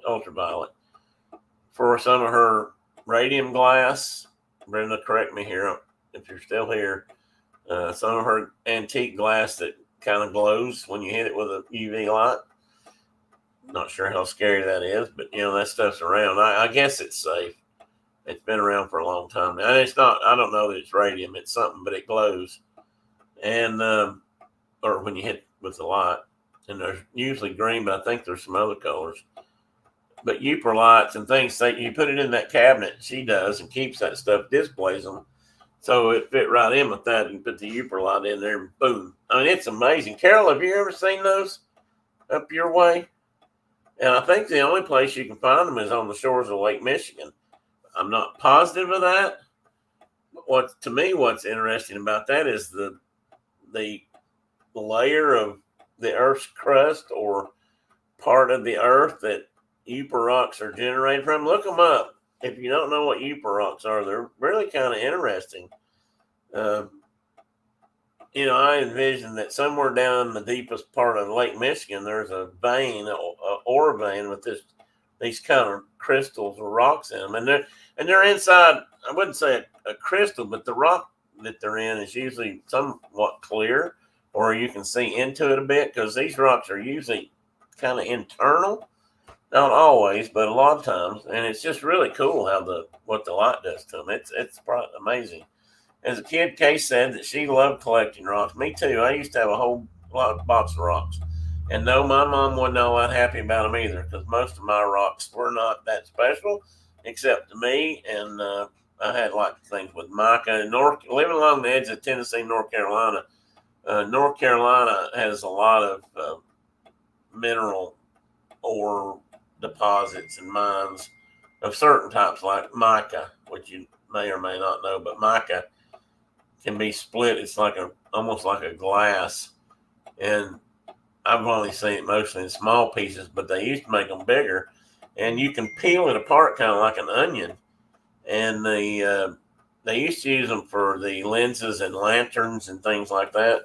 ultraviolet. For some of her radium glass, Brenda, correct me here if you're still here, some of her antique glass that kind of glows when you hit it with a UV light. Not sure how scary that is, but that stuff's around. I guess it's safe. It's been around for a long time now. And it's not, I don't know that it's radium, it's something, but it glows. And, or when you hit with the light, and there's usually green, but I think there's some other colors. But Uper lights and things, you put it in that cabinet, she does, and keeps that stuff, displays them. So it fit right in with that. You put the Uper light in there and boom. It's amazing. Carol, have you ever seen those up your way? And I think the only place you can find them is on the shores of Lake Michigan. I'm not positive of that. But what's interesting about that is the layer of the Earth's crust, or part of the Earth that Uper rocks are generated from. Look them up. If you don't know what Uper rocks are, they're really kind of interesting. I envision that somewhere down in the deepest part of Lake Michigan, there's a vein, a ore vein with these kind of crystals or rocks in them, and they're inside. I wouldn't say a crystal, but the rock that they're in is usually somewhat clear, or you can see into it a bit, because these rocks are usually kind of internal. Not always, but a lot of times, and it's just really cool what the light does to them. It's amazing. As a kid, Kay said that she loved collecting rocks. Me too. I used to have a whole box of rocks, and no, my mom wasn't all that happy about them either, because most of my rocks were not that special, except to me. And I had like things with mica and living along the edge of Tennessee, North Carolina. North Carolina has a lot of mineral ore deposits and mines of certain types, like mica, which you may or may not know, but mica can be split. It's almost like a glass, and I've only seen it mostly in small pieces, but they used to make them bigger, and you can peel it apart kind of like an onion. And they used to use them for the lenses and lanterns and things like that.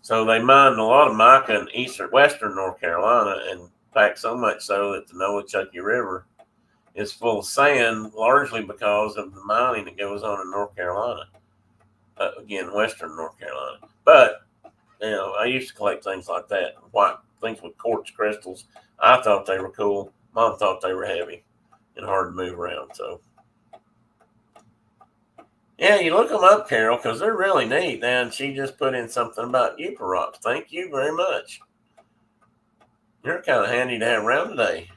So they mined a lot of mica in western North Carolina, and in fact, so much so that the Noachucky River is full of sand, largely because of the mining that goes on in North Carolina. Again, western North Carolina. But, I used to collect things like that, things with quartz crystals. I thought they were cool. Mom thought they were heavy and hard to move around. So, yeah, you look them up, Carol, because they're really neat. And she just put in something about Uper rocks. Thank you very much. You're kind of handy to have around today.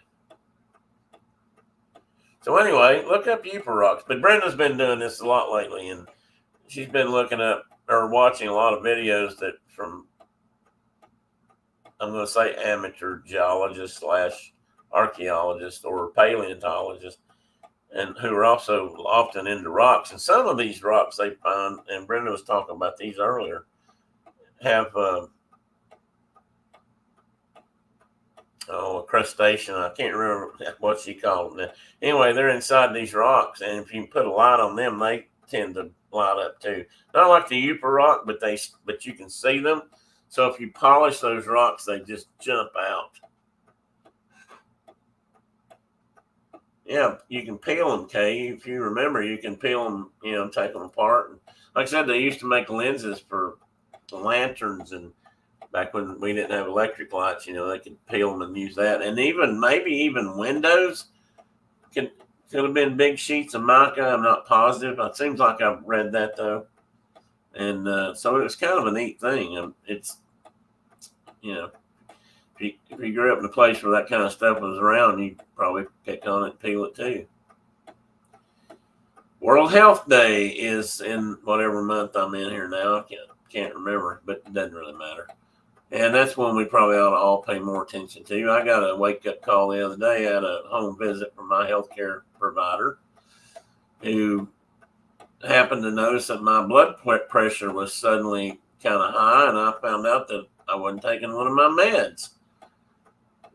So anyway, look up Uper rocks. But Brenda's been doing this a lot lately, and she's been looking up or watching a lot of videos from, I'm going to say, amateur geologists / archaeologists or paleontologists, and who are also often into rocks. And some of these rocks they find, and Brenda was talking about these earlier, have a crustacean. I can't remember what she called them. Anyway, they're inside these rocks, and if you put a light on them, they tend to light up too. Not like the Uper rock, but you can see them. So if you polish those rocks, they just jump out. Yeah, you can peel them, Kay. If you remember, you can peel them, take them apart. And like I said, they used to make lenses for lanterns, and back when we didn't have electric lights, they could peel them and use that. And maybe even windows could have been big sheets of mica. I'm not positive. It seems like I've read that, though. And so it was kind of a neat thing. It's, if you grew up in a place where that kind of stuff was around, you'd probably pick on it and peel it, too. World Health Day is in whatever month I'm in here now. I can't remember, but it doesn't really matter. And that's one we probably ought to all pay more attention to. I got a wake-up call the other day at a home visit from my healthcare provider, who happened to notice that my blood pressure was suddenly kind of high, and I found out that I wasn't taking one of my meds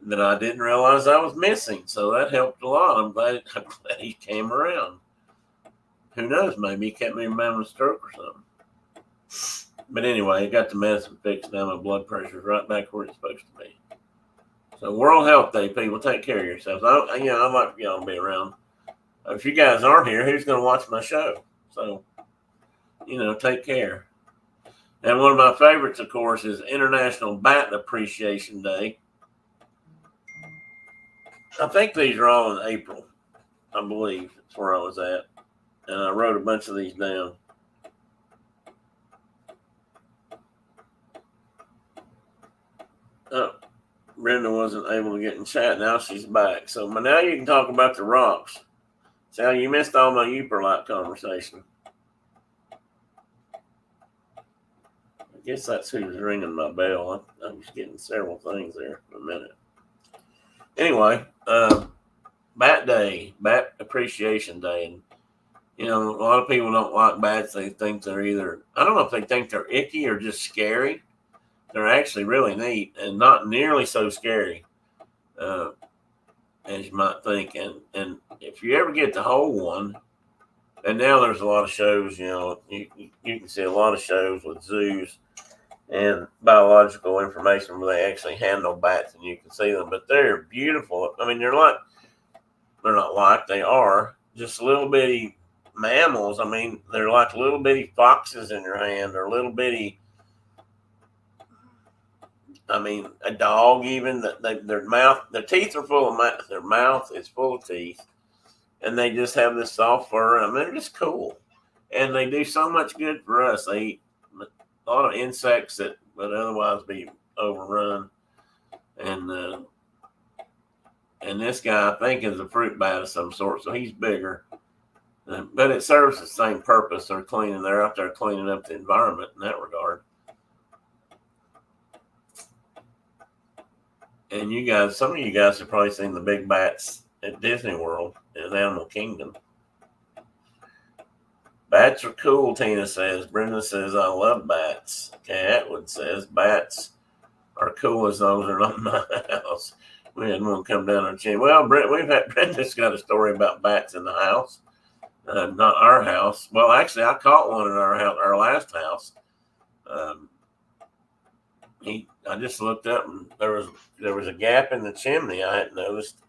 that I didn't realize I was missing. So that helped a lot. I'm glad he came around. Who knows? Maybe he kept me from having a stroke or something. But anyway, I got the medicine fixed. Now my blood pressure's right back where it's supposed to be. So World Health Day, people, take care of yourselves. I'd like for y'all to be around. If you guys aren't here, who's going to watch my show? So, take care. And one of my favorites, of course, is International Bat Appreciation Day. I think these are all in April, I believe. That's where I was at. And I wrote a bunch of these down. Oh, Brenda wasn't able to get in chat. Now she's back. So now you can talk about the rocks. Sal, you missed all my Uper light conversation. I guess that's who was ringing my bell. I was getting several things there in a minute. Anyway, Bat Day, Bat Appreciation Day. And, a lot of people don't like bats. They think they're either, I don't know if they think they're icky or just scary. They're actually really neat and not nearly so scary. as you might think. And if you ever get to hold one, and now there's a lot of shows, you can see a lot of shows with zoos and biological information where they actually handle bats and you can see them. But they're beautiful. I mean, they are just little bitty mammals. I mean, they're like little bitty foxes in your hand or little bitty, I mean, a dog even. Their teeth are full of, their mouth is full of teeth. And they just have this soft fur. I mean, they're just cool. And they do so much good for us. They eat a lot of insects that would otherwise be overrun. And this guy, I think, is a fruit bat of some sort, so he's bigger. But it serves the same purpose. They're out there cleaning up the environment in that regard. And some of you guys have probably seen the big bats at Disney World in Animal Kingdom. Bats are cool, Tina says. Brenda says, I love bats. Okay, Atwood says, bats are cool as long as they're not in my house. We had one come down our chin. Well, Brenda's got a story about bats in the house. Not our house. Well, actually, I caught one in our last house. I just looked up and there was a gap in the chimney I hadn't noticed,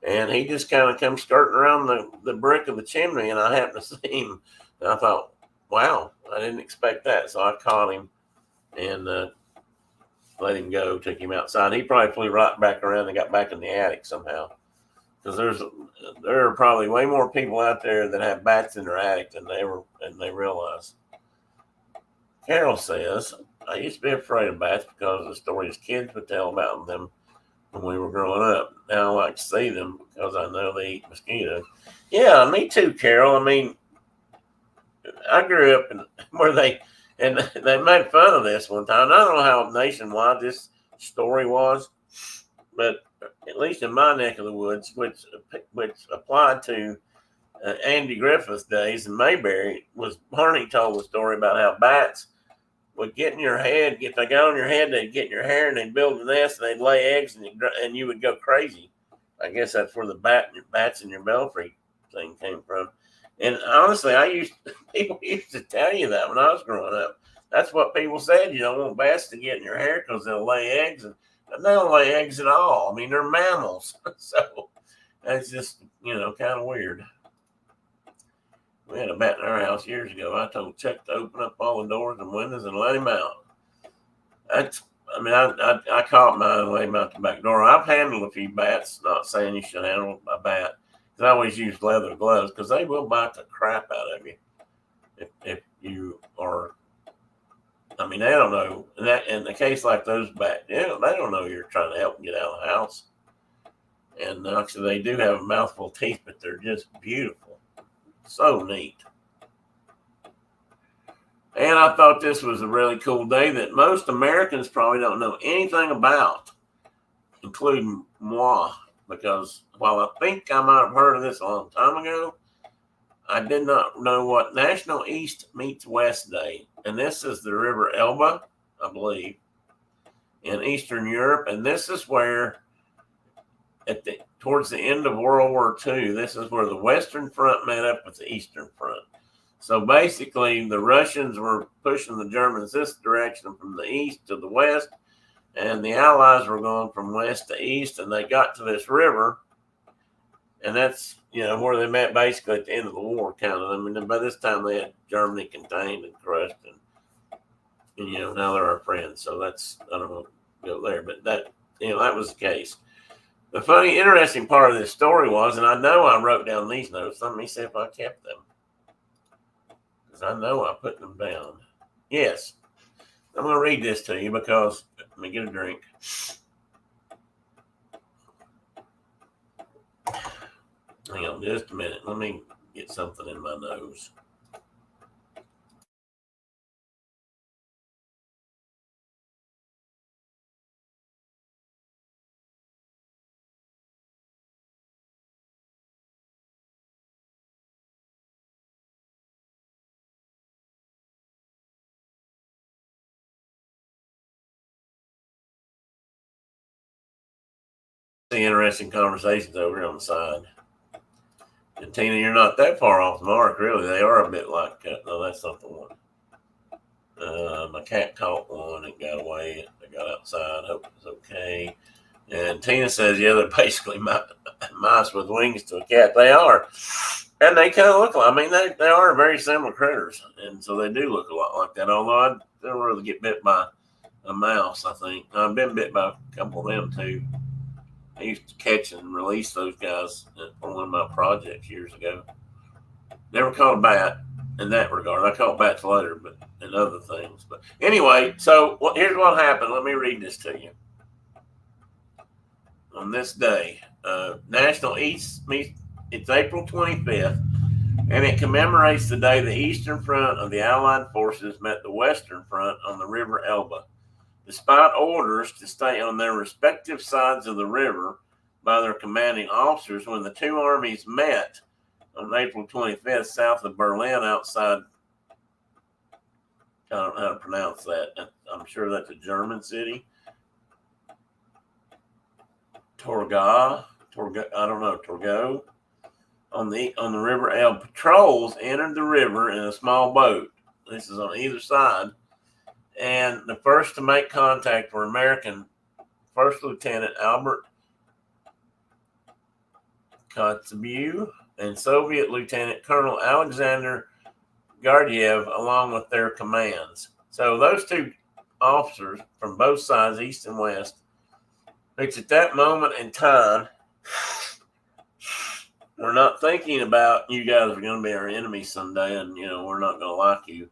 and he just kind of come skirting around the brick of the chimney, and I happened to see him, and I thought, wow, I didn't expect that, so I caught him and let him go, took him outside. He probably flew right back around and got back in the attic somehow, because there are probably way more people out there that have bats in their attic than they realize. Carol says, I used to be afraid of bats because of the stories kids would tell about them when we were growing up. Now I like to see them because I know they eat mosquitoes. Yeah, me too, Carol. I mean, I grew up where they made fun of this one time. I don't know how nationwide this story was, but at least in my neck of the woods, which applied to Andy Griffith's days in Mayberry, was Barney told the story about how bats would get in your head. If they got on your head, they'd get in your hair and they'd build a nest and they'd lay eggs and you would go crazy. I guess that's where the bats in your belfry thing came from. And honestly, people used to tell you that when I was growing up. That's what people said. You don't want bats to get in your hair because they'll lay eggs, and they don't lay eggs at all. I mean, they're mammals, so that's just kind of weird. We had a bat in our house years ago. I told Chuck to open up all the doors and windows and let him out. I caught mine and let him out the back door. I've handled a few bats, not saying you should handle a bat. I always use leather gloves because they will bite the crap out of you. If you are, they don't know. In a case like those bats, they don't know you're trying to help them get out of the house. And actually, they do have a mouthful of teeth, but they're just beautiful. So neat. And I thought this was a really cool day that most Americans probably don't know anything about, including moi, because while I think I might have heard of this a long time ago, I did not know what National East Meets West Day. And this is the River Elbe, I believe, in Eastern Europe. And this is where, towards the end of World War II, this is where the Western Front met up with the Eastern Front. So basically, the Russians were pushing the Germans this direction from the east to the west, and the Allies were going from west to east, and they got to this river, and that's where they met basically at the end of the war, kind of. I mean, by this time they had Germany contained and crushed, and now they're our friends. So that's, I don't know, go there, but that was the case. The funny, interesting part of this story was, and I know I wrote down these notes. Let me see if I kept them, because I know I put them down. Yes, I'm going to read this to you because let me get a drink. Hang on just a minute. Let me get something in my nose. see interesting conversations over here on the side. And Tina, you're not that far off the mark, really. They are a bit like, no, that's not the one. My cat caught one and got away. They got outside. Hope it was okay. And Tina says, yeah, they're basically mice with wings to a cat. They are. And they kind of look like, I mean, they are very similar critters. And so they do look a lot like that. Although I don't really get bit by a mouse, I think. I've been bit by a couple of them, too. I used to catch and release those guys on one of my projects years ago. Never caught a bat in that regard. I caught bats later, but and other things. But anyway, so here's what happened. Let me read this to you. On this day, National East Meet, it's April 25th, and it commemorates the day the Eastern Front of the Allied forces met the Western Front on the River Elbe. Despite orders to stay on their respective sides of the river by their commanding officers, when the two armies met on April 25th south of Berlin outside, I don't know how to pronounce that. I'm sure that's a German city. Torgau, I don't know, Torgau. On the River Elbe, patrols entered the river in a small boat. This is on either side. And the first to make contact were American First Lieutenant Albert Kotzebue and Soviet Lieutenant Colonel Alexander Gardiev, along with their commands. So those two officers from both sides, east and west, which at that moment in time, we're not thinking about you guys are going to be our enemies someday and, we're not going to like you.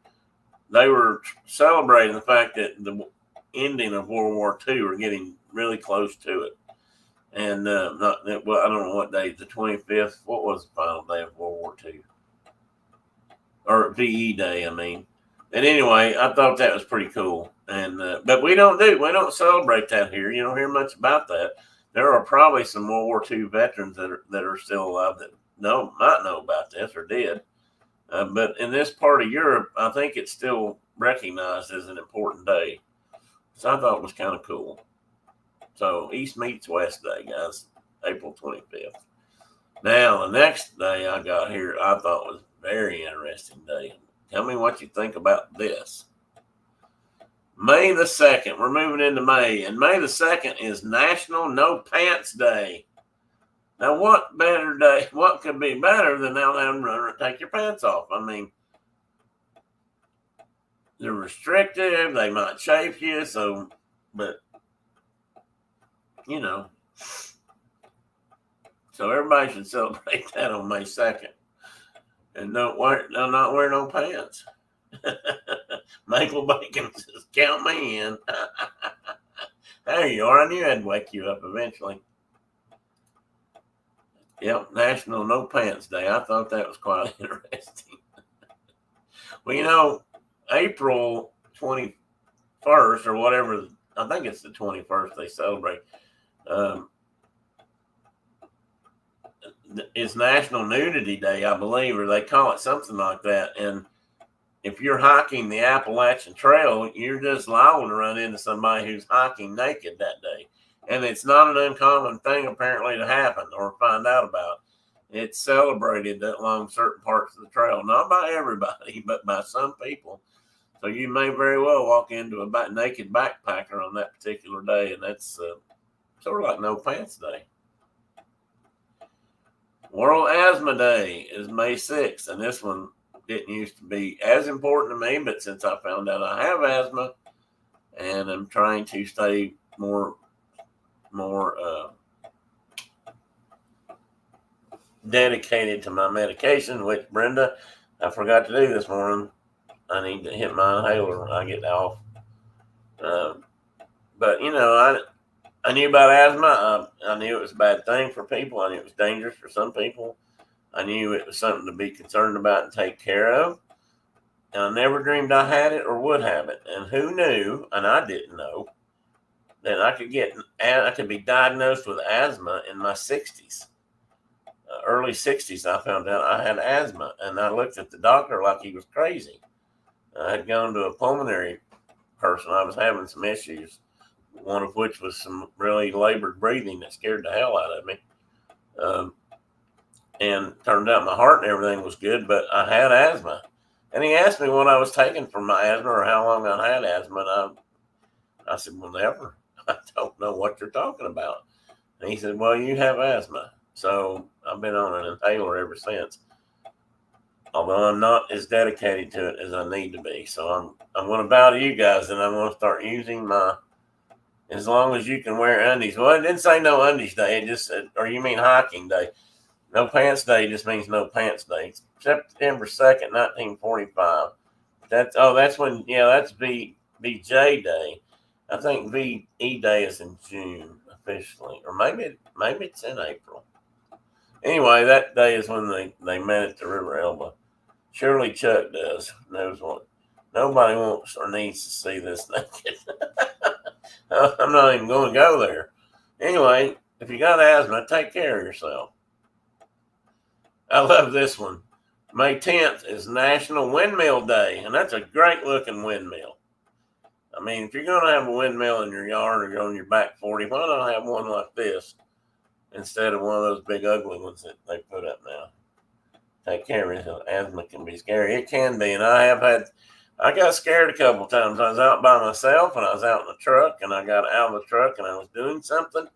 They were celebrating the fact that the ending of World War II were getting really close to it. And I don't know what day, the 25th, what was the final day of World War II? Or VE Day, I mean. And anyway, I thought that was pretty cool. And but we don't celebrate that here. You don't hear much about that. There are probably some World War II veterans that are still alive that might know about this or did. But in this part of Europe, I think it's still recognized as an important day. So I thought it was kind of cool. So East meets West Day, guys, April 25th. Now, the next day I got here, I thought was a very interesting day. Tell me what you think about this. May the 2nd, we're moving into May, and May the 2nd is National No Pants Day. Now, what could be better than out having to take your pants off? I mean, they're restrictive, they might chafe you, but, so everybody should celebrate that on May 2nd. And not wear no pants. Michael Bacon says, count me in. There you are. I knew I'd wake you up eventually. Yep, National No Pants Day. I thought that was quite interesting. Well, April 21st or whatever, I think it's the 21st they celebrate, it's National Nudity Day, I believe, or they call it something like that. And if you're hiking the Appalachian Trail, you're just liable to run into somebody who's hiking naked that day. And it's not an uncommon thing, apparently, to happen or find out about. It's celebrated along certain parts of the trail, not by everybody, but by some people. So you may very well walk into a naked backpacker on that particular day, and that's sort of like No Pants Day. World Asthma Day is May 6th, and this one didn't used to be as important to me, but since I found out I have asthma, and I'm trying to stay more dedicated to my medication, which Brenda, I forgot to do this morning. I need to hit my inhaler when I get off. But I knew about asthma. I knew it was a bad thing for people. I knew it was dangerous for some people. I knew it was something to be concerned about and take care of. And I never dreamed I had it or would have it. And who knew, and I didn't know, that I could be diagnosed with asthma in my 60s. Early 60s, I found out I had asthma. And I looked at the doctor like he was crazy. I had gone to a pulmonary person. I was having some issues one of which was some really labored breathing that scared the hell out of me. And turned out my heart and everything was good, but I had asthma. And he asked me what I was taking for my asthma or how long I had asthma. And I said, well, never. I don't know what you're talking about. And he said, well, you have asthma. So I've been on an inhaler ever since. Although I'm not as dedicated to it as I need to be. So I'm going to bow to you guys, and I'm going to start using my, as long as you can wear undies. Well, it didn't say no undies day. It just said, or you mean hiking day. No pants day just means no pants day. September 2nd, 1945. That's when, that's VJ day. I think VE day is in June officially, or maybe it's in April. Anyway, that day is when they met at the River Elba. Surely Chuck knows what. Nobody wants or needs to see this naked. I'm not even going to go there. Anyway, if you got asthma, take care of yourself. I love this one. May 10th is National Windmill Day, and that's a great looking windmill. I mean, if you're going to have a windmill in your yard or on your back 40, why not have one like this instead of one of those big ugly ones that they put up now? Take care of yourself. Asthma can be scary. It can be, and I got scared a couple times. I was out by myself, and I was out in the truck, and I got out of the truck, and I was doing something,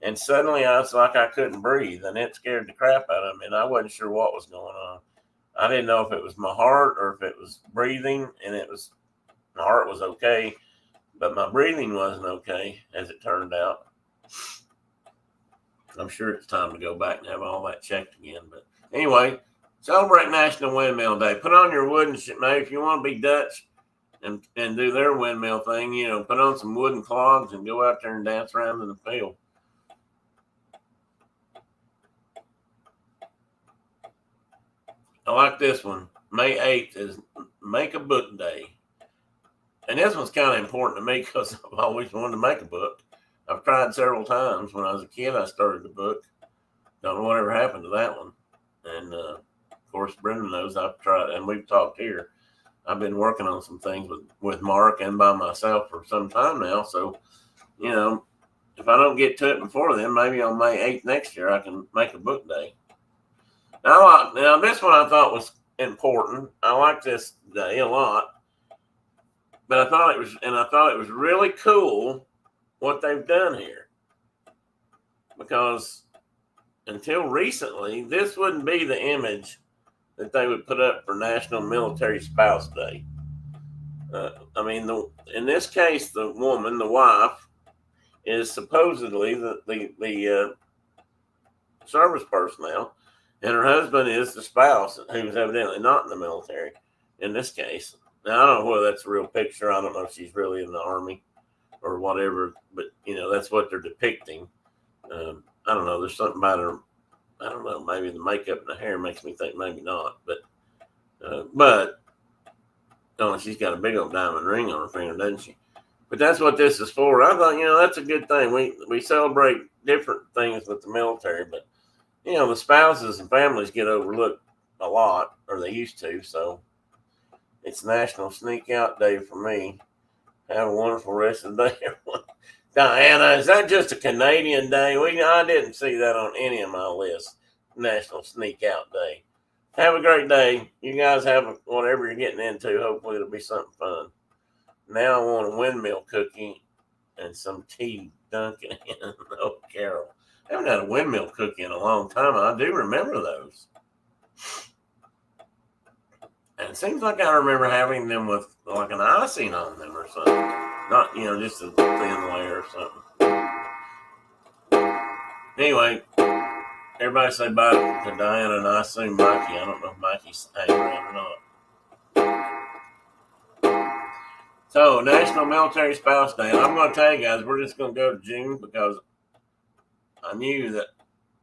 and suddenly I was like I couldn't breathe, and it scared the crap out of me, and I wasn't sure what was going on. I didn't know if it was my heart or if it was breathing, and my heart was okay, but my breathing wasn't okay, as it turned out. I'm sure it's time to go back and have all that checked again. But anyway, celebrate National Windmill Day. Put on your wooden shit, maybe if you want to be Dutch and do their windmill thing, put on some wooden clogs and go out there and dance around in the field. I like this one. May 8th is Make a Book Day. And this one's kind of important to me because I've always wanted to make a book. I've tried several times. When I was a kid, I started the book. Don't know whatever happened to that one. And, of course, Brenda knows I've tried, and we've talked here. I've been working on some things with Mark and by myself for some time now. So, if I don't get to it before then, maybe on May 8th next year, I can make a book day. Now, this one I thought was important. I like this day a lot, but I thought it was really cool what they've done here, because until recently, this wouldn't be the image that they would put up for National Military Spouse Day. In this case, the woman, the wife, is supposedly the service personnel. And her husband is the spouse, who's evidently not in the military in this case. Now, I don't know whether that's a real picture. I don't know if she's really in the Army or whatever, but, that's what they're depicting. I don't know. There's something about her. I don't know. Maybe the makeup and the hair makes me think maybe not. But she's got a big old diamond ring on her finger, doesn't she? But that's what this is for. I thought, that's a good thing. We celebrate different things with the military, but the spouses and families get overlooked a lot, or they used to. So it's National Sneak Out Day for me. Have a wonderful rest of the day, everyone. Diana, is that just a Canadian day? I didn't see that on any of my lists. National Sneak Out Day. Have a great day. You guys have whatever you're getting into. Hopefully it'll be something fun. Now I want a windmill cookie and some tea Dunkin' in. Oh, Carol. I haven't had a windmill cookie in a long time. I do remember those. And it seems like I remember having them with like an icing on them or something. Not, just a thin layer or something. Anyway, everybody say bye to Diana and I assume Mikey. I don't know if Mikey's hanging around or not. So, National Military Spouse Day. And I'm going to tell you guys, we're just going to go to June because I knew that,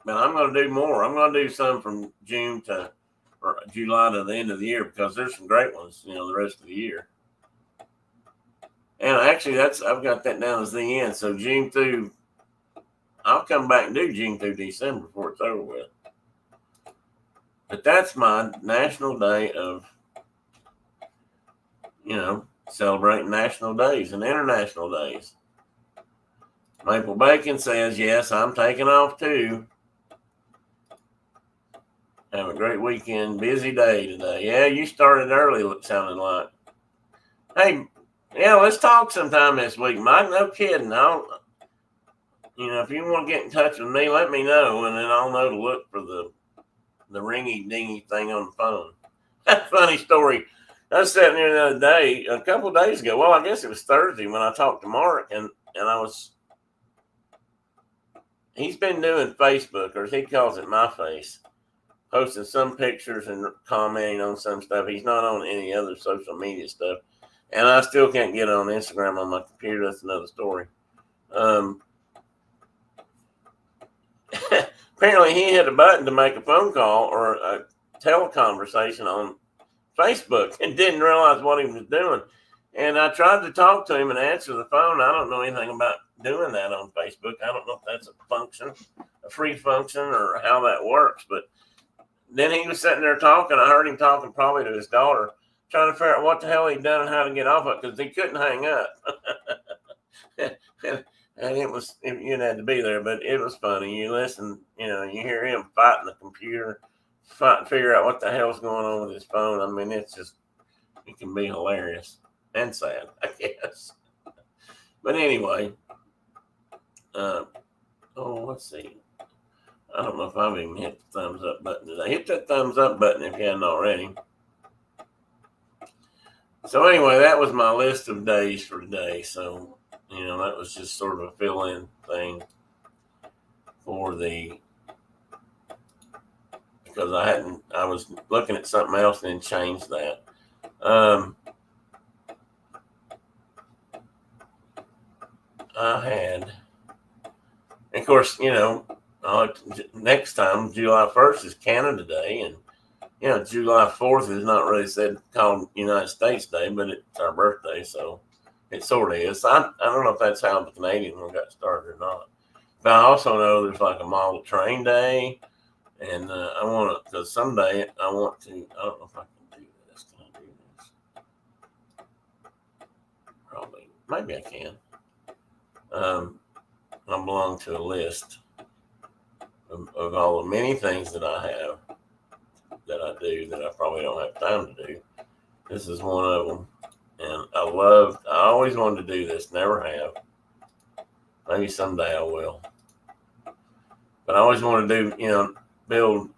but I'm going to do more. I'm going to do some from June or July to the end of the year because there's some great ones, the rest of the year. And actually, I've got that down as the end. So June through, I'll come back and do June through December before it's over with. But that's my national day of, celebrating national days and international days. Maple Bacon says, yes, I'm taking off too. Have a great weekend. Busy day today. Yeah, you started early, it sounded like. Hey, yeah, let's talk sometime this week, Mike. No kidding. If you want to get in touch with me, let me know, and then I'll know to look for the ringy dingy thing on the phone. That's a funny story. I was sitting there the other day, a couple of days ago. Well, I guess it was Thursday when I talked to Mark, and he's been doing Facebook, or as he calls it, my face, posting some pictures and commenting on some stuff. He's not on any other social media stuff. And I still can't get on Instagram on my computer. That's another story. Apparently, he hit a button to make a phone call or a teleconversation on Facebook and didn't realize what he was doing. And I tried to talk to him and answer the phone. I don't know anything about doing that on Facebook. I don't know if that's a function, a free function, or how that works. But then he was sitting there talking. I heard him talking probably to his daughter, trying to figure out what the hell he'd done and how to get off it because he couldn't hang up. And you had to be there, but it was funny. You listen, you hear him fighting the computer, figure out what the hell's going on with his phone. I mean, it can be hilarious and sad, I guess. But anyway, let's see. I don't know if I've even hit the thumbs up button today. Hit that thumbs up button if you hadn't already. So anyway, that was my list of days for today. So, that was just sort of a fill-in thing because I was looking at something else and then changed that. Of course, next time, July 1st is Canada Day, and July 4th is not really called United States Day, but it's our birthday, so it sort of is. I don't know if that's how the Canadian one got started or not. But I also know there's like a model train day, and because someday I want to, I don't know if I can do this. Can I do this? Probably. Maybe I can. I belong to a list of all the many things that I have that I do that I probably don't have time to do. This is one of them. And I always wanted to do this, never have. Maybe someday I will. But I always want to do, build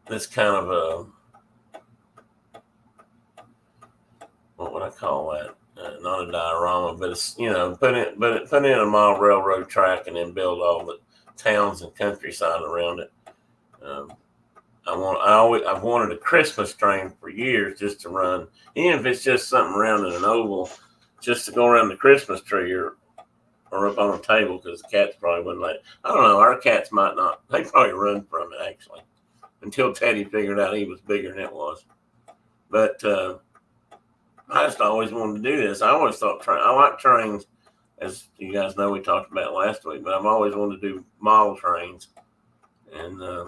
this kind of what would I call that? Not a diorama, but it's, put in a mile railroad track and then build all the towns and countryside around it. I've wanted a Christmas train for years just to run, even if it's just something around in an oval, just to go around the Christmas tree or up on a table, because the cats probably wouldn't let it. I don't know. Our cats might not. They probably run from it, actually, until Teddy figured out he was bigger than it was. But I just always wanted to do this. I always thought I like trains, as you guys know we talked about last week, but I've always wanted to do model trains. And I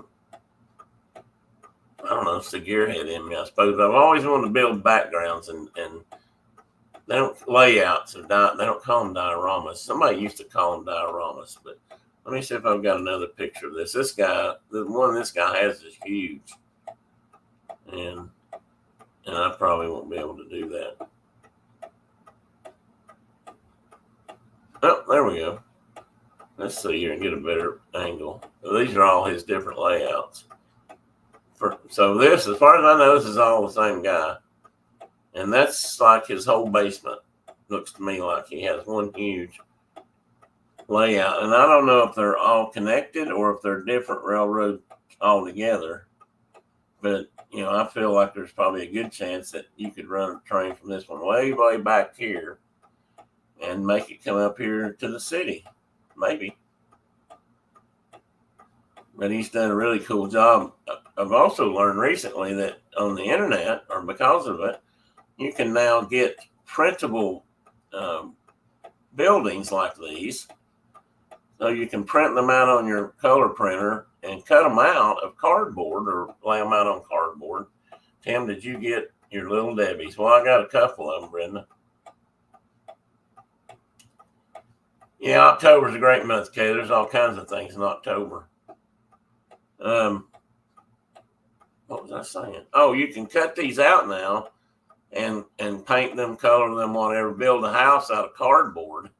don't know, it's the gearhead in me, I suppose. But I've always wanted to build backgrounds and they don't layouts, or they don't call them dioramas. Somebody used to call them dioramas, but let me see if I've got another picture of this. The one this guy has is huge, and I probably won't be able to do that. Oh, there we go. Let's see here and get a better angle. These are all his different layouts. So this, as far as I know, this is all the same guy. And that's like his whole basement. Looks to me like he has one huge layout. And I don't know if they're all connected or if they're different railroads altogether. But, I feel like there's probably a good chance that you could run a train from this one way, way back here and make it come up here to the city. Maybe. But he's done a really cool job. I've also learned recently that on the internet, or because of it, you can now get printable buildings like these. So you can print them out on your color printer and cut them out of cardboard or lay them out on cardboard. Tim, did you get your little Debbie's? Well, I got a couple of them, Brenda. Yeah, October's a great month, Kay. There's all kinds of things in October. What was I saying? Oh, you can cut these out now and paint them, color them, whatever. Build a house out of cardboard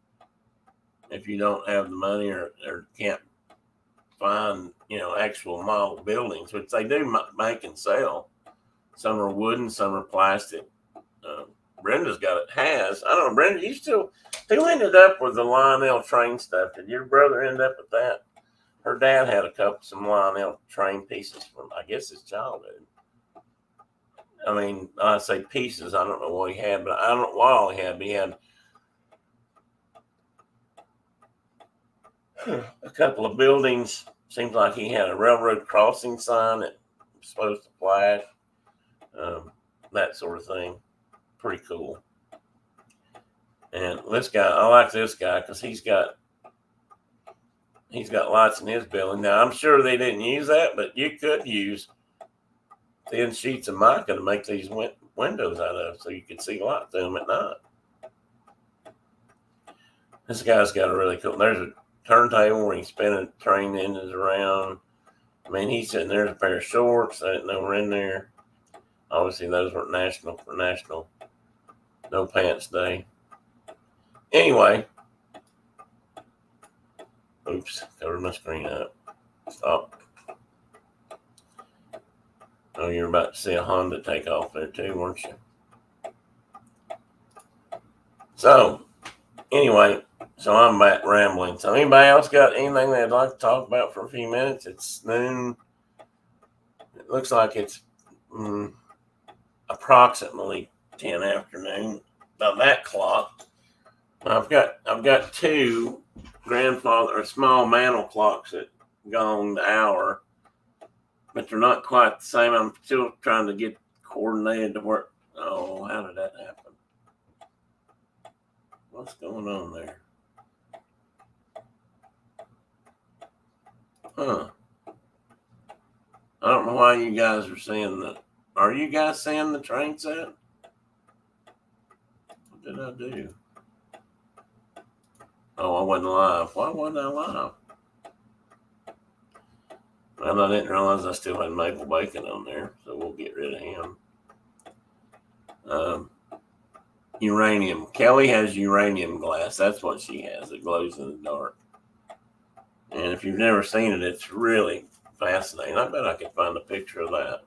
if you don't have the money or can't find actual model buildings, which they do make and sell. Some are wooden, some are plastic. Brenda's got it. I don't know, Brenda, who ended up with the Lionel train stuff? Did your brother end up with that? Her dad had some Lionel train pieces from, I guess, his childhood. I mean, I say pieces. I don't know what he had, but I don't know what all he had. But he had a couple of buildings. Seems like he had a railroad crossing sign that was supposed to flash. That sort of thing. Pretty cool. And this guy, I like this guy because he's got lights in his building. Now, I'm sure they didn't use that, but you could use thin sheets of mica to make these windows out of so you could see light through them at night. This guy's got a really cool, there's a turntable where he's spinning train engines around. I mean, he's sitting there with a pair of shorts. I didn't know were in there. Obviously, those weren't national No Pants Day. Anyway, oops, covered my screen up. Stop. Oh, you're about to see a Honda take off there too, weren't you? So, anyway, I'm back rambling. So, anybody else got anything they'd like to talk about for a few minutes? It's noon. It looks like it's approximately 10 afternoon. About that clock. I've got two grandfather or small mantle clocks that gong the hour, but they're not quite the same. I'm still trying to get coordinated to work. Oh, how did that happen? What's going on there? Huh. I don't know why you guys are seeing that. Are you guys seeing the train set? What did I do? Oh, I wasn't live. Why wasn't I live? Well, I didn't realize I still had Maple Bacon on there, so we'll get rid of him. Uranium. Kelly has uranium glass. That's what she has. It glows in the dark. And if you've never seen it, it's really fascinating. I bet I could find a picture of that.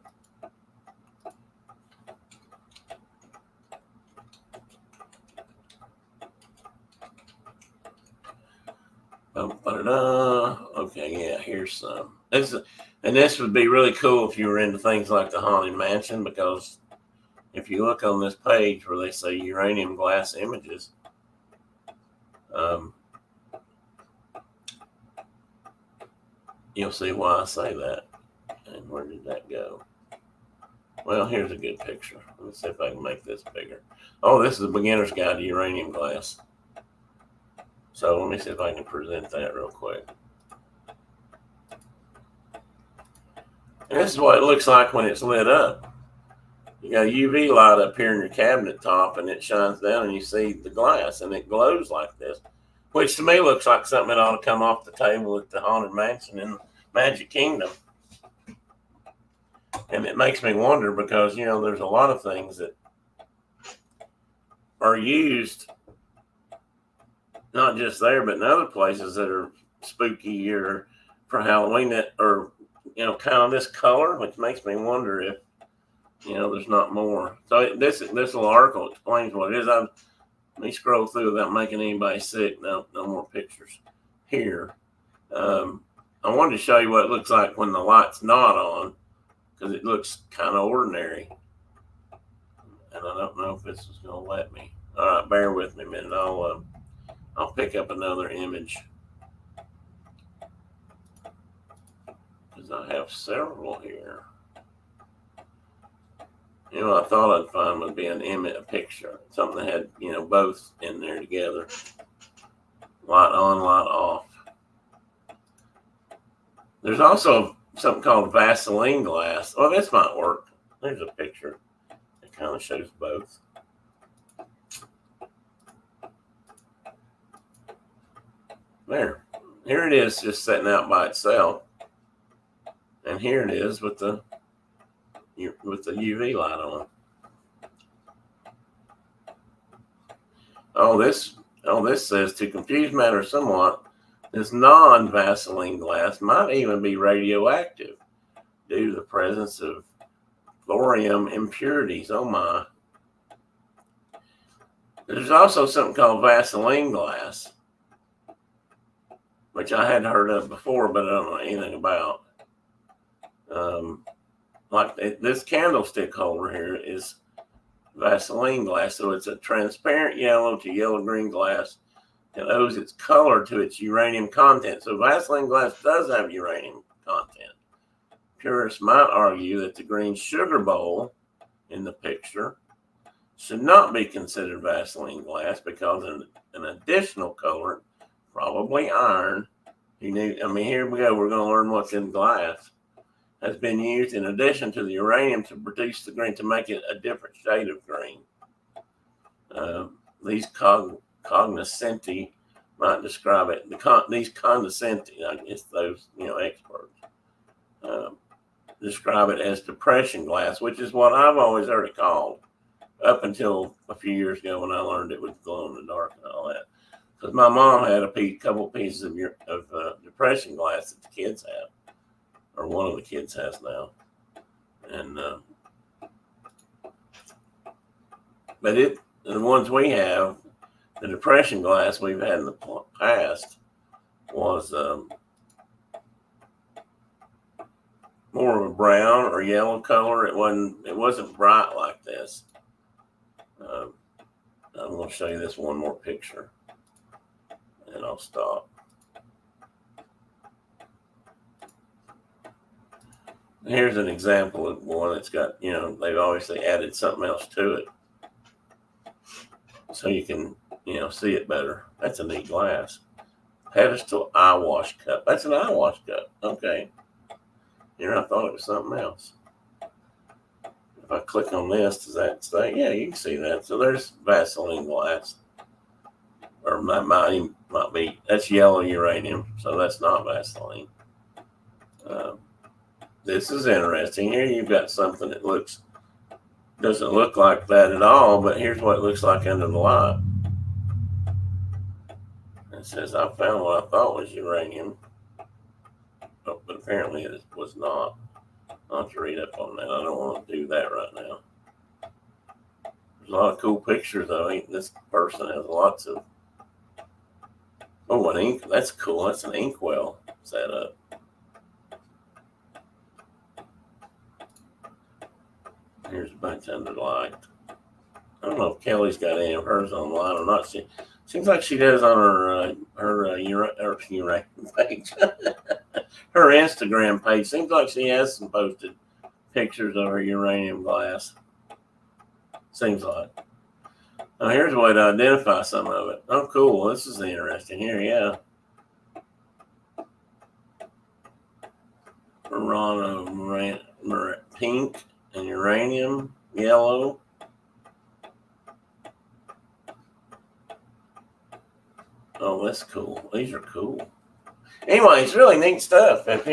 Okay, yeah, here's some. This would be really cool if you were into things like the Haunted Mansion, because if you look on this page where they say uranium glass images, you'll see why I say that. And where did that go? Well, here's a good picture. Let's see if I can make this bigger. Oh, this is a beginner's guide to uranium glass. So let me see if I can present that real quick. And this is what it looks like when it's lit up. You got a UV light up here in your cabinet top, and it shines down, and you see the glass, and it glows like this, which to me looks like something that ought to come off the table at the Haunted Mansion in Magic Kingdom. And it makes me wonder because, there's a lot of things that are used not just there, but in other places that are spooky or for Halloween that are, kind of this color, which makes me wonder if, there's not more. So this little article explains what it is. Let me scroll through without making anybody sick. No more pictures here. I wanted to show you what it looks like when the light's not on, because it looks kind of ordinary. And I don't know if this is going to let me. All right, bear with me a minute. I'll pick up another image, because I have several here. I thought I'd find would be a picture, something that had, both in there together. Light on, light off. There's also something called Vaseline glass. Oh, this might work. There's a picture. It kind of shows both. There. Here it is just sitting out by itself. And here it is with the UV light on. This says to confuse matters somewhat, this non-Vaseline glass might even be radioactive due to the presence of thorium impurities. Oh my. There's also something called Vaseline glass, which I hadn't heard of before, but I don't know anything about. This candlestick holder here is Vaseline glass, so it's a transparent yellow to yellow-green glass that owes its color to its uranium content. So Vaseline glass does have uranium content. Purists might argue that the green sugar bowl in the picture should not be considered Vaseline glass because an additional colorant, probably iron, here we go, we're going to learn what's in glass, has been used in addition to the uranium to produce the green, to make it a different shade of green. These cognoscenti might describe it. These cognoscenti, I guess those experts, describe it as depression glass, which is what I've always heard it called up until a few years ago when I learned it would glow in the dark and all that. Because my mom had a couple pieces of depression glass that the kids have, or one of the kids has now, and but the ones we have, the depression glass we've had in the past was more of a brown or yellow color. It wasn't bright like this. I'm going to show you this one more picture, and I'll stop. Here's an example of one that's got, they've obviously added something else to it, so you can, see it better. That's a neat glass. Pedestal eye wash cup. That's an eye wash cup. Okay. I thought it was something else. If I click on this, does that say? Yeah, you can see that. So there's Vaseline glass. Or might be, that's yellow uranium, so that's not Vaseline. This is interesting. Here you've got something that doesn't look like that at all, but here's what it looks like under the light. It says, I found what I thought was uranium, but apparently it was not. I'll have to read up on that. I don't want to do that right now. There's a lot of cool pictures, though. This person has lots of... Oh, an ink. That's cool. That's an inkwell set up. Here's a bunch under the light. I don't know if Kelly's got any of hers online or not. She seems like she does on her uranium page. Her Instagram page. Seems like she has some posted pictures of her uranium glass. Seems like. Now here's a way to identify some of it. Oh, cool. This is interesting here, yeah. Urano pink and uranium yellow. Oh, that's cool. These are cool. Anyway, it's really neat stuff. If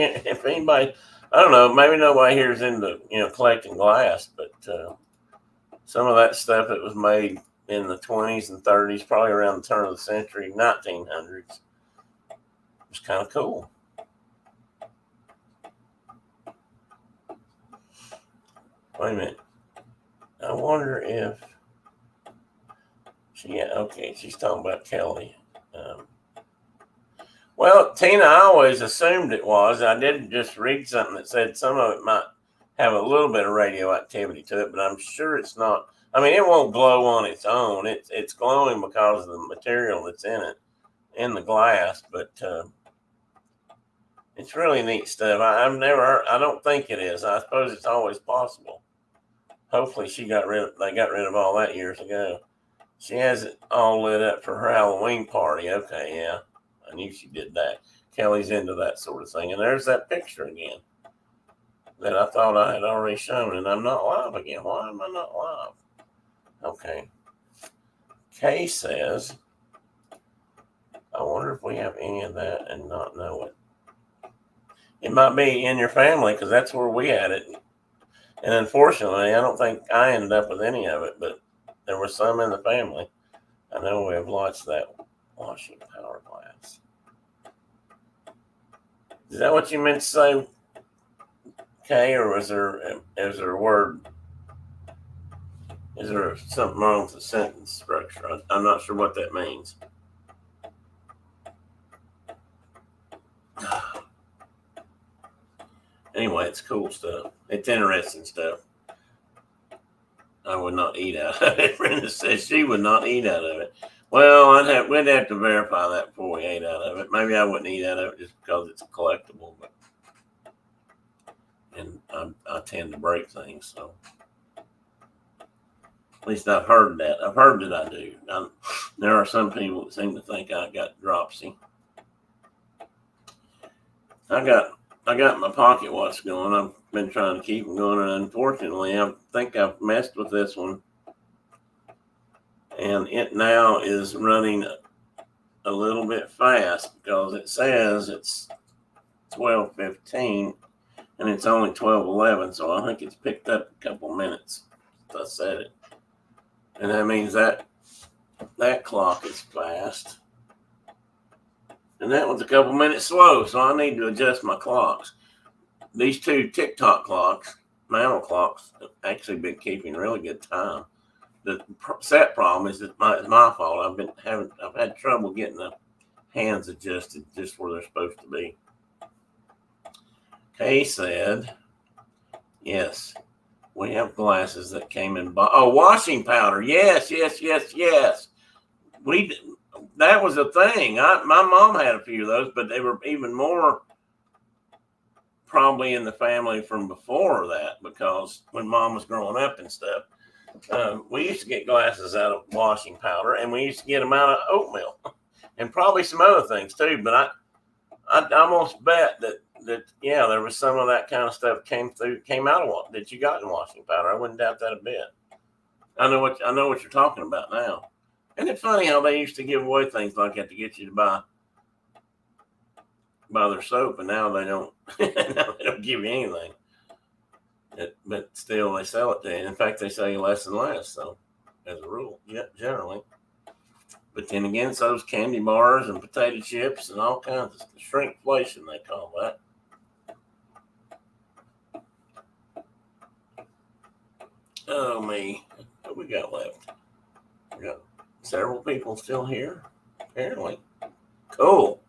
anybody, I don't know, maybe nobody here is into collecting glass, but some of that stuff that was made in the 20s and 30s, probably around the turn of the century, 1900s, was kind of cool. Wait a minute. I wonder if she's talking about Kelly. Well, Tina, I always assumed it was. I did just read something that said some of it might have a little bit of radioactivity to it, but I'm sure it's not. I mean, it won't glow on its own. It's glowing because of the material that's in it, in the glass. But it's really neat stuff. I don't think it is. I suppose it's always possible. Hopefully, they got rid of all that years ago. She has it all lit up for her Halloween party. Okay, yeah. I knew she did that. Kelly's into that sort of thing. And there's that picture again that I thought I had already shown. And I'm not live again. Why am I not live? Okay. Kay says, I wonder if we have any of that and not know it. It might be in your family because that's where we had it. And unfortunately, I don't think I ended up with any of it, but there was some in the family. I know we have lots of that washing powder glass. Is that what you meant to say, Kay, or is there a word? Is there something wrong with the sentence structure? I'm not sure what that means. Anyway, it's cool stuff. It's interesting stuff. I would not eat out of it. Brenda says she would not eat out of it. Well, we'd have to verify that before we ate out of it. Maybe I wouldn't eat out of it just because it's a collectible, and I tend to break things. So at least I've heard that. I've heard that I do. There are some people that seem to think I got dropsy. I got my pocket watch going. I've been trying to keep them going, and unfortunately, I think I've messed with this one, and it now is running a little bit fast because it says it's 12:15, and it's only 12:11. So I think it's picked up a couple minutes since I said it, and that means that clock is fast. And that one's a couple minutes slow, so I need to adjust my clocks. These two TikTok clocks, mantle clocks, have actually been keeping really good time. The set problem is my fault. I've had trouble getting the hands adjusted just where they're supposed to be. Kay said, yes, we have glasses that came in. Washing powder. Yes. That was a thing. My mom had a few of those, but they were even more probably in the family from before that, because when mom was growing up and stuff, we used to get glasses out of washing powder, and we used to get them out of oatmeal and probably some other things too. But I almost bet that yeah, there was some of that kind of stuff came out of that you got in washing powder. I wouldn't doubt that a bit. I know what you're talking about now. Isn't it funny how they used to give away things like that to get you to buy their soap, and now they don't. Now they don't give you anything. But still, they sell it to you. In fact, they sell you less and less. So, as a rule, yeah, generally. But then again, so those candy bars and potato chips and all kinds of shrinkflation, they call that. Oh, me. What we got left? We got several people still here, apparently. Cool.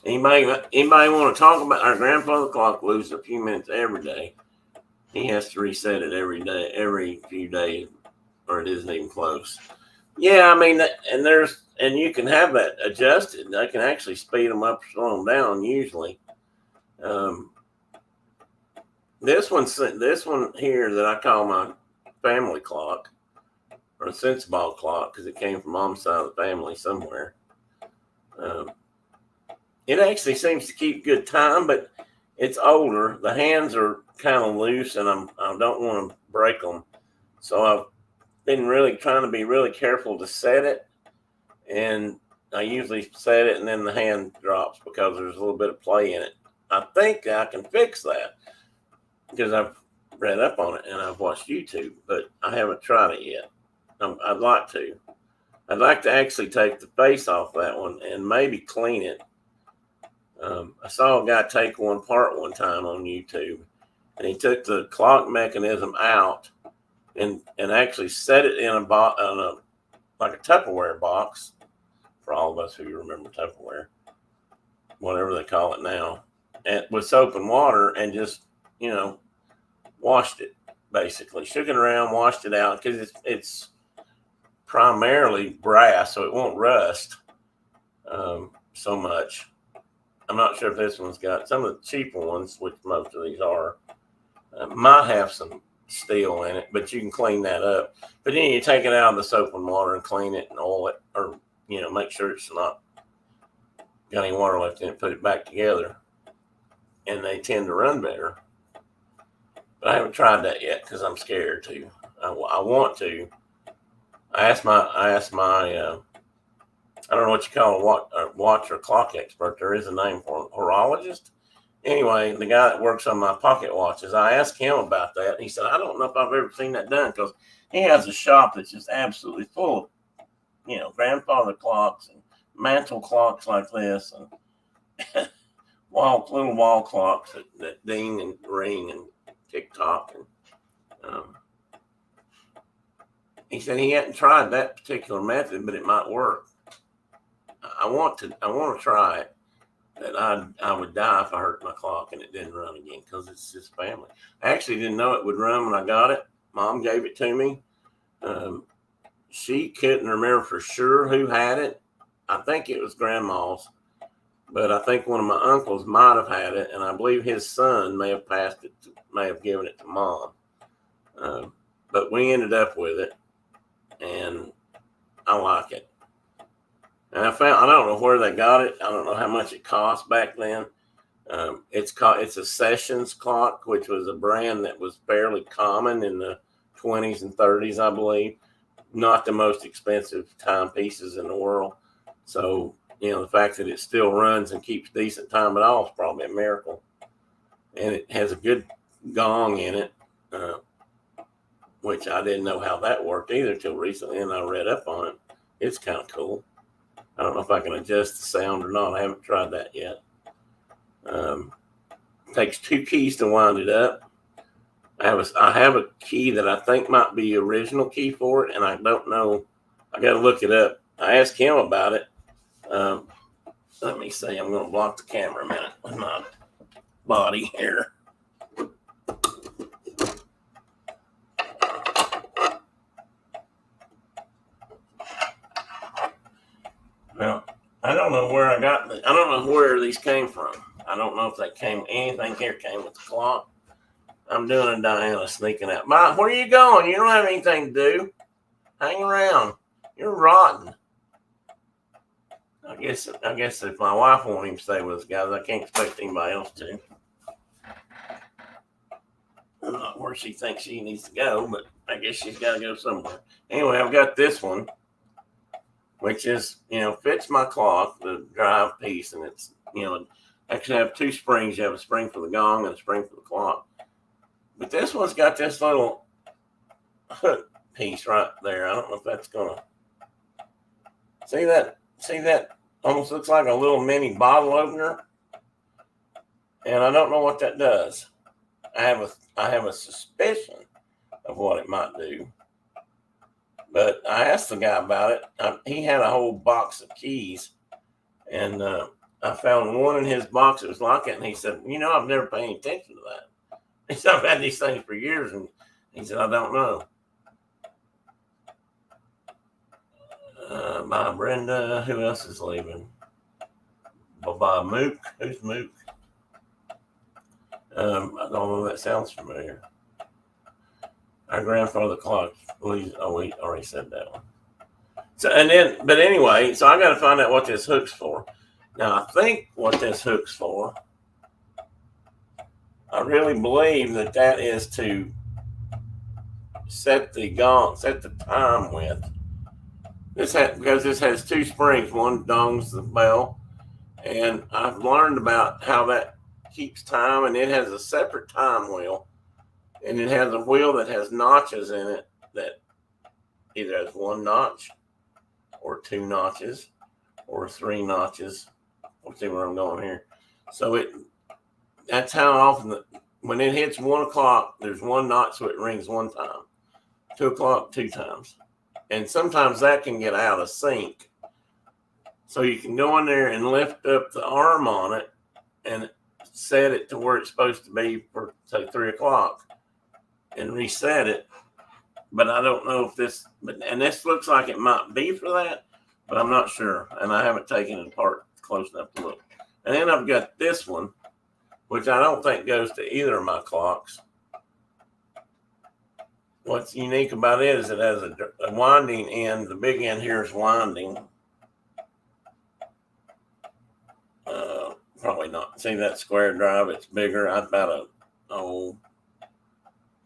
Anybody want to talk about our grandfather clock? Loses a few minutes every day. He has to reset it every few days, or it isn't even close. Yeah, I mean, and you can have that adjusted. They can actually speed them up or slow them down usually. This one here that I call my family clock, or a sensible clock, because it came from mom's side of the family somewhere. It actually seems to keep good time, but it's older. The hands are kind of loose, and I don't want to break them. So I've been really trying to be really careful to set it, and I usually set it and then the hand drops because there's a little bit of play in it. I think I can fix that because I've read up on it and I've watched YouTube, but I haven't tried it yet. I'd like to. I'd like to actually take the face off that one and maybe clean it. I saw a guy take one apart one time on YouTube, and he took the clock mechanism out and actually set it in like a Tupperware box, for all of us who remember Tupperware, whatever they call it now, and with soap and water, and just washed it, basically shook it around, washed it out, because it's primarily brass, so it won't rust so much. I'm not sure if this one's got some of the cheaper ones, which most of these are, might have some steel in it, but you can clean that up. But then you take it out of the soap and water and clean it and oil it, or make sure it's not got any water left in it, put it back together, and they tend to run better. But I haven't tried that yet because I'm scared to. I want to, I don't know what you call a watch or clock expert. There is a name for it, horologist. Anyway, the guy that works on my pocket watches, I asked him about that. And he said, I don't know if I've ever seen that done because he has a shop that's just absolutely full of, grandfather clocks and mantle clocks like this and little wall clocks that ding and ring and tick tock. And he said he hadn't tried that particular method, but it might work. I want to try it. That I would die if I hurt my clock and it didn't run again because it's just family. I actually didn't know it would run when I got it. Mom gave it to me. She couldn't remember for sure who had it. I think it was Grandma's, but I think one of my uncles might have had it, and I believe his son may have given it to Mom. But we ended up with it, and I like it. And I don't know where they got it. I don't know how much it cost back then. It's a Sessions clock, which was a brand that was fairly common in the 20s and 30s, I believe. Not the most expensive timepieces in the world. So, the fact that it still runs and keeps decent time at all is probably a miracle. And it has a good gong in it, which I didn't know how that worked either till recently, and I read up on it. It's kind of cool. I don't know if I can adjust the sound or not. I haven't tried that yet. Takes 2 keys to wind it up. I have a key that I think might be the original key for it, and I don't know. I got to look it up. I asked him about it. Let me see. I'm going to block the camera a minute with my body here. Well, I don't know where I don't know where these came from. I don't know if anything here came with the clock. I'm doing a Diana sneaking out. Ma, where are you going? You don't have anything to do. Hang around. You're rotten. I guess if my wife won't even stay with us, guys, I can't expect anybody else to. I'm not where she thinks she needs to go, but I guess she's got to go somewhere. Anyway, I've got this one, which is, fits my clock, the drive piece, and it's, actually have 2 springs. You have a spring for the gong and a spring for the clock. But this one's got this little hook piece right there. I don't know if that's gonna see that almost looks like a little mini bottle opener. And I don't know what that does. I have a suspicion of what it might do. But I asked the guy about it. He had a whole box of keys, and I found one in his box that was like it, and he said, I've never paid any attention to that. He said, I've had these things for years, and he said, I don't know. By Brenda. Who else is leaving? By Mook. Who's Mook? I don't know. That sounds familiar. Our grandfather clock. We already said that one. So but anyway, so I got to find out what this hook's for. Now I think what this hook's for, I really believe that is to set the time with. Because this has 2 springs. One dongs the bell, and I've learned about how that keeps time, and it has a separate time wheel, and it has a wheel that has notches in it that either has 1 notch or 2 notches or 3 notches. Let's see where I'm going here. So that's how often when it hits 1 o'clock, there's 1 notch, so it rings 1 time. 2 o'clock, 2 times. And sometimes that can get out of sync. So you can go in there and lift up the arm on it and set it to where it's supposed to be for, say, 3 o'clock and reset it. But I don't know if this looks like it might be for that, but I'm not sure. And I haven't taken it apart close enough to look. And then I've got this one, which I don't think goes to either of my clocks. What's unique about it is it has a winding end. The big end here is winding. Probably not. See that square drive? It's bigger. About an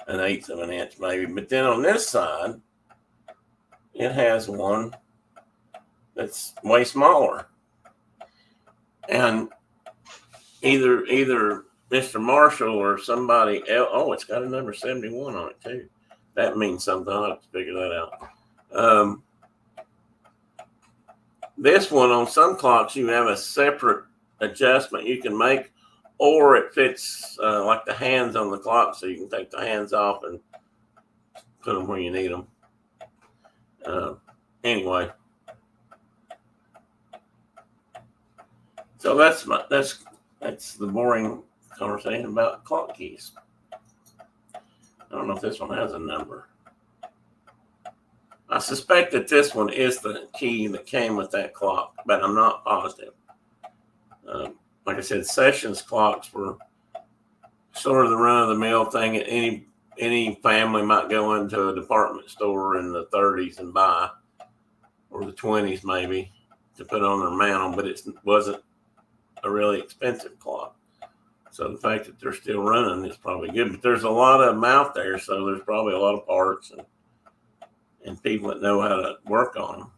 1/8 of an inch maybe. But then on this side, it has one that's way smaller. And either Mr. Marshall or somebody else. Oh, it's got a number 71 on it too. That means something. I'll have to figure that out. This one, on some clocks, you have a separate adjustment you can make, or it fits like the hands on the clock, so you can take the hands off and put them where you need them. Anyway, so that's the boring conversation about clock keys. I don't know if this one has a number. I suspect that this one is the key that came with that clock, but I'm not positive. Like I said, Sessions clocks were sort of the run-of-the-mill thing. Any family might go into a department store in the 30s and buy, or the 20s maybe, to put on their mantle, but it wasn't a really expensive clock. So the fact that they're still running is probably good. But there's a lot of them out there, so there's probably a lot of parts and people that know how to work on them.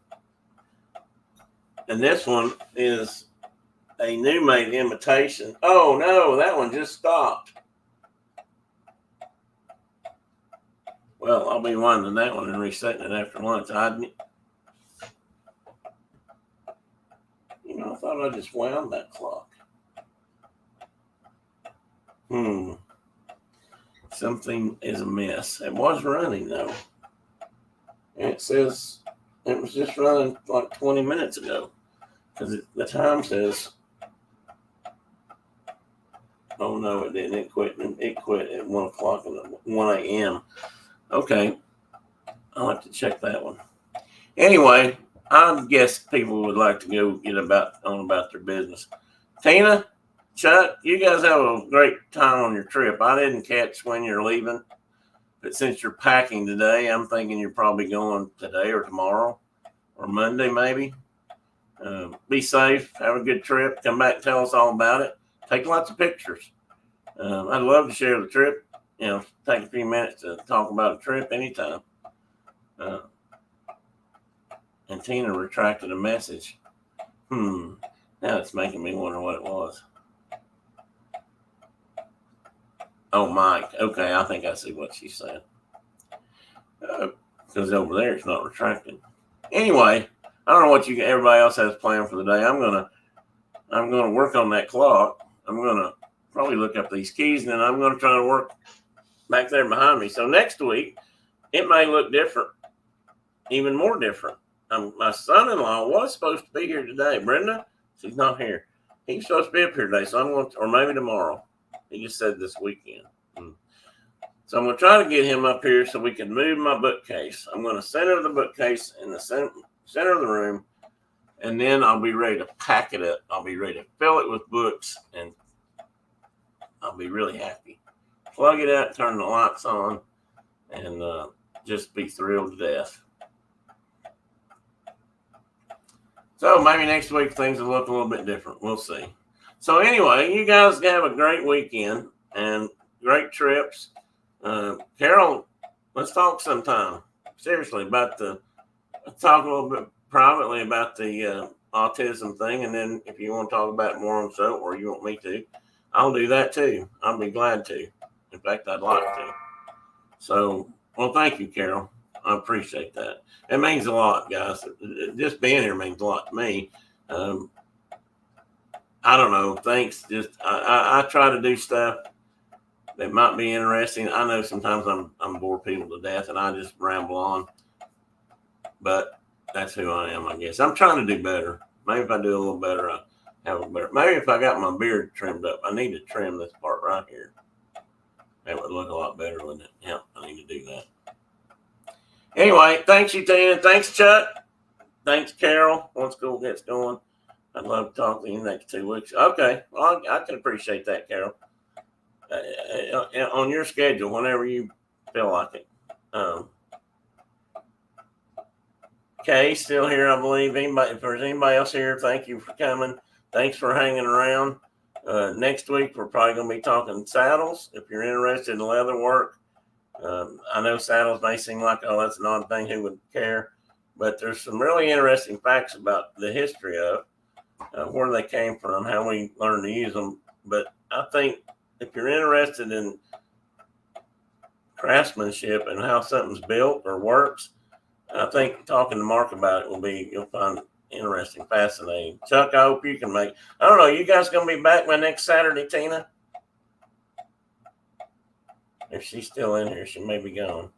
And this one is a new made imitation. Oh no, that one just stopped. Well, I'll be winding that one and resetting it after lunch. I thought I just wound that clock. Something is amiss. It was running though. And it says it was just running like 20 minutes ago, because the time says, oh no, it didn't. It quit at 1 o'clock, 1 a.m. Okay, I'll have to check that one. Anyway, I guess people would like to go get about their business. Tina, Chuck, you guys have a great time on your trip. I didn't catch when you're leaving, but since you're packing today, I'm thinking you're probably going today or tomorrow or Monday maybe. Be safe. Have a good trip. Come back and tell us all about it. Take lots of pictures. I'd love to share the trip. Take a few minutes to talk about a trip anytime. And Tina retracted a message. Now it's making me wonder what it was. Oh, Mike. Okay, I think I see what she said. Because over there it's not retracted. Anyway, I don't know what everybody else has planned for the day. I'm gonna work on that clock. I'm gonna probably look up these keys, and then I'm gonna try to work back there behind me. So next week it may look different, even more different. My son-in-law was supposed to be here today. Brenda, she's not here. He's supposed to be up here today, so I'm going to, or maybe tomorrow. He just said this weekend. So I'm going to try to get him up here so we can move my bookcase. I'm going to center the bookcase in the center of the room, and then I'll be ready to pack it up. I'll be ready to fill it with books, and I'll be really happy. Plug it out, turn the lights on, and just be thrilled to death. So maybe next week things will look a little bit different. We'll see. So anyway, you guys have a great weekend and great trips. Carol, let's talk sometime. Seriously, let's talk a little bit privately about the autism thing. And then if you want to talk about it more on the show, or you want me to, I'll do that too. I'll be glad to. In fact, I'd like to. So, well, thank you, Carol. I appreciate that. It means a lot, guys. Just being here means a lot to me. I don't know. Thanks. I try to do stuff that might be interesting. I know sometimes I'm bore people to death, and I just ramble on. But that's who I am, I guess. I'm trying to do better. Maybe if I do a little better, I have a better. Maybe if I got my beard trimmed up, I need to trim this part right here. That would look a lot better, wouldn't it? Yeah, I need to do that. Anyway, thanks you, Tina. Thanks, Chuck. Thanks, Carol. Once school gets going, I'd love to talk to you next 2 weeks. Okay, well, I can appreciate that, Carol. On your schedule, whenever you feel like it. Kay, still here, I believe. If there's anybody else here, thank you for coming. Thanks for hanging around. Next week, we're probably going to be talking saddles. If you're interested in leather work, I know saddles may seem like, oh, that's an odd thing. Who would care? but there's some really interesting facts about the history of where they came from, how we learned to use them. But I think if you're interested in craftsmanship and how something's built or works, I think talking to Mark about it you'll find interesting, fascinating. Chuck, I hope you can make. I don't know. You guys gonna be back by next Saturday, Tina? If she's still in here, she may be gone.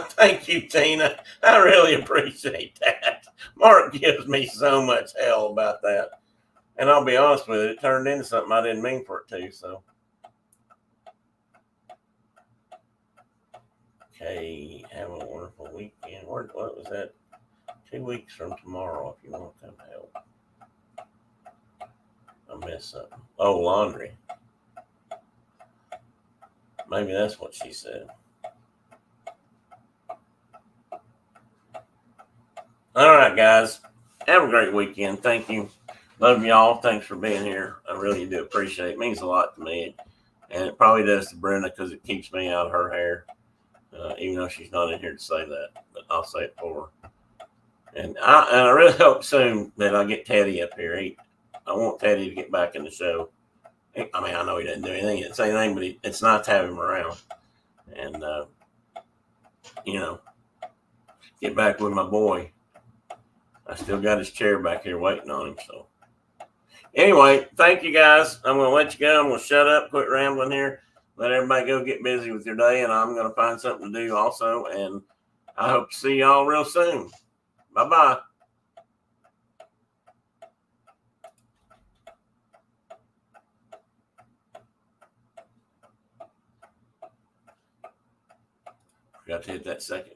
Thank you, Tina. I really appreciate that. Mark gives me so much hell about that. And I'll be honest with it turned into something I didn't mean for it to. So, okay, have a wonderful weekend. What was that? 2 weeks from tomorrow, if you want to come help. I missed something. Oh, laundry. Maybe that's what she said. All right, guys. Have a great weekend. Thank you. Love y'all. Thanks for being here. I really do appreciate it. It means a lot to me. And it probably does to Brenda because it keeps me out of her hair, even though she's not in here to say that. But I'll say it for her. And I really hope soon that I get Teddy up here. I want Teddy to get back in the show. I mean, I know he doesn't do anything. He didn't say anything, but it's nice to have him around. And, get back with my boy. I still got his chair back here waiting on him. So, anyway, thank you guys. I'm going to let you go. I'm going to shut up, quit rambling here, let everybody go get busy with your day, and I'm going to find something to do also. And I hope to see y'all real soon. Bye-bye. Forgot to hit that second.